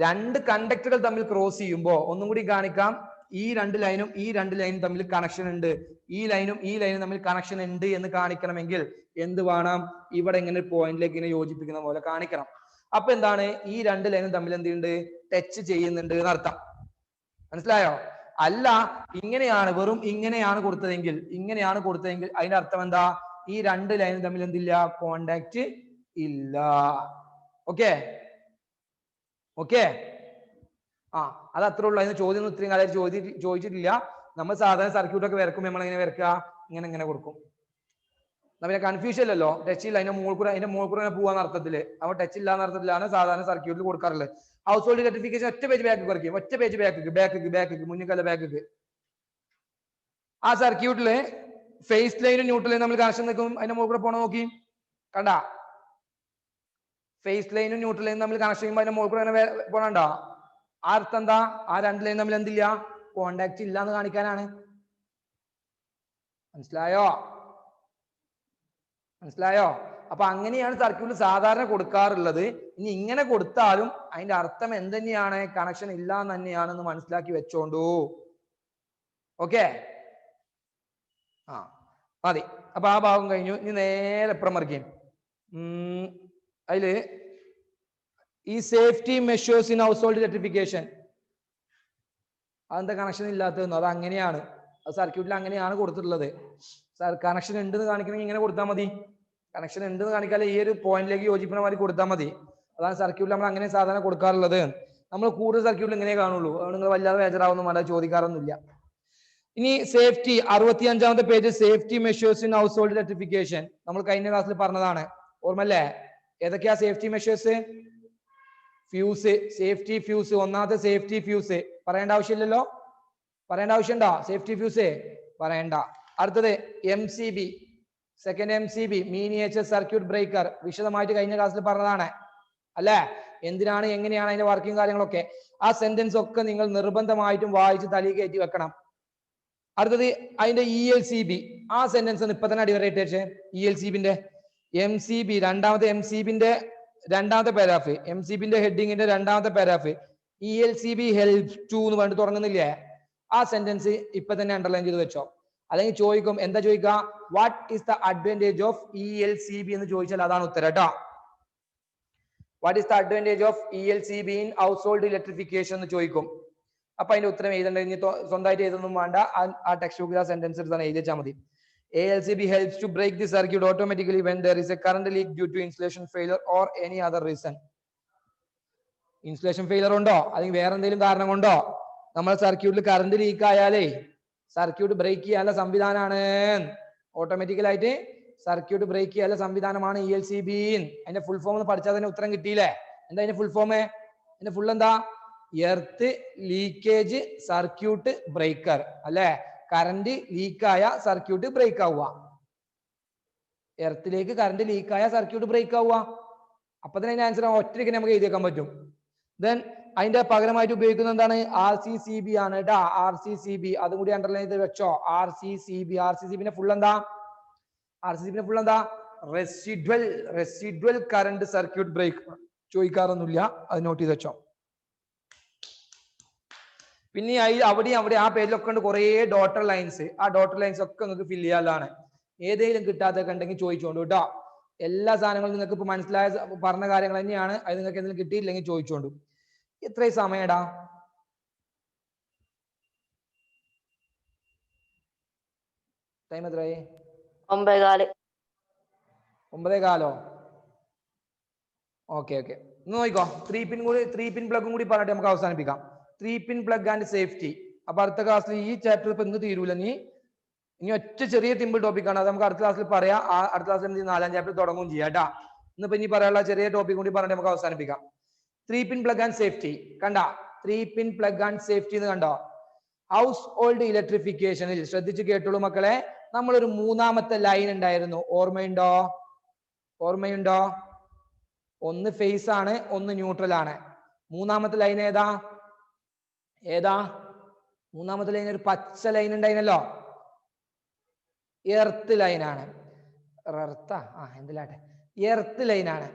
രണ്ട് കണ്ടക്ടറുകൾ തമ്മിൽ ക്രോസ് ചെയ്യുമ്പോ, ഒന്നും കൂടി കാണിക്കാം, ഈ രണ്ട് ലൈനും തമ്മിൽ കണക്ഷൻ ഉണ്ട്, ഈ ലൈനും തമ്മിൽ കണക്ഷൻ ഉണ്ട് എന്ന് കാണിക്കണമെങ്കിൽ എന്ത് വേണം? ഇവിടെ ഇങ്ങനെ പോയിന്റിലേക്ക് ഇങ്ങനെ യോജിപ്പിക്കുന്ന പോലെ കാണിക്കണം. അപ്പൊ എന്താണ്? ഈ രണ്ട് ലൈനും തമ്മിൽ എന്തുണ്ട്? ടച്ച് ചെയ്യുന്നുണ്ട് എന്നർത്ഥം. മനസ്സിലായോ? അല്ല, ഇങ്ങനെയാണ്, വെറും ഇങ്ങനെയാണ് കൊടുത്തതെങ്കിൽ അതിന്റെ അർത്ഥം എന്താ? ഈ രണ്ട് ലൈനും തമ്മിൽ എന്തില്ല? കോണ്ടാക്ട് ഇല്ല. ഓക്കെ, അത് അത്രേ ഉള്ളൂ. അതിന് ചോദ്യം ഇത്രയും കാലം ചോദിച്ചിട്ടില്ല. നമ്മൾ സാധാരണ സർക്യൂട്ടൊക്കെ വരക്കുമ്പോൾ നമ്മൾ എങ്ങനെ വരക്കുക? ഇങ്ങനെ കൊടുക്കും. പിന്നെ കൺഫ്യൂഷൻ ഇല്ലല്ലോ. ടച്ച് ഇല്ല, അതിന്റെ മുകളിൽ കൂടെ പോവാന്ന അർത്ഥത്തില്. അപ്പൊ ടച്ച് ഇല്ലാന്ന അർത്ഥത്തിലാണ് സാധാരണ സർക്യൂട്ടിൽ കൊടുക്കാറുള്ളത്. ഹൗസ് ഹോൾഡ് ഇലക്ട്രിഫിക്കേഷൻ ഒറ്റ പേജ് ബാക്ക് കുറയ്ക്കും, ഒറ്റ പേജ് ബാക്ക് മുന്നിക്കല്ല ബാക്ക്. ആ സർക്യൂട്ടില് ഫേസ് ലൈനും ന്യൂട്രൽ ലൈനും നമ്മൾ കണക്ഷൻ നിൽക്കും, അതിന്റെ മുകളിൽ കൂടെ പോണ നോക്കി കണ്ട? ഫേസ് ലൈനും ന്യൂട്രൽ ലൈനും തമ്മിൽ കണക്ഷൻ ചെയ്യുമ്പോൾ അതിന്റെ മുകളിൽ കൂടെ പോണണ്ട. ആ അർത്ഥം എന്താ? ആ രണ്ട് ലൈൻ തമ്മിൽ എന്തില്ല? കോണ്ടാക്ട് ഇല്ല എന്ന് കാണിക്കാനാണ്. മനസ്സിലായോ? അപ്പൊ അങ്ങനെയാണ് സർക്യൂട്ട് സാധാരണ കൊടുക്കാറുള്ളത്. ഇനി ഇങ്ങനെ കൊടുത്താലും അതിന്റെ അർത്ഥം എന്തെന്നെയാണ്? കണക്ഷൻ ഇല്ല എന്ന് തന്നെയാണെന്ന് മനസ്സിലാക്കി വെച്ചോണ്ടു. ഓക്കെ, മതി. അപ്പൊ ആ ഭാഗം കഴിഞ്ഞു. ഇനി നേരെ എപ്പുറം മറിക്കും. അതില് ഈ safety measures in house hold electrification, അതെന്താ കണക്ഷൻ ഇല്ലാത്തതെന്നോ? അത് അങ്ങനെയാണ്, അത് സർക്യൂട്ടിൽ അങ്ങനെയാണ് കൊടുത്തിട്ടുള്ളത്. കണക്ഷൻ ഉണ്ടെന്ന് കാണിക്കണമെങ്കിൽ ഇങ്ങനെ കൊടുത്താൽ മതി. കണക്ഷൻ ഉണ്ടെന്ന് കാണിക്കാതെ ഈ ഒരു പോയിന്റിലേക്ക് യോജിപ്പിക്കുന്ന മാതിരി കൊടുത്താൽ മതി. അതാണ് സർക്യൂട്ടിൽ നമ്മൾ അങ്ങനെ സാധാരണ കൊടുക്കാറുള്ളത്. നമ്മൾ കൂടുതൽ സർക്യൂട്ടിൽ ഇങ്ങനെ കാണുള്ളൂ. അതുകൊണ്ട് നിങ്ങൾ വല്ലാതെ ബേജാറാവുന്ന വേണ്ട, ചോദിക്കാറൊന്നുമില്ല. ഇനി സേഫ്റ്റി, 65ാമത്തെ page, safety measures in house hold electrification. നമ്മൾ കഴിഞ്ഞ ക്ലാസ്സിൽ പറഞ്ഞതാണ്, ഓർമ്മല്ലേ? ഏതൊക്കെയാ safety measures? Fuse, safety fuse. ഒന്നാമത്തെ സേഫ്റ്റി ഫ്യൂസ് പറയേണ്ട ആവശ്യമില്ലല്ലോ? പറയേണ്ട ആവശ്യമുണ്ടോ? സേഫ്റ്റി ഫ്യൂസ് പറയണ്ട. അടുത്തത് MCB, second MCB, miniature circuit breaker. വിശദമായിട്ട് കഴിഞ്ഞ ക്ലാസ്സിൽ പറഞ്ഞതാണ് അല്ലെ? എന്തിനാണ്, എങ്ങനെയാണ് അതിന്റെ വർക്കിംഗ് കാര്യങ്ങളൊക്കെ. ആ സെന്റൻസ് ഒക്കെ നിങ്ങൾ നിർബന്ധമായിട്ടും വായിച്ച് തലയിൽ കയറ്റി വെക്കണം. അടുത്തത് അതിന്റെ ELCB, ആ സെന്റൻസ് ഒന്ന് ഇപ്പൊ തന്നെ അടിവരയിട്ട് വെച്ചേ. ELCBന്റെ MCB, രണ്ടാമത്തെ MCBന്റെ രണ്ടാമത്തെ പാരാഗ്രാഫ്, MCBന്റെ ഹെഡിങ്ങിന്റെ രണ്ടാമത്തെ പാരാഗ്രാഫ്, ELCB ഹെൽപ്സ് ടു എന്ന് പറഞ്ഞിട്ട് തുടങ്ങുന്നില്ലേ? ആ സെന്റൻസ് ഇപ്പൊ തന്നെ അണ്ടർലൈൻ ചെയ്ത് വെച്ചോ. അല്ലെങ്കിൽ ചോദിക്കും, എന്താ ചോദിക്കുക? What is the advantage of ELCB എന്ന് ചോദിച്ചാൽ അതാണ് ഉത്തരം കേട്ടോ. What is the advantage of ELCB in house hold electrification എന്ന് ചോദിക്കും. അപ്പൊ അതിന്റെ ഉത്തരം എഴുതേണ്ട, ഇനി സ്വന്തമായിട്ട് എഴുതൊന്നും വേണ്ട, ആ ടെക്സ്റ്റ് ബുക്കിൽ ആ സെന്റൻസ് എടുത്താണ് എഴുതി വെച്ചാൽ മതി. ALCB helps to break the circuit automatically when there is a current leak due to insulation failure or any other reason. Insulation failure ഉണ്ടോ അല്ലെങ്കിൽ വേറെ എന്തെങ്കിലും കാരണം കൊണ്ടോ നമ്മൾ സർക്യൂട്ടിൽ കറണ്ട് ലീക്ക് ആയാലേ സർക്യൂട്ട് ബ്രേക്ക് ചെയ്യാനുള്ള സംവിധാനമാണ്. ഓട്ടോമാറ്റിക്കലായിട്ട് സർക്യൂട്ട് ബ്രേക്ക് ചെയ്യാനുള്ള സംവിധാനമാണ് ELCB. അതിന്റെ ഫുൾ ഫോം ഒന്ന് പഠിച്ചാൽ തന്നെ ഉത്തരം കിട്ടിയില്ലേ? എന്താ അതിന്റെ ഫുൾ ഫോം? അതിന്റെ ഫുൾ എന്താ? എർത്ത് ലീക്കേജ് സർക്യൂട്ട് ബ്രേക്കർ അല്ലെ? കറണ്ട് ലീക്കായ സർക്യൂട്ട് ബ്രേക്ക് ആവുക. എർത്തിലേക്ക് കറണ്ട് ലീക്കായ സർക്യൂട്ട് ബ്രേക്ക് ആവുക. അപ്പൊ തന്നെ അതിന്റെ ആൻസർ ഒറ്റയ്ക്ക് നമുക്ക് എഴുതിയേക്കാൻ പറ്റും. ദെൻ അതിന്റെ പകരമായിട്ട് ഉപയോഗിക്കുന്നത് എന്താണ്? RCCB ആണ് കേട്ടാ. RCCB അതും കൂടി അണ്ടർലൈൻ ചെയ്ത് വെച്ചോ. RCCB. RCCB ഫുൾ എന്താ? RCCB ഫുൾ എന്താ? Residual current circuit break. ചോദിക്കാറൊന്നുമില്ല, അത് നോട്ട് ചെയ്ത് വെച്ചോ. പിന്നെ അവിടെ ആ പേരിലൊക്കെ ഉണ്ട് കുറെ ഡോട്ടർ ലൈൻസ്. ആ ഡോട്ടർ ലൈൻസ് ഒക്കെ നിങ്ങൾക്ക് ഫില്ല് ചെയ്യാനുള്ളതാണ്. ഏതെങ്കിലും കിട്ടാത്തൊക്കെ ഉണ്ടെങ്കിൽ ചോദിച്ചോണ്ട് കേട്ടോ. എല്ലാ സാധനങ്ങളും നിങ്ങൾക്ക് ഇപ്പൊ മനസ്സിലായ പറഞ്ഞ കാര്യങ്ങൾ തന്നെയാണ്. അത് നിങ്ങൾക്ക് എന്തെങ്കിലും കിട്ടിയില്ലെങ്കിൽ ചോദിച്ചോണ്ടു. എത്രയും സമയടാ? ടൈം എത്രയായി? 9:15. ഓക്കെ. ഇന്ന് നോക്കിക്കോ. 3 പിൻ പ്ലഗും കൂടി പറഞ്ഞിട്ട് നമുക്ക് അവസാനിപ്പിക്കാം. 3 പിൻ പ്ലഗ് ആൻഡ് സേഫ്റ്റി. അപ്പൊ അടുത്ത ക്ലാസ്സിൽ ഈ ചാപ്റ്റർ ഇപ്പൊ ഇന്ന് തീരൂല. ഇനി ഒറ്റ ചെറിയ സിമ്പിൾ ടോപ്പിക്കാണ്. അത് നമുക്ക് അടുത്ത ക്ലാസ്സിൽ പറയാം. അടുത്ത ക്ലാസ്സിൽ 4ാം ചാപ്റ്റർ തുടങ്ങുകയും ചെയ്യാം കേട്ടാ. ഇന്നിപ്പോ ഇനി പറയാനുള്ള ചെറിയ ടോപ്പിക് കൂടി പറഞ്ഞിട്ട് നമുക്ക് അവസാനിപ്പിക്കാം. 3 പിൻ പ്ലഗ് ആൻഡ് സേഫ്റ്റി കണ്ട? 3 പിൻ പ്ലഗ് ആൻഡ് സേഫ്റ്റി എന്ന് കണ്ടോ? ഹൗസ് ഹോൾഡ് ഇലക്ട്രിഫിക്കേഷനിൽ ശ്രദ്ധിച്ച് കേട്ടോളൂ മക്കളെ. നമ്മളൊരു 3ാമത്തെ ലൈൻ ഉണ്ടായിരുന്നു. ഓർമ്മയുണ്ടോ? ഒന്ന് ഫേസ് ആണ്, ഒന്ന് ന്യൂട്രൽ ആണ്. 3ാമത്തെ ലൈൻ ഏതാ? 3ാമത്തെ ലൈൻ ഒരു പച്ച ലൈൻ ഉണ്ടായിരുന്നല്ലോ. എർത്ത് ലൈനാണ്. എർത്ത് ലൈനാണ്.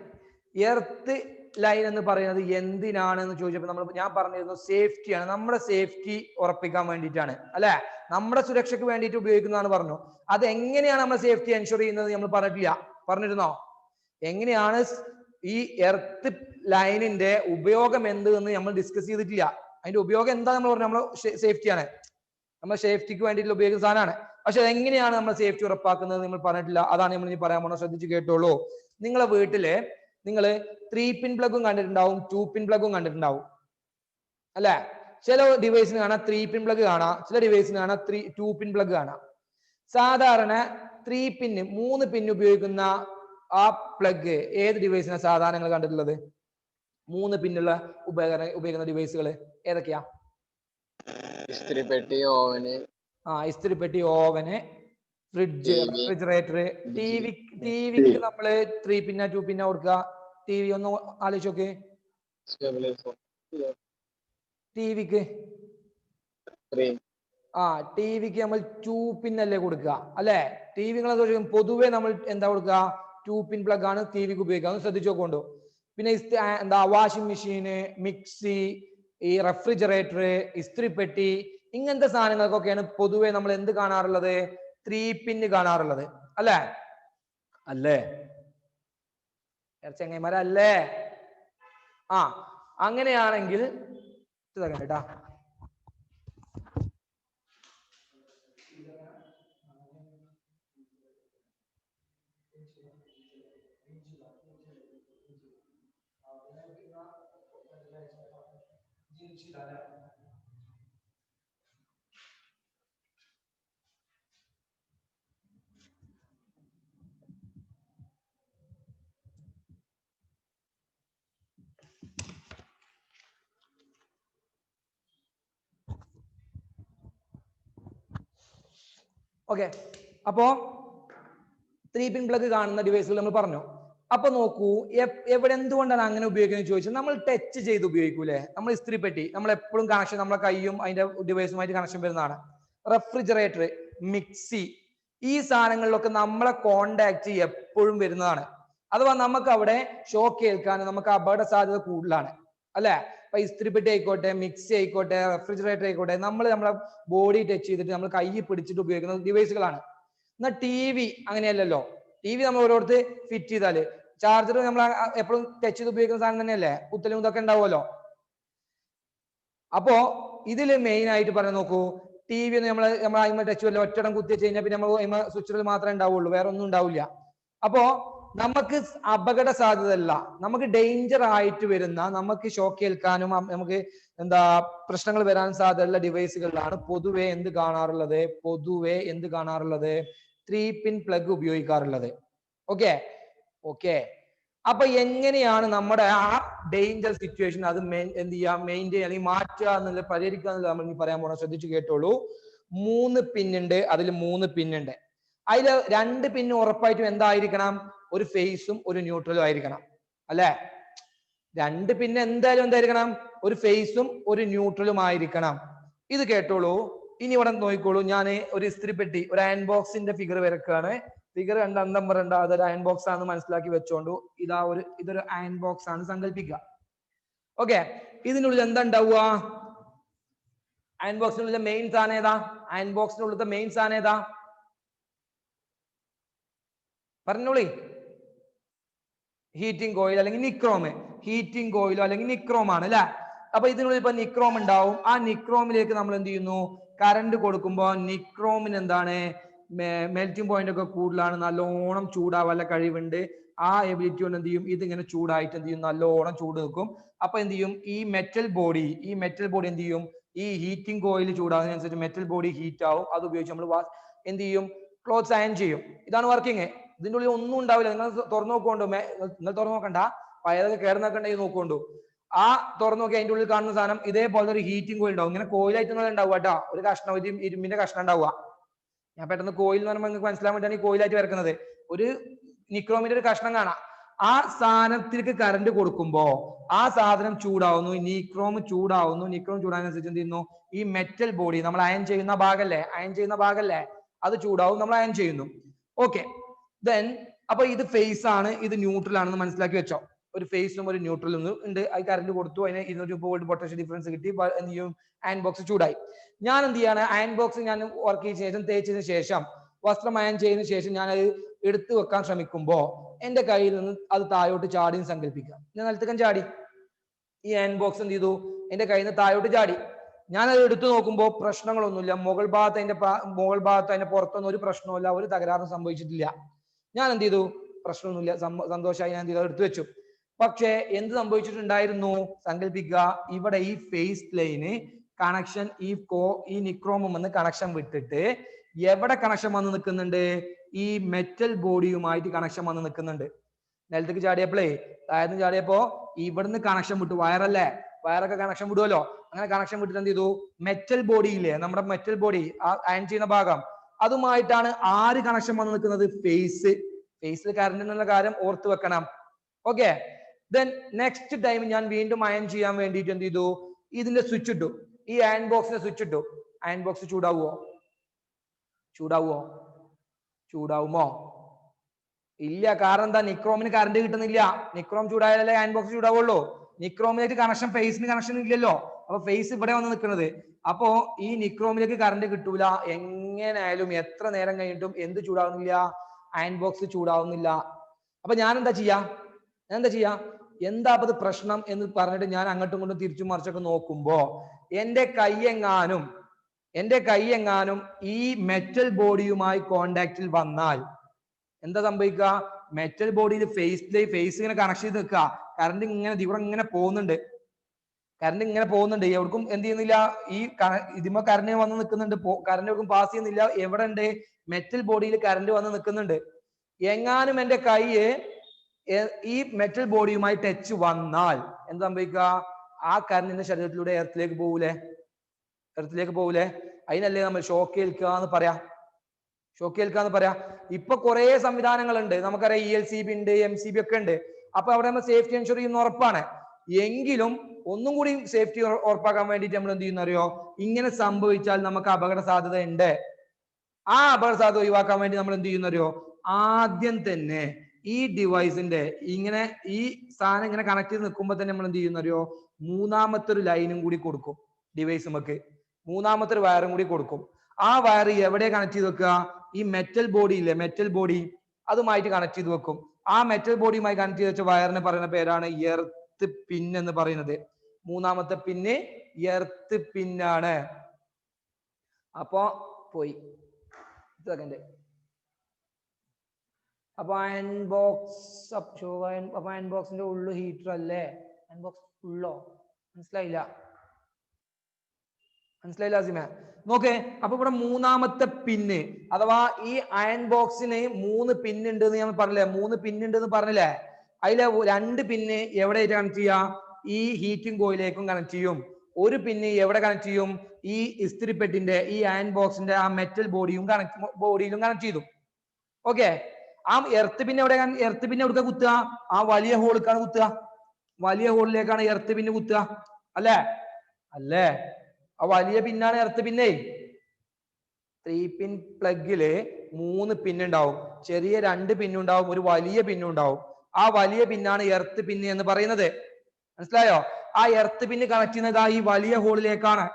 എർത്ത് ലൈൻ എന്ന് പറയുന്നത് എന്തിനാണെന്ന് ചോദിച്ചപ്പോൾ ഞാൻ പറഞ്ഞിരുന്നു സേഫ്റ്റിയാണ്. നമ്മുടെ സേഫ്റ്റി ഉറപ്പിക്കാൻ വേണ്ടിയിട്ടാണ് അല്ലെ? നമ്മുടെ സുരക്ഷയ്ക്ക് വേണ്ടിയിട്ട് ഉപയോഗിക്കുന്നതാണ് പറഞ്ഞു. അത് എങ്ങനെയാണ് നമ്മൾ സേഫ്റ്റി എൻഷുർ ചെയ്യുന്നത് നമ്മൾ പറഞ്ഞിരുന്നോ? എങ്ങനെയാണ് ഈ എർത്ത് ലൈനിന്റെ ഉപയോഗം എന്ത് എന്ന് നമ്മൾ ഡിസ്കസ് ചെയ്തിട്ടില്ല. അതിന്റെ ഉപയോഗം എന്താ നമ്മൾ പറഞ്ഞു? നമ്മൾ സേഫ്റ്റിയാണ്. നമ്മൾ സേഫ്റ്റിക്ക് വേണ്ടിയിട്ടുള്ള ഉപയോഗിക്കുന്ന സാധനമാണ്. പക്ഷെ എങ്ങനെയാണ് നമ്മൾ സേഫ്റ്റി ഉറപ്പാക്കുന്നത് നമ്മൾ പറഞ്ഞിട്ടില്ല. അതാണ് നമ്മൾ ഇനി പറയാൻ പോകുന്നത്. ശ്രദ്ധിച്ച് കേട്ടോളൂ. നിങ്ങളെ വീട്ടില് നിങ്ങൾ 3 പിൻ പ്ലഗും കണ്ടിട്ടുണ്ടാവും, 2 പിൻ പ്ലഗും കണ്ടിട്ടുണ്ടാവും അല്ലെ? ചില ഡിവൈസിന് കാണാം 3 പിൻ പ്ലഗ് കാണാം, ചില ഡിവൈസിന് കാണാം 2 പിൻ പ്ലഗ് കാണാം. സാധാരണ 3 പിന്ന് 3 പിൻ ഉപയോഗിക്കുന്ന ആ പ്ലഗ് ഏത് ഡിവൈസിനാണ് സാധാരണ നിങ്ങൾ കണ്ടിട്ടുള്ളത്? 3 പിന്നുള്ള ഉപയോഗിക്കുന്ന ഡിവൈസുകൾ ഏതൊക്കെയാ? ഇസ്തിരിപ്പെട്ടി, ഓവന്, ഫ്രിഡ്ജ്, റെഫ്രിജറേറ്റർ. ടിവിക്ക് നമ്മള് 3 പിന്ന 2 പിന്ന കൊടുക്കുക. ടിവി ഒന്ന് ആലോചിച്ച് നോക്ക്. ടിവിക്ക് നമ്മൾ 2 പിന്നല്ലേ കൊടുക്കുക അല്ലെ? ടിവികളെ പൊതുവെ നമ്മൾ എന്താ കൊടുക്കുക? 2 പിൻ പ്ലഗ് ആണ് ടിവിക്ക് ഉപയോഗിക്കുക. ശ്രദ്ധിച്ചു നോക്കൊണ്ടു. പിന്നെ വാഷിംഗ് മെഷീന്, മിക്സി, ഈ റെഫ്രിജറേറ്റർ, ഇസ്തിരിപ്പെട്ടി, ഇങ്ങനത്തെ സാധനങ്ങൾക്കൊക്കെയാണ് പൊതുവെ നമ്മൾ എന്ത് കാണാറുള്ളത്? 3 പിന്ന് കാണാറുള്ളത് അല്ലേ? ചങ്ങന്മാരല്ലേ? അങ്ങനെയാണെങ്കിൽ കേട്ടാ, ഓക്കെ. അപ്പോ 3 പിൻ പ്ലഗ് കാണുന്ന ഡിവൈസുകൾ നമ്മൾ പറഞ്ഞു. അപ്പൊ നോക്കൂ, എന്തുകൊണ്ടാണ് അങ്ങനെ ഉപയോഗിക്കുന്നത് ചോദിച്ചാൽ, നമ്മൾ ടച്ച് ചെയ്ത് ഉപയോഗിക്കൂലേ? നമ്മൾ ഇസ്തിരിപ്പെട്ടി നമ്മൾ എപ്പോഴും കണക്ഷൻ നമ്മളെ കൈയും അതിന്റെ ഡിവൈസുമായിട്ട് കണക്ഷൻ വരുന്നതാണ്. റെഫ്രിജറേറ്റർ, മിക്സി, ഈ സാധനങ്ങളിലൊക്കെ നമ്മളെ കോണ്ടാക്ട് എപ്പോഴും വരുന്നതാണ്. അഥവാ നമുക്ക് അവിടെ ഷോക്ക് ഏൽക്കാനും നമുക്ക് അപകട സാധ്യത കൂടുതലാണ് അല്ലെ? ഇപ്പൊ ഇസ്തിരിപ്പെട്ടി ആയിക്കോട്ടെ, മിക്സി ആയിക്കോട്ടെ, റെഫ്രിജറേറ്റർ ആയിക്കോട്ടെ, നമ്മൾ നമ്മളെ ബോഡി ടച്ച് ചെയ്തിട്ട് നമ്മൾ കൈ പിടിച്ചിട്ട് ഉപയോഗിക്കുന്ന ഡിവൈസുകളാണ്. എന്നാൽ TV അങ്ങനെയല്ലല്ലോ. TV നമ്മൾ ഓരോരുത്തർ ഫിറ്റ് ചെയ്താല്, ചാർജർ നമ്മൾ എപ്പോഴും ടച്ച് ചെയ്ത് ഉപയോഗിക്കുന്ന സാധനം തന്നെയല്ലേ? കുത്തലും ഇതൊക്കെ ഉണ്ടാവുമല്ലോ. അപ്പോ ഇതില് മെയിൻ ആയിട്ട് പറയാൻ നോക്കൂ, TV നമ്മൾ അതിന്മേൽ ടച്ച് ചെയ്യില്ല, ഒറ്റടം കുത്തി വെച്ച് കഴിഞ്ഞാൽ പിന്നെ നമ്മൾ സ്വിച്ചുകൾ മാത്രമേ ഉണ്ടാവുള്ളൂ, വേറെ ഒന്നും ഉണ്ടാവില്ല. അപ്പോ നമുക്ക് അപകട സാധ്യതയല്ല, നമുക്ക് ഡേഞ്ചർ ആയിട്ട് വരുന്ന, നമുക്ക് ഷോക്ക് ഏൽക്കാനും നമുക്ക് എന്താ പ്രശ്നങ്ങൾ വരാൻ സാധ്യതയുള്ള ഡിവൈസുകളിലാണ് പൊതുവെ എന്ത് കാണാറുള്ളത്, പൊതുവെ എന്ത് കാണാറുള്ളത്, 3 പിൻ പ്ലഗ് ഉപയോഗിക്കാറുള്ളത്. Okay okay. അപ്പൊ എങ്ങനെയാണ് നമ്മുടെ ആ ഡേഞ്ചർ സിറ്റുവേഷൻ അത് എന്ത് ചെയ്യാം, മെയിൻറ്റെയിൻ അല്ലെങ്കിൽ മാറ്റുക എന്നുള്ളത്, പരിഹരിക്കുക എന്നുള്ളത് നമ്മൾ ഇനി പറയാൻ പോകണം. ശ്രദ്ധിച്ചു കേട്ടോളൂ. 3 പിന്നുണ്ട്, അതിൽ 3 പിന്നുണ്ട്. അതിൽ 2 പിന്ന് ഉറപ്പായിട്ടും എന്തായിരിക്കണം, ഒരു ഫേസും ഒരു ന്യൂട്രലും ആയിരിക്കണം അല്ലെ. 2 പിന്നെ എന്തായാലും എന്തായിരിക്കണം, ഒരു ഫേസും ഒരു ന്യൂട്രലും ആയിരിക്കണം. ഇത് കേട്ടോളൂ. ഇനി ഇവിടെ നോക്കിക്കോളൂ, ഞാൻ ഒരു ഇസ്തിരിപ്പെട്ടി, ഒരു അയൺ ബോക്സിന്റെ ഫിഗർ വരക്കുകയാണ്. ഫിഗർ കണ്ട അന്തം പറയണ്ട, അതൊരു അയൺ ബോക്സ് ആണെന്ന് മനസ്സിലാക്കി വെച്ചോണ്ടു. ഇതൊരു അയൺ ബോക്സ് ആണ് സങ്കല്പിക്കുക. ഓക്കെ. ഇതിനുള്ളിൽ എന്താ ഉണ്ടാവുക, അയൺ ബോക്സിനുള്ളിലെ മെയിൻ സാധനം ഏതാ, അയൺ ബോക്സിനുള്ളിലത്തെ മെയിൻ സാധനം ഏതാ, പറഞ്ഞോളി. ഹീറ്റിംഗ് കോയിൽ അല്ലെങ്കിൽ നിക്രോം, ഹീറ്റിംഗ് കോയിലോ അല്ലെങ്കിൽ നിക്രോം ആണ് അല്ലെ. അപ്പൊ ഇതിനുള്ളിൽ ഇപ്പൊ നിക്രോം ഉണ്ടാവും. ആ നിക്രോമിലേക്ക് നമ്മൾ എന്ത് ചെയ്യുന്നു, കറണ്ട് കൊടുക്കുമ്പോൾ നിക്രോമിന് എന്താണ്, മെൽറ്റിംഗ് പോയിന്റ് ഒക്കെ കൂടുതലാണ്, നല്ലോണം ചൂടാവാനുള്ള കഴിവുണ്ട്. ആ എബിലിറ്റി കൊണ്ട് എന്ത് ചെയ്യും, ഇതിങ്ങനെ ചൂടായിട്ട് എന്ത് ചെയ്യും, നല്ലോണം ചൂട് നിൽക്കും. അപ്പൊ എന്ത് ചെയ്യും, ഈ മെറ്റൽ ബോഡി എന്ത് ചെയ്യും, ഈ ഹീറ്റിംഗ് കോയിൽ ചൂടാകുന്നതിനനുസരിച്ച് മെറ്റൽ ബോഡി ഹീറ്റ് ആവും. അത് ഉപയോഗിച്ച് നമ്മൾ എന്ത് ചെയ്യും, ക്ലോത്ത്സ് അയൺ ചെയ്യും. ഇതാണ് വർക്കിംഗ്. ഇതിന്റെ ഉള്ളിൽ ഒന്നും ഉണ്ടാവില്ല. നിങ്ങൾ തുറന്നു നോക്കൊണ്ടു, നിങ്ങൾ തുറന്നു നോക്കണ്ട, പയതൊക്കെ കയറി നോക്കണ്ടെങ്കിൽ നോക്കൊണ്ടു. ആ തുറന്നു നോക്കി അതിന്റെ ഉള്ളിൽ കാണുന്ന സാധനം ഇതേപോലെ ഒരു ഹീറ്റിംഗ് കോയിൽ ഉണ്ടാവും. ഇങ്ങനെ കോയിലായിട്ട് ഉണ്ടാവുക കേട്ടോ, ഒരു കഷ്ണം, ഒരു ഇരുമ്പിന്റെ കഷ്ണം ഉണ്ടാവുക. ഞാൻ പെട്ടെന്ന് കോയിൽ എന്ന് പറയുമ്പോൾ നിങ്ങൾക്ക് മനസ്സിലാൻ വേണ്ടിയാണ് ഈ കോയിലായിട്ട് വരക്കുന്നത്. ഒരു നിക്രോമിന്റെ ഒരു കഷ്ണം കാണാം. ആ സാധനത്തിലേക്ക് കറണ്ട് കൊടുക്കുമ്പോ ആ സാധനം ചൂടാവുന്നു, നിക്രോം ചൂടാവുന്നു. നിക്രോം ചൂടാകുന്നതിനനുസരിച്ച് എന്ത് ചെയ്യുന്നു, ഈ മെറ്റൽ ബോഡി നമ്മൾ അയൺ ചെയ്യുന്ന ഭാഗല്ലേ, അത് ചൂടാവും, നമ്മൾ അയൺ ചെയ്യുന്നു. ഓക്കെ. ദെൻ അപ്പൊ ഇത് ഫേസ് ആണ്, ഇത് ന്യൂട്രൽ ആണെന്ന് മനസ്സിലാക്കി വെച്ചോ. ഒരു ഫേസും ഒരു ന്യൂട്രലും ഉണ്ട്. അത് കറണ്ട് കൊടുത്തു, അതിന് 230 വോൾട്ട് പൊട്ടൻഷ്യൽ ഡിഫറൻസ് കിട്ടി. എന്ത് ചെയ്യും, അയൺ ബോക്സ് ചൂടായി. ഞാൻ എന്ത് ചെയ്യാണ്, അയൺ ബോക്സ് ഞാൻ വർക്ക് ചെയ്ത ശേഷം, തേച്ചതിന് ശേഷം, വസ്ത്രം അയൺ ചെയ്തതിനു ശേഷം ഞാൻ അത് എടുത്തു വെക്കാൻ ശ്രമിക്കുമ്പോ എന്റെ കയ്യിൽ നിന്ന് അത് താഴോട്ട് ചാടിയും സങ്കല്പിക്കാം. ഞാൻ നിലത്തേക്കും ചാടി, ഈ അയൺ ബോക്സ് എന്ത് ചെയ്തു, എന്റെ കയ്യിൽ നിന്ന് താഴോട്ട് ചാടി. ഞാനത് എടുത്തു നോക്കുമ്പോൾ പ്രശ്നങ്ങളൊന്നുമില്ല. മുകൾ ഭാഗത്ത് അതിന്റെ പുറത്തൊന്നും ഒരു പ്രശ്നമില്ല, ഒരു തകരാറും സംഭവിച്ചിട്ടില്ല. ഞാൻ എന്ത് ചെയ്തു, പ്രശ്നമൊന്നുമില്ല, സന്തോഷമായി. ഞാൻ എന്ത് ചെയ്തു, എടുത്തു വെച്ചു. പക്ഷെ എന്ത് സംഭവിച്ചിട്ടുണ്ടായിരുന്നു, സങ്കല്പിക്കുക, ഇവിടെ ഈ ഫേസ് ലൈന് കണക്ഷൻ, ഈ നിക്രോമും വന്ന് കണക്ഷൻ വിട്ടിട്ട് എവിടെ കണക്ഷൻ വന്ന് നിൽക്കുന്നുണ്ട്, ഈ മെറ്റൽ ബോഡിയുമായിട്ട് കണക്ഷൻ വന്ന് നിൽക്കുന്നുണ്ട്. നിലത്തേക്ക് ചാടിയപ്പോഴേ, താഴത്ത് ചാടിയപ്പോ ഇവിടുന്ന് കണക്ഷൻ വിട്ടു. വയറല്ലേ, വയറൊക്കെ കണക്ഷൻ വിടുമല്ലോ. അങ്ങനെ കണക്ഷൻ വിട്ടിട്ട് എന്ത് ചെയ്തു, മെറ്റൽ ബോഡിയില്ലേ, നമ്മുടെ മെറ്റൽ ബോഡി ആ അയൺ ചെയ്യുന്ന ഭാഗം, അതുമായിട്ടാണ് ആര് കണക്ഷൻ വന്ന് നിൽക്കുന്നത്, ഫേസിൽ കറണ്ട് എന്നുള്ള കാര്യം ഓർത്ത് വെക്കണം. ഓക്കെ. ദെൻ നെക്സ്റ്റ് ടൈം ഞാൻ വീണ്ടും അയൺ ചെയ്യാൻ വേണ്ടിയിട്ട് എന്ത് ചെയ്തു, ഇതിന്റെ സ്വിച്ച് ഇട്ടു, ഈ അയൺ ബോക്സിന്റെ സ്വിച്ച് ഇട്ടു. അയൺ ബോക്സ് ചൂടാവുമോ? ഇല്ല. കാരണം എന്താ, നിക്രോമിന് കറണ്ട് കിട്ടുന്നില്ല. നിക്രോം ചൂടായാലേ അയൺ ബോക്സ് ചൂടാവുള്ളൂ. നിക്രോമിലേക്ക് കണക്ഷൻ, ഫേസിന് കണക്ഷൻ ഇല്ലല്ലോ. അപ്പൊ ഫേസ് ഇവിടെ വന്ന് നിൽക്കുന്നത്. അപ്പോ ഈ നിക്രോമിലേക്ക് കറണ്ട് കിട്ടൂല. എങ്ങനെയായാലും എത്ര നേരം കഴിഞ്ഞിട്ടും എന്ത് ചൂടാവുന്നില്ല, അയൺ ബോക്സ് ചൂടാവുന്നില്ല. അപ്പൊ ഞാൻ എന്താ ചെയ്യാ, എന്താ അത് പ്രശ്നം എന്ന് പറഞ്ഞിട്ട് ഞാൻ അങ്ങോട്ടും ഇങ്ങോട്ടും തിരിച്ചും മറിച്ചൊക്കെ നോക്കുമ്പോ എന്റെ കൈ എങ്ങാനും ഈ മെറ്റൽ ബോഡിയുമായി കോണ്ടാക്റ്റിൽ വന്നാൽ എന്താ സംഭവിക്കുക, മെറ്റൽ ബോഡിയിൽ ഫേസ് ഇങ്ങനെ കണക്ഷൻ ചെയ്ത് നിൽക്കുക. കറണ്ട് ഇങ്ങനെ പോകുന്നുണ്ട്. എവിടേക്കും എന്ത് ചെയ്യുന്നില്ല, ഈ ഇതിമ കറണ്ട് വന്ന് നിൽക്കുന്നുണ്ട്. കറണ്ട് എവിടേക്കും പാസ് ചെയ്യുന്നില്ല. എവിടെ ഉണ്ട്, മെറ്റൽ ബോഡിയിൽ കറണ്ട് വന്ന് നിൽക്കുന്നുണ്ട്. എങ്ങാനും എന്റെ കൈ ഈ മെറ്റൽ ബോഡിയുമായി ടച്ച് വന്നാൽ എന്താ സംഭവിക്കുക, ആ കറണ്ടിന്റെ ശരീരത്തിലൂടെ എർത്തിലേക്ക് പോകൂലേ. അതിനല്ലേ നമ്മൾ ഷോക്ക് ഏൽക്കുക എന്ന് പറയാ. ഇപ്പൊ കുറെ സംവിധാനങ്ങളുണ്ട്, നമുക്കറിയാം. ELCB ഉണ്ട്, MCB ഒക്കെ ഉണ്ട്. അപ്പൊ അവിടെ നമ്മൾ സേഫ്റ്റി എൻഷുർ ചെയ്യുന്ന ഉറപ്പാണ്. എങ്കിലും ഒന്നും കൂടി സേഫ്റ്റി ഉറപ്പാക്കാൻ വേണ്ടിയിട്ട് നമ്മൾ എന്ത് ചെയ്യുന്ന അറിയോ, ഇങ്ങനെ സംഭവിച്ചാൽ നമുക്ക് അപകട സാധ്യത ഉണ്ട്. ആ അപകട സാധ്യത ഒഴിവാക്കാൻ വേണ്ടി നമ്മൾ എന്ത് ചെയ്യുന്ന അറിയോ, ആദ്യം തന്നെ ഈ ഡിവൈസിന്റെ ഈ സാധനം ഇങ്ങനെ കണക്ട് ചെയ്ത് നിൽക്കുമ്പോൾ തന്നെ നമ്മൾ എന്ത് ചെയ്യുന്ന അറിയോ, മൂന്നാമത്തെ ഒരു ലൈനും കൂടി കൊടുക്കും. ഡിവൈസ് നമുക്ക് മൂന്നാമത്തെ ഒരു വയറും കൂടി കൊടുക്കും. ആ വയർ എവിടെ കണക്ട് ചെയ്ത് വെക്കുക, ഈ മെറ്റൽ ബോഡി അതുമായിട്ട് കണക്ട് ചെയ്ത് വെക്കും. ആ മെറ്റൽ ബോഡിയുമായി കണക്ട് ചെയ്ത് വെച്ച വയറിനെ പറയുന്ന പേരാണ് എർത്ത് പിൻ എന്ന് പറയുന്നത്. മൂന്നാമത്തെ പിന്ന് എർത്ത് പിന്നാണ്. അപ്പോ പോയി സെക്കൻഡ്. അപ്പൊ അയൺ ബോക്സ് അപ്പൊ അയൺ ബോക്സിന്റെ ഉള്ളു ഹീറ്റർ അല്ലേ? അയൺ ബോക്സ് ഉള്ളോ? മനസ്സിലായില്ല അസിമ? നോക്കേ, അപ്പൊ ഇവിടെ മൂന്നാമത്തെ പിന്ന് അഥവാ ഈ അയൺ ബോക്സിന് 3 പിൻ ഉണ്ട് എന്ന് ഞാൻ പറഞ്ഞില്ലേ? 3 പിൻ ഉണ്ട് എന്ന് പറഞ്ഞില്ലേ? അതിലെ 2 പിന്ന് എവിടെ കണക്ട് ചെയ്യാ? ഈ ഹീറ്റിംഗ് കോയിലേക്കും കണക്ട് ചെയ്യും. ഒരു പിന്ന് എവിടെ കണക്ട് ചെയ്യും? ഈ ഇസ്തിരിപ്പെട്ടിന്റെ ഈ അയൺ ബോക്സിന്റെ ആ മെറ്റൽ ബോഡിയിലും കണക്ട് ചെയ്തു. ഓക്കെ, ആ എർത്ത് പിന്നെ എവിടെ കുത്തുക? ആ വലിയ ഹോളിലേക്കാണ് കുത്തുക. വലിയ ഹോളിലേക്കാണ് എർത്ത് പിന്നെ കുത്തുക, അല്ലേ? അല്ലേ? ആ വലിയ പിന്നാണ് എർത്ത് പിന്നെ. 3 പിൻ പ്ലഗില് 3 പിന്നുണ്ടാവും. ചെറിയ 2 പിന്നുണ്ടാവും, ഒരു വലിയ പിന്നുണ്ടാവും. ആ വലിയ പിന്നാണ് എർത്ത് പിന്ന് എന്ന് പറയുന്നത്. മനസ്സിലായോ? ആ എർത്ത് പിന്ന് കണക്ട് ചെയ്യുന്നത് ഈ വലിയ ഹോളിലേക്കാണ്.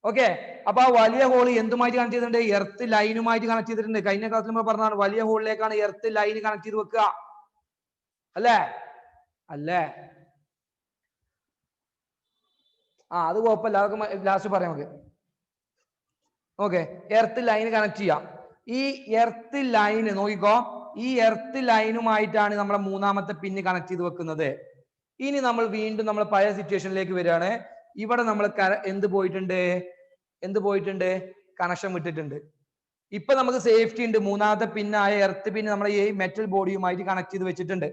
ഓക്കെ, അപ്പൊ ആ വലിയ ഹോള് എന്തുമായിട്ട് കണക്ട് ചെയ്തിട്ടുണ്ട്? എർത്ത് ലൈനുമായിട്ട് കണക്ട് ചെയ്തിട്ടുണ്ട്. കഴിഞ്ഞ ക്ലാസ്സിൽ നമ്മൾ പറഞ്ഞതാണ് വലിയ ഹോളിലേക്കാണ് എർത്ത് ലൈൻ കണക്ട് ചെയ്ത് വെക്കുക, അല്ലേ? അല്ലേ? അത് കുഴപ്പമില്ല, അതൊക്കെ ലാസ്റ്റ് പറയാം നമുക്ക്. ഓക്കെ, എർത്ത് ലൈൻ കണക്ട് ചെയ്യാം. ഈ എർത്ത് ലൈന് നോക്കിക്കോ, ഈ എർത്ത് ലൈനുമായിട്ടാണ് നമ്മളെ മൂന്നാമത്തെ പിന്ന് കണക്ട് ചെയ്ത് വെക്കുന്നത്. ഇനി നമ്മൾ വീണ്ടും നമ്മൾ പഴയ സിറ്റുവേഷനിലേക്ക് വരികയാണ്. ഇവിടെ നമ്മൾ എന്ത് പോയിട്ടുണ്ട്? കണക്ഷൻ വിട്ടിട്ടുണ്ട്. ഇപ്പൊ നമുക്ക് സേഫ്റ്റി ഉണ്ട്. മൂന്നാമത്തെ പിന്നായ എർത്ത് പിന്ന് നമ്മൾ ഈ മെറ്റൽ ബോഡിയുമായിട്ട് കണക്ട് ചെയ്ത് വെച്ചിട്ടുണ്ട്.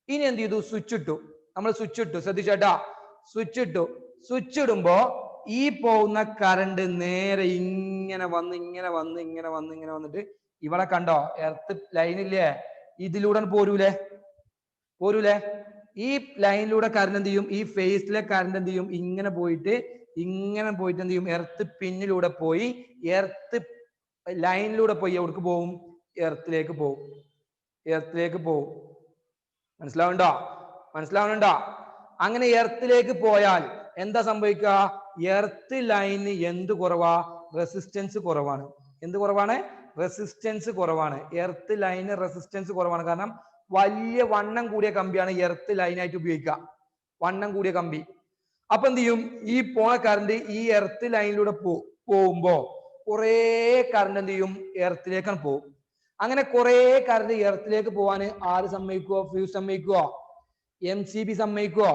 ഇനി എന്ത് ചെയ്തു? സ്വിച്ച് ഇട്ടു. നമ്മൾ സ്വിച്ച് ഇട്ടു, ശ്രദ്ധിച്ചേട്ടാ. സ്വിച്ച് ഇട്ടു. സ്വിച്ച് ഇടുമ്പോ ഈ പോകുന്ന കറണ്ട് നേരെ ഇങ്ങനെ വന്നിട്ട് ഇവിടെ കണ്ടോ? എർത്ത് ലൈൻ ഇല്ലേ? ഇതിലൂടെ പോരൂലേ? ഈ ലൈനിലൂടെ കറണ്ട് എന്ത് ചെയ്യും? ഈ ഫേസിലെ കറണ്ട് എന്ത് ചെയ്യും? ഇങ്ങനെ പോയിട്ട് എന്ത് ചെയ്യും? എർത്ത് പിന്നിലൂടെ പോയി എർത്ത് ലൈനിലൂടെ പോയി എവിടേക്ക് പോവും? എർത്തിലേക്ക് പോവും. മനസ്സിലാവുന്നുണ്ടോ? അങ്ങനെ എർത്തിലേക്ക് പോയാൽ എന്താ സംഭവിക്കുക? എർത്ത് ലൈന് എന്ത് കുറവാ? റെസിസ്റ്റൻസ് കുറവാണ്. എന്ത് കുറവാണ്? റെസിസ്റ്റൻസ് കുറവാണ്. എർത്ത് ലൈന് റെസിസ്റ്റൻസ് കുറവാണ്. കാരണം വലിയ വണ്ണം കൂടിയ കമ്പിയാണ് എർത്ത് ലൈനായിട്ട് ഉപയോഗിക്കുക. വണ്ണം കൂടിയ കമ്പി. അപ്പൊ എന്ത് ചെയ്യും? ഈ പോണ കറണ്ട് ഈ എർത്ത് ലൈനിലൂടെ പോകുമ്പോ കുറേ കറണ്ട് എന്ത് ചെയ്യും? എർത്തിലേക്കാണ് പോകും. അങ്ങനെ കുറെ കറണ്ട് എർത്തിലേക്ക് പോവാൻ ആര് സമ്മതിക്കുവോ? ഫ്യൂസ് സമ്മതിക്കുവോ? MCB സമ്മതിക്കുവോ?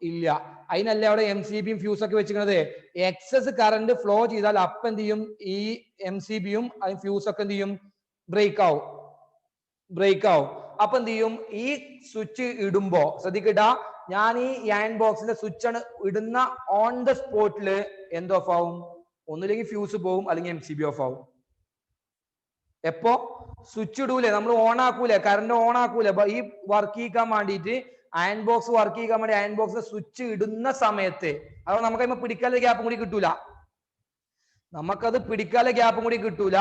ഇല്ല. അതിനല്ല അവിടെ MCBയും ഫ്യൂസ് ഒക്കെ വെച്ചിരിക്കുന്നത്. എക്സസ് കറണ്ട് ഫ്ലോ ചെയ്താൽ അപ്പം എന്ത് ചെയ്യും? ഈ MCBയും ഫ്യൂസ് ഒക്കെ എന്ത് ചെയ്യും? ബ്രേക്ക് ആവും. അപ്പൊ എന്ത് ചെയ്യും? ഈ സ്വിച്ച് ഇടുമ്പോ ശ്രദ്ധിക്കട്ടാ, ഞാൻ ഈ അയൺ ബോക്സിന്റെ സ്വിച്ച് ആണ് ഇടുന്ന ഓൺ ദ സ്പോട്ടില് എന്ത് ഓഫ് ആവും? ഒന്നുമില്ലെങ്കിൽ ഫ്യൂസ് പോവും, അല്ലെങ്കിൽ MCB ഓഫ് ആവും. എപ്പോ? സ്വിച്ച് ഇടൂലേ, നമ്മൾ ഓൺ ആക്കൂലേ, കറണ്ട് ഓൺ ആക്കൂലേ ഈ വർക്ക് ചെയ്യിക്കാൻ വേണ്ടിയിട്ട്. അയൺ ബോക്സ് വർക്ക് ചെയ്യാൻ വേണ്ടി അയൺ ബോക്സിന്റെ സ്വിച്ച് ഇടുന്ന സമയത്ത് അത് നമുക്ക് അതിന് പിടിക്കാനുള്ള ഗ്യാപ്പും കൂടി കിട്ടൂല.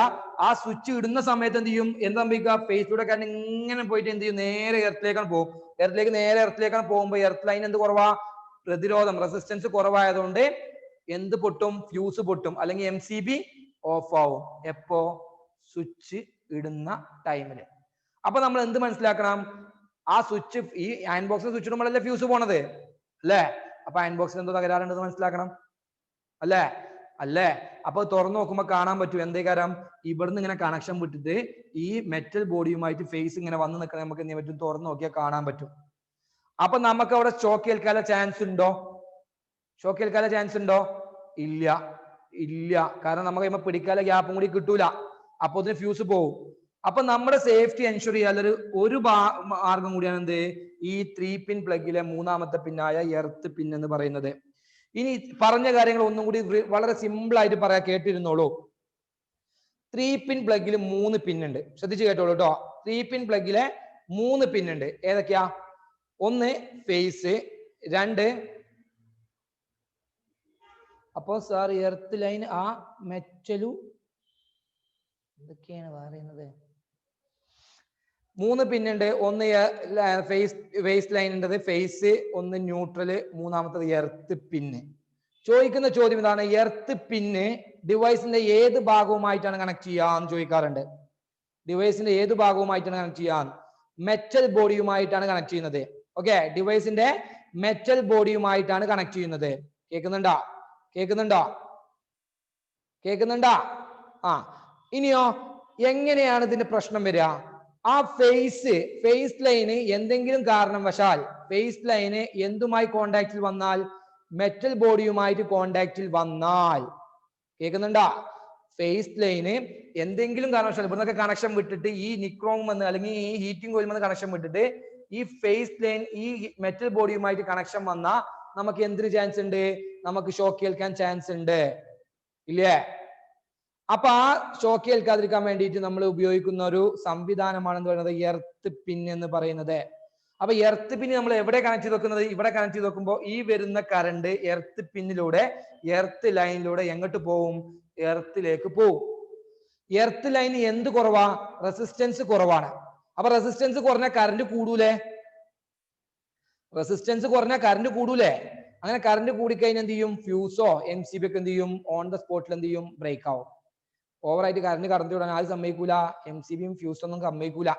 ആ സ്വിച്ച് ഇടുന്ന സമയത്ത് എന്ത് ചെയ്യും? എന്താ സംഭവിക്കുക? ഫേസിലൂടെ കറണ്ട് ഇങ്ങനെ പോയിട്ട് എന്ത് ചെയ്യും? നേരെ എർത്തിലേക്കാണ് പോകും. എർത്തിലേക്കാണ് പോകുമ്പോൾ എർത്ത് ലൈൻ എന്ത് കുറവാ? പ്രതിരോധം, റെസിസ്റ്റൻസ് കുറവായതുകൊണ്ട് എന്ത് പൊട്ടും? ഫ്യൂസ് പൊട്ടും, അല്ലെങ്കിൽ MCB ഓഫ് ആവും. എപ്പോ? സ്വിച്ച് ഇടുന്ന ടൈമില്. അപ്പൊ നമ്മൾ എന്ത് മനസ്സിലാക്കണം? ആ സ്വിച്ച്, ഈ അയൺ ബോക്സിൽ സ്വിച്ച് ഇടുമ്പോഴല്ലേ ഫ്യൂസ് പോണത്, അല്ലേ? അപ്പൊ അയൺ ബോക്സിൽ എന്തോ തകരാറുണ്ടെന്ന് മനസ്സിലാക്കണം, അല്ലേ? അപ്പൊ തുറന്നു നോക്കുമ്പോ കാണാൻ പറ്റും എന്തേ കാര്യം? ഇവിടുന്ന് ഇങ്ങനെ കണക്ഷൻ വിട്ടിട്ട് ഈ മെറ്റൽ ബോഡിയുമായിട്ട് ഫേസ് ഇങ്ങനെ വന്ന് നിൽക്കണം. നമുക്ക് എന്ത് പറ്റും? തുറന്നു നോക്കിയാൽ കാണാൻ പറ്റും. അപ്പൊ നമുക്ക് അവിടെ ഷോക്ക് ഏൽക്കാനുള്ള ചാൻസ് ഉണ്ടോ? ഇല്ല. കാരണം നമുക്ക് ഇപ്പൊ പിടിക്കാനുള്ള ഗ്യാപ്പും കൂടി കിട്ടൂല. അപ്പൊ അതിന് ഫ്യൂസ് പോകും. അപ്പൊ നമ്മുടെ സേഫ്റ്റി എൻഷുർ ചെയ്യാൻ ഒരു മാർഗം കൂടിയാണ് എന്ത്? ഈ 3 പിൻ പ്ലഗിലെ മൂന്നാമത്തെ പിന്നായ എർത്ത് പിൻ എന്ന് പറയുന്നത്. ഇനി പറഞ്ഞ കാര്യങ്ങൾ ഒന്നും കൂടി വളരെ സിമ്പിൾ ആയിട്ട് പറയാ, കേട്ടിരുന്നോളൂ. 3 പിൻ പ്ലഗിൽ 3 പിൻ ഉണ്ട്. ശ്രദ്ധിച്ച് കേട്ടോളൂ കേട്ടോ. 3 പിൻ പ്ലഗിലെ 3 പിൻ ഉണ്ട്. ഏതൊക്കെയാ? 1 ഫേസ്, 2 അപ്പോ സാർ എർത്ത് ലൈൻ ആ മെറ്റലു എന്തൊക്കെയാണ് പറയുന്നത്? 3 പിന്നുണ്ട്. 1 ഫേസ് ലൈൻ ഉണ്ട്, ഫേസ്, 1 ന്യൂട്രല്, മൂന്നാമത്തത് എർത്ത് പിന്ന്. ചോദിക്കുന്ന ചോദ്യം ഇതാണ്, എർത്ത് പിന്ന് ഡിവൈസിന്റെ ഏത് ഭാഗവുമായിട്ടാണ് കണക്ട് ചെയ്യാന്ന് ചോദിക്കാറുണ്ട്. ഡിവൈസിന്റെ ഏത് ഭാഗവുമായിട്ടാണ് കണക്ട് ചെയ്യാൻ? മെറ്റൽ ബോഡിയുമായിട്ടാണ് കണക്ട് ചെയ്യുന്നത്. ഓക്കെ, ഡിവൈസിന്റെ മെറ്റൽ ബോഡിയുമായിട്ടാണ് കണക്ട് ചെയ്യുന്നത്. കേൾക്കുന്നുണ്ടോ? ഇനിയോ എങ്ങനെയാണ് ഇതിന്റെ പ്രശ്നം വരിക? ആ ഫേസ് ലൈന് എന്തെങ്കിലും കാരണവശാൽ ഫേസ് ലൈന് എന്തുമായി കോണ്ടാക്റ്റിൽ വന്നാൽ, മെറ്റൽ ബോഡിയുമായിട്ട് കോണ്ടാക്റ്റിൽ വന്നാൽ, കേൾക്കുന്നുണ്ടാ? ഫേസ് ലൈന് എന്തെങ്കിലും കാരണവശാൽ ഇവിടുന്നൊക്കെ കണക്ഷൻ വിട്ടിട്ട് ഈ നിക്രോം വന്ന് അല്ലെങ്കിൽ ഈ ഹീറ്റിംഗ് കോയിൽ വന്ന് കണക്ഷൻ വിട്ടിട്ട് ഈ ഫേസ് ലൈൻ ഈ മെറ്റൽ ബോഡിയുമായിട്ട് കണക്ഷൻ വന്നാൽ നമുക്ക് എന്തിന് ചാൻസ് ഉണ്ട്? നമുക്ക് ഷോക്ക് ഏൽക്കാൻ ചാൻസ് ഉണ്ട്, ഇല്ലേ? അപ്പൊ ആ ഷോക്ക് ഏൽക്കാതിരിക്കാൻ വേണ്ടിയിട്ട് നമ്മൾ ഉപയോഗിക്കുന്ന ഒരു സംവിധാനമാണ് എന്ന് പറയുന്നത് എർത്ത് പിൻ എന്ന് പറയുന്നത്. അപ്പൊ എർത്ത് പിൻ നമ്മൾ എവിടെ കണക്ട് ചെയ്ത് വെക്കുന്നത്? ഇവിടെ കണക്ട് ചെയ്ത് വെക്കുമ്പോൾ ഈ വരുന്ന കറണ്ട് എർത്ത് പിന്നിലൂടെ എർത്ത് ലൈനിലൂടെ എങ്ങോട്ട് പോവും? എർത്തിലേക്ക് പോവും. എർത്ത് ലൈൻ എന്ത് കുറവാ? റെസിസ്റ്റൻസ് കുറവാണ്. അപ്പൊ റെസിസ്റ്റൻസ് കുറഞ്ഞ കറണ്ട് കൂടൂലേ? റെസിസ്റ്റൻസ് കുറഞ്ഞ കറണ്ട് കൂടൂലേ? അങ്ങനെ കറണ്ട് കൂടിക്കഴിഞ്ഞാൽ എന്ത് ചെയ്യും? ഫ്യൂസോ MCB ഒക്കെ എന്ത് ചെയ്യും? ഓൺ ദ സ്പോട്ടിൽ എന്ത് ചെയ്യും? ബ്രേക്ക് ആവും. ഓവറായിട്ട് കറണ്ട് കടന്നു വിടാൻ ആരും സമ്മതിക്കൂല, MCBയും ഫ്യൂസൊന്നും സമ്മതിക്കൂല.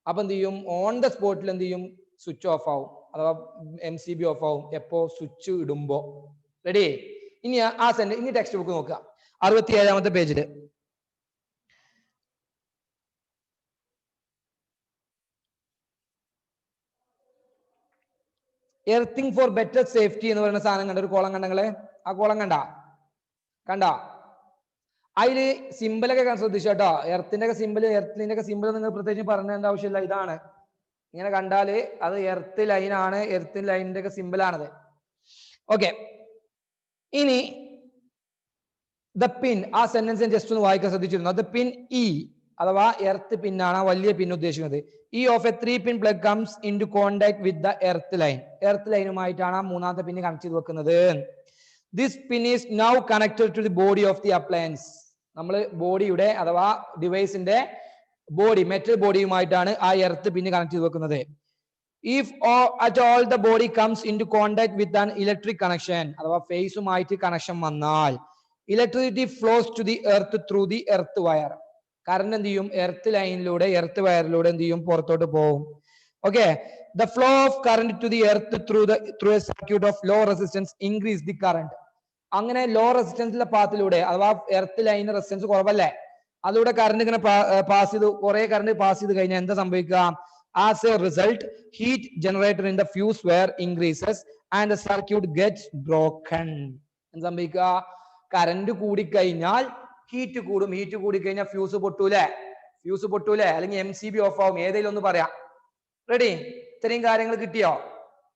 അപ്പൊ എന്ത് ചെയ്യും? ഓൺ ദ സ്പോട്ടിൽ എന്ത് ചെയ്യും? സ്വിച്ച് ഓഫ് ആവും, അഥവാ MCB ഓഫ് ആവും. എപ്പോ? സ്വിച്ച് ഇടുമ്പോ. റെഡി? ഇനി ഇനി ടെക്സ്റ്റ് ബുക്ക് നോക്കുക, 67ാമത്തെ പേജില്. എർത്തിങ് ഫോർ ബെറ്റർ സേഫ്റ്റി എന്ന് പറയുന്ന സാധനം കണ്ട? ഒരു കോളം കണ്ടങ്ങളെ? ആ കോളം കണ്ട? അതില് സിമ്പിളൊക്കെ ശ്രദ്ധിച്ചു കേട്ടോ. എർത്തിന്റെ ഒക്കെ സിമ്പിൾ നിങ്ങൾ പ്രത്യേകിച്ച് പറഞ്ഞതിന്റെ ആവശ്യമില്ല. ഇതാണ്, ഇങ്ങനെ കണ്ടാല് അത് എർത്ത് ലൈനാണ്, എർത്ത് ലൈനിന്റെ ഒക്കെ സിമ്പിൾ ആണത്. ഓക്കെ, ഇനി ദ പിൻ, ആ സെന്റൻസ് ജസ്റ്റ് ഒന്ന് വായിക്കാൻ ശ്രദ്ധിച്ചിരുന്നു. ദ പിൻ ഇ അഥവാ എർത്ത് പിന്നാണ്, വലിയ പിൻ ഉദ്ദേശിക്കുന്നത്. E of a 3-pin plug comes into contact with the earth line. Earth ലൈനുമായിട്ടാണ് മൂന്നാമത്തെ പിന്ന് കണക്ട് ചെയ്ത് വെക്കുന്നത്. This pin is now connected to the body of the appliance. നമ്മൾ ബോഡിയുടെ അഥവാ ഡിവൈസിന്റെ ബോഡി, മെറ്റൽ ബോഡിയുമായിട്ടാണ് ആ എർത്ത് പിന്ന് കണക്ട് ചെയ്ത് വെക്കുന്നത്. If at all the body comes into contact with an electric connection, അഥവാ ഫേസുമായിട്ട് കണക്ഷൻ വന്നാൽ, electricity flows to the earth through the earth wire. Current എന്ത് ചെയ്യും? എർത്ത് ലൈനിലൂടെ, എർത്ത് വയറിലൂടെ എന്ത് ചെയ്യും? പുറത്തോട്ട് പോകും. Okay, the flow of current to the earth through a circuit of low resistance increase the current. അങ്ങനെ ലോ റെസിസ്റ്റൻസിലെ പാത്തിലൂടെ, അഥവാ എർത്ത് ലൈനിന് റെസിസ്റ്റൻസ് കുറവല്ലേ, അതിലൂടെ കറണ്ട് ഇങ്ങനെ പാസ് ചെയ്ത്, കുറെ കറണ്ട് പാസ് ചെയ്ത് കഴിഞ്ഞാൽ എന്താ സംഭവിക്കുക? As a result, heat generated in the fuse wire increases and the circuit gets broken. എന്താ സംഭവിക്കുക? കറണ്ട് കൂടിക്കഴിഞ്ഞാൽ ഹീറ്റ് കൂടും. ഹീറ്റ് കൂടിക്കഴിഞ്ഞാൽ ഫ്യൂസ് പൊട്ടൂലേ? അല്ലെങ്കിൽ MCB ഓഫ് ആവും. ഏതെങ്കിലും ഒന്ന് പറയാം. റെഡി? ഇത്രയും കാര്യങ്ങൾ കിട്ടിയോ?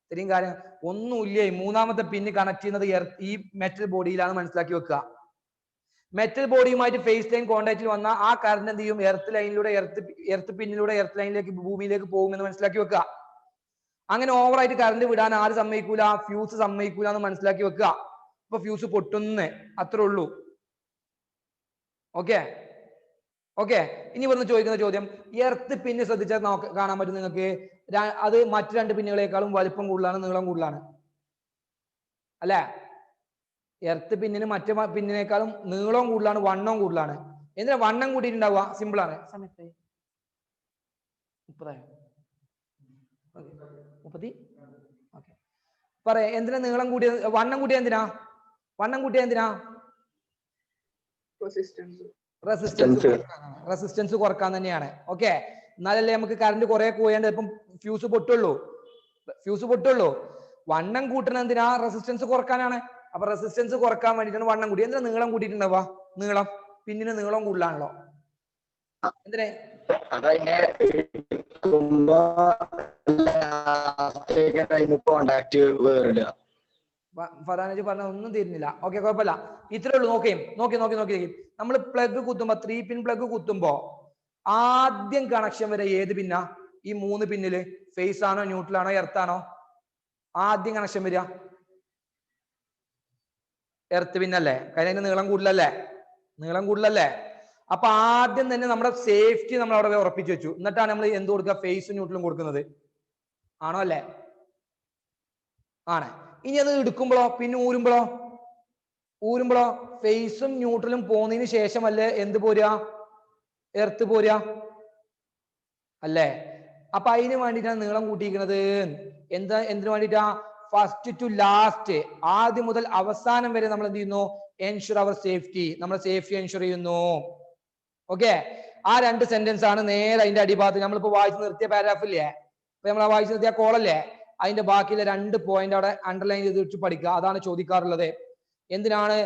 ഇത്രയും കാര്യം ഒന്നുമില്ലേ. മൂന്നാമത്തെ പിന്ന് കണക്ട് ചെയ്യുന്നത് ഈ മെറ്റൽ ബോഡിയിലാണ്, മനസ്സിലാക്കി വെക്കുക. മെറ്റൽ ബോഡിയുമായിട്ട് ഫേസ് ലൈൻ കോണ്ടാക്റ്റിൽ വന്നാൽ ആ കറണ്ട് എന്ത് ചെയ്യും? എർത്ത് ലൈനിലൂടെ, എർത്ത് പിന്നിലൂടെ എർത്ത് ലൈനിലേക്ക്, ഭൂമിയിലേക്ക് പോകുമെന്ന് മനസ്സിലാക്കി വെക്കുക. അങ്ങനെ ഓവറായിട്ട് കറണ്ട് വിടാൻ ആര് സമ്മതിക്കൂല? ഫ്യൂസ് സമ്മതിക്കൂല എന്ന് മനസ്സിലാക്കി വെക്കുക. അപ്പൊ ഫ്യൂസ് പൊട്ടുന്നേ, അത്രേ ഉള്ളൂ. ഓക്കെ, ഇനി ഇവിടുന്ന് ചോദിക്കുന്ന ചോദ്യം, എർത്ത് പിന്ന് ശ്രദ്ധിച്ചാൽ കാണാൻ പറ്റും നിങ്ങൾക്ക്, അത് മറ്റു രണ്ട് പിന്നുകളെക്കാളും വലിപ്പം കൂടുതലാണ്, നീളം കൂടുതലാണ്, അല്ലെ? എർത്ത് പിന്നിന് മറ്റു പിന്നിനേക്കാളും നീളവും കൂടുതലാണ്, വണ്ണവും കൂടുതലാണ്. എന്തിനാ വണ്ണം കൂട്ടിയിട്ടുണ്ടാവുക? സിമ്പിൾ ആണ്. സമയത്ത് 30 പറയാ. എന്തിനാ നീളം കൂടിയത്? വണ്ണം കൂട്ടിയ എന്തിനാ? റെസിസ്റ്റൻസ് കുറക്കാൻ തന്നെയാണ്. ഓക്കെ, എന്നാലല്ലേ നമുക്ക് കറണ്ട് കുറെ പോയാണ്ട് ഇപ്പം ഫ്യൂസ് പൊട്ടുള്ളൂ. വണ്ണം കൂട്ടണ എന്തിനാ? റെസിസ്റ്റൻസ് കുറക്കാനാണ്. അപ്പൊ റെസിസ്റ്റൻസ് കുറക്കാൻ വേണ്ടിട്ടാണ് വണ്ണം കൂടി. എന്തിനാ നീളം കൂട്ടിയിട്ടുണ്ടാവുക? നീളം പിന്നിന് നീളം കൂടുതലാണല്ലോ. എന്തിനെ? ഫറാനജി പറഞ്ഞ ഒന്നും തീരുന്നില്ല. ഓക്കെ, കുഴപ്പമില്ല, ഇത്രേ ഉള്ളൂ. നോക്കി നമ്മൾ പ്ലഗ് കുത്തുമ്പോ, 3-pin പ്ലഗ് കുത്തുമ്പോ ആദ്യം കണക്ഷൻ വരെ ഏത് പിന്നാ? ഈ 3 പിന്നില് ഫേസ് ആണോ, ന്യൂട്രൽ ആണോ, എർത്ത് ആണോ? ആദ്യം കണക്ഷൻ വരിക എർത്ത് പിന്നല്ലേ? കാര്യം നീളം കൂടുതലല്ലേ? അപ്പൊ ആദ്യം തന്നെ നമ്മുടെ സേഫ്റ്റി നമ്മൾ അവിടെ ഉറപ്പിച്ചു വെച്ചു. എന്നിട്ടാണ് നമ്മൾ എന്ത് കൊടുക്കുക? ഫേസും ന്യൂട്രലും കൊടുക്കുന്നത്. ആണോ? അല്ലേ? ആണ്. ഇനി അത് എടുക്കുമ്പോഴോ, പിന്നെ ഊരുമ്പോഴോ ഫേസും ന്യൂട്രലും പോകുന്നതിന് ശേഷമല്ലേ എന്ത് പോരുക? എർത്ത് പോരുക അല്ലേ? അപ്പൊ അതിന് വേണ്ടിയിട്ടാണ് നീളം കൂട്ടിയിരിക്കുന്നത്. എന്തിനു വേണ്ടിയിട്ടാ? ഫസ്റ്റ് ടു ലാസ്റ്റ്, ആദ്യം മുതൽ അവസാനം വരെ നമ്മൾ എന്ത് ചെയ്യുന്നു? എൻഷുർ അവർ സേഫ്റ്റി, നമ്മുടെ സേഫ്റ്റി എൻഷുർ ചെയ്യുന്നു. ഓക്കെ, ആ രണ്ട് സെന്റൻസ് ആണ് നേരെ അതിന്റെ അടിഭാഗത്ത് നമ്മളിപ്പോ വായിച്ചു നിർത്തിയ പാരാഗ്രാഫ് ഇല്ലേ, ഇപ്പൊ നമ്മൾ വായിച്ചു നിർത്തിയ കോളല്ലേ, അതിന്റെ ബാക്കിയിലെ 2 പോയിന്റ് അവിടെ അണ്ടർലൈൻ ചെയ്ത് വെച്ച് പഠിക്കുക. അതാണ് ചോദിക്കാറുള്ളത്. എന്തിനാണ്?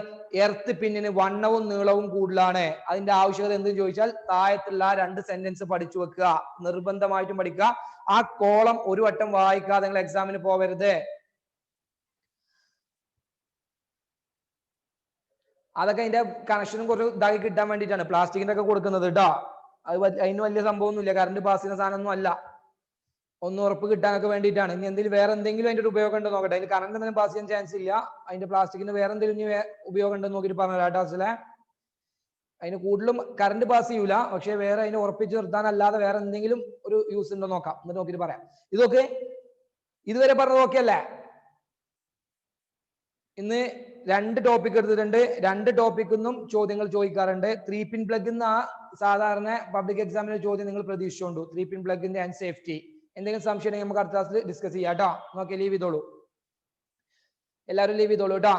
എർത്ത് പിന്നിന് വണ്ണവും നീളവും കൂടുതലാണ്. അതിന്റെ ആവശ്യകത എന്തെന്ന് ചോദിച്ചാൽ താഴത്തുള്ള 2 സെന്റൻസ് പഠിച്ചു വെക്കുക, നിർബന്ധമായിട്ടും പഠിക്കുക. ആ കോളം ഒരു വട്ടം വായിക്കാതെ നിങ്ങൾ എക്സാമിന് പോവരുത്. അതൊക്കെ അതിന്റെ കണക്ഷനും കുറച്ച് ഇതാക്കി കിട്ടാൻ വേണ്ടിയിട്ടാണ് പ്ലാസ്റ്റിക്കിന്റെ ഒക്കെ കൊടുക്കുന്നത് കേട്ടോ. അതിന് വലിയ സംഭവമൊന്നുമില്ല, കറണ്ട് പാസ് ചെയ്യുന്ന സാധനമൊന്നും അല്ല, ഒന്ന് ഉറപ്പ് കിട്ടാനൊക്കെ വേണ്ടിയിട്ടാണ്. ഇനി എന്തെങ്കിലും വേറെ എന്തെങ്കിലും അതിന്റെ ഒരു ഉപയോഗം ഉണ്ടോ നോക്കട്ടെ. അതിന് കറണ്ട് എന്തെങ്കിലും പാസ് ചെയ്യാൻ ചാൻസ് ഇല്ല. അതിന്റെ പ്ലാസ്റ്റിക്കിന് വേറെ എന്തെങ്കിലും ഇനി ഉപയോഗം ഉണ്ടെന്ന് നോക്കിയിട്ട് പറഞ്ഞു ടാറ്റാസിലെ. അതിന് കൂടുതലും കറണ്ട് പാസ് ചെയ്യൂല, പക്ഷെ വേറെ അതിനെ ഉറപ്പിച്ച് നിർത്താനല്ലാതെ വേറെ എന്തെങ്കിലും ഒരു യൂസ് ഉണ്ടോ നോക്കാം, എന്നിട്ട് നോക്കിയിട്ട് പറയാം. ഇതൊക്കെ ഇതുവരെ പറഞ്ഞത് ഓക്കെ അല്ലേ? ഇന്ന് 2 ടോപ്പിക് എടുത്തിട്ടുണ്ട്. 2 ടോപ്പിക്കിൽ നിന്നും ചോദ്യങ്ങൾ ചോദിക്കാറുണ്ട്. 3 പിൻ പ്ലഗ് എന്ന സാധാരണ പബ്ലിക് എക്സാമിന് ചോദ്യം നിങ്ങൾ പ്രതീക്ഷിച്ചുകൊണ്ടു. 3 പിൻ പ്ലഗിന്റെ ആൻഡ് സേഫ്റ്റി. എന്തെങ്കിലും സംശയം നമുക്ക് അടുത്ത ക്ലാസ്സിൽ ഡിസ്കസ് ചെയ്യാം കേട്ടോ. നോക്കി ലീവ് ചെയ്തോളൂ, എല്ലാവരും ലീവ് ചെയ്തോളൂ കേട്ടോ.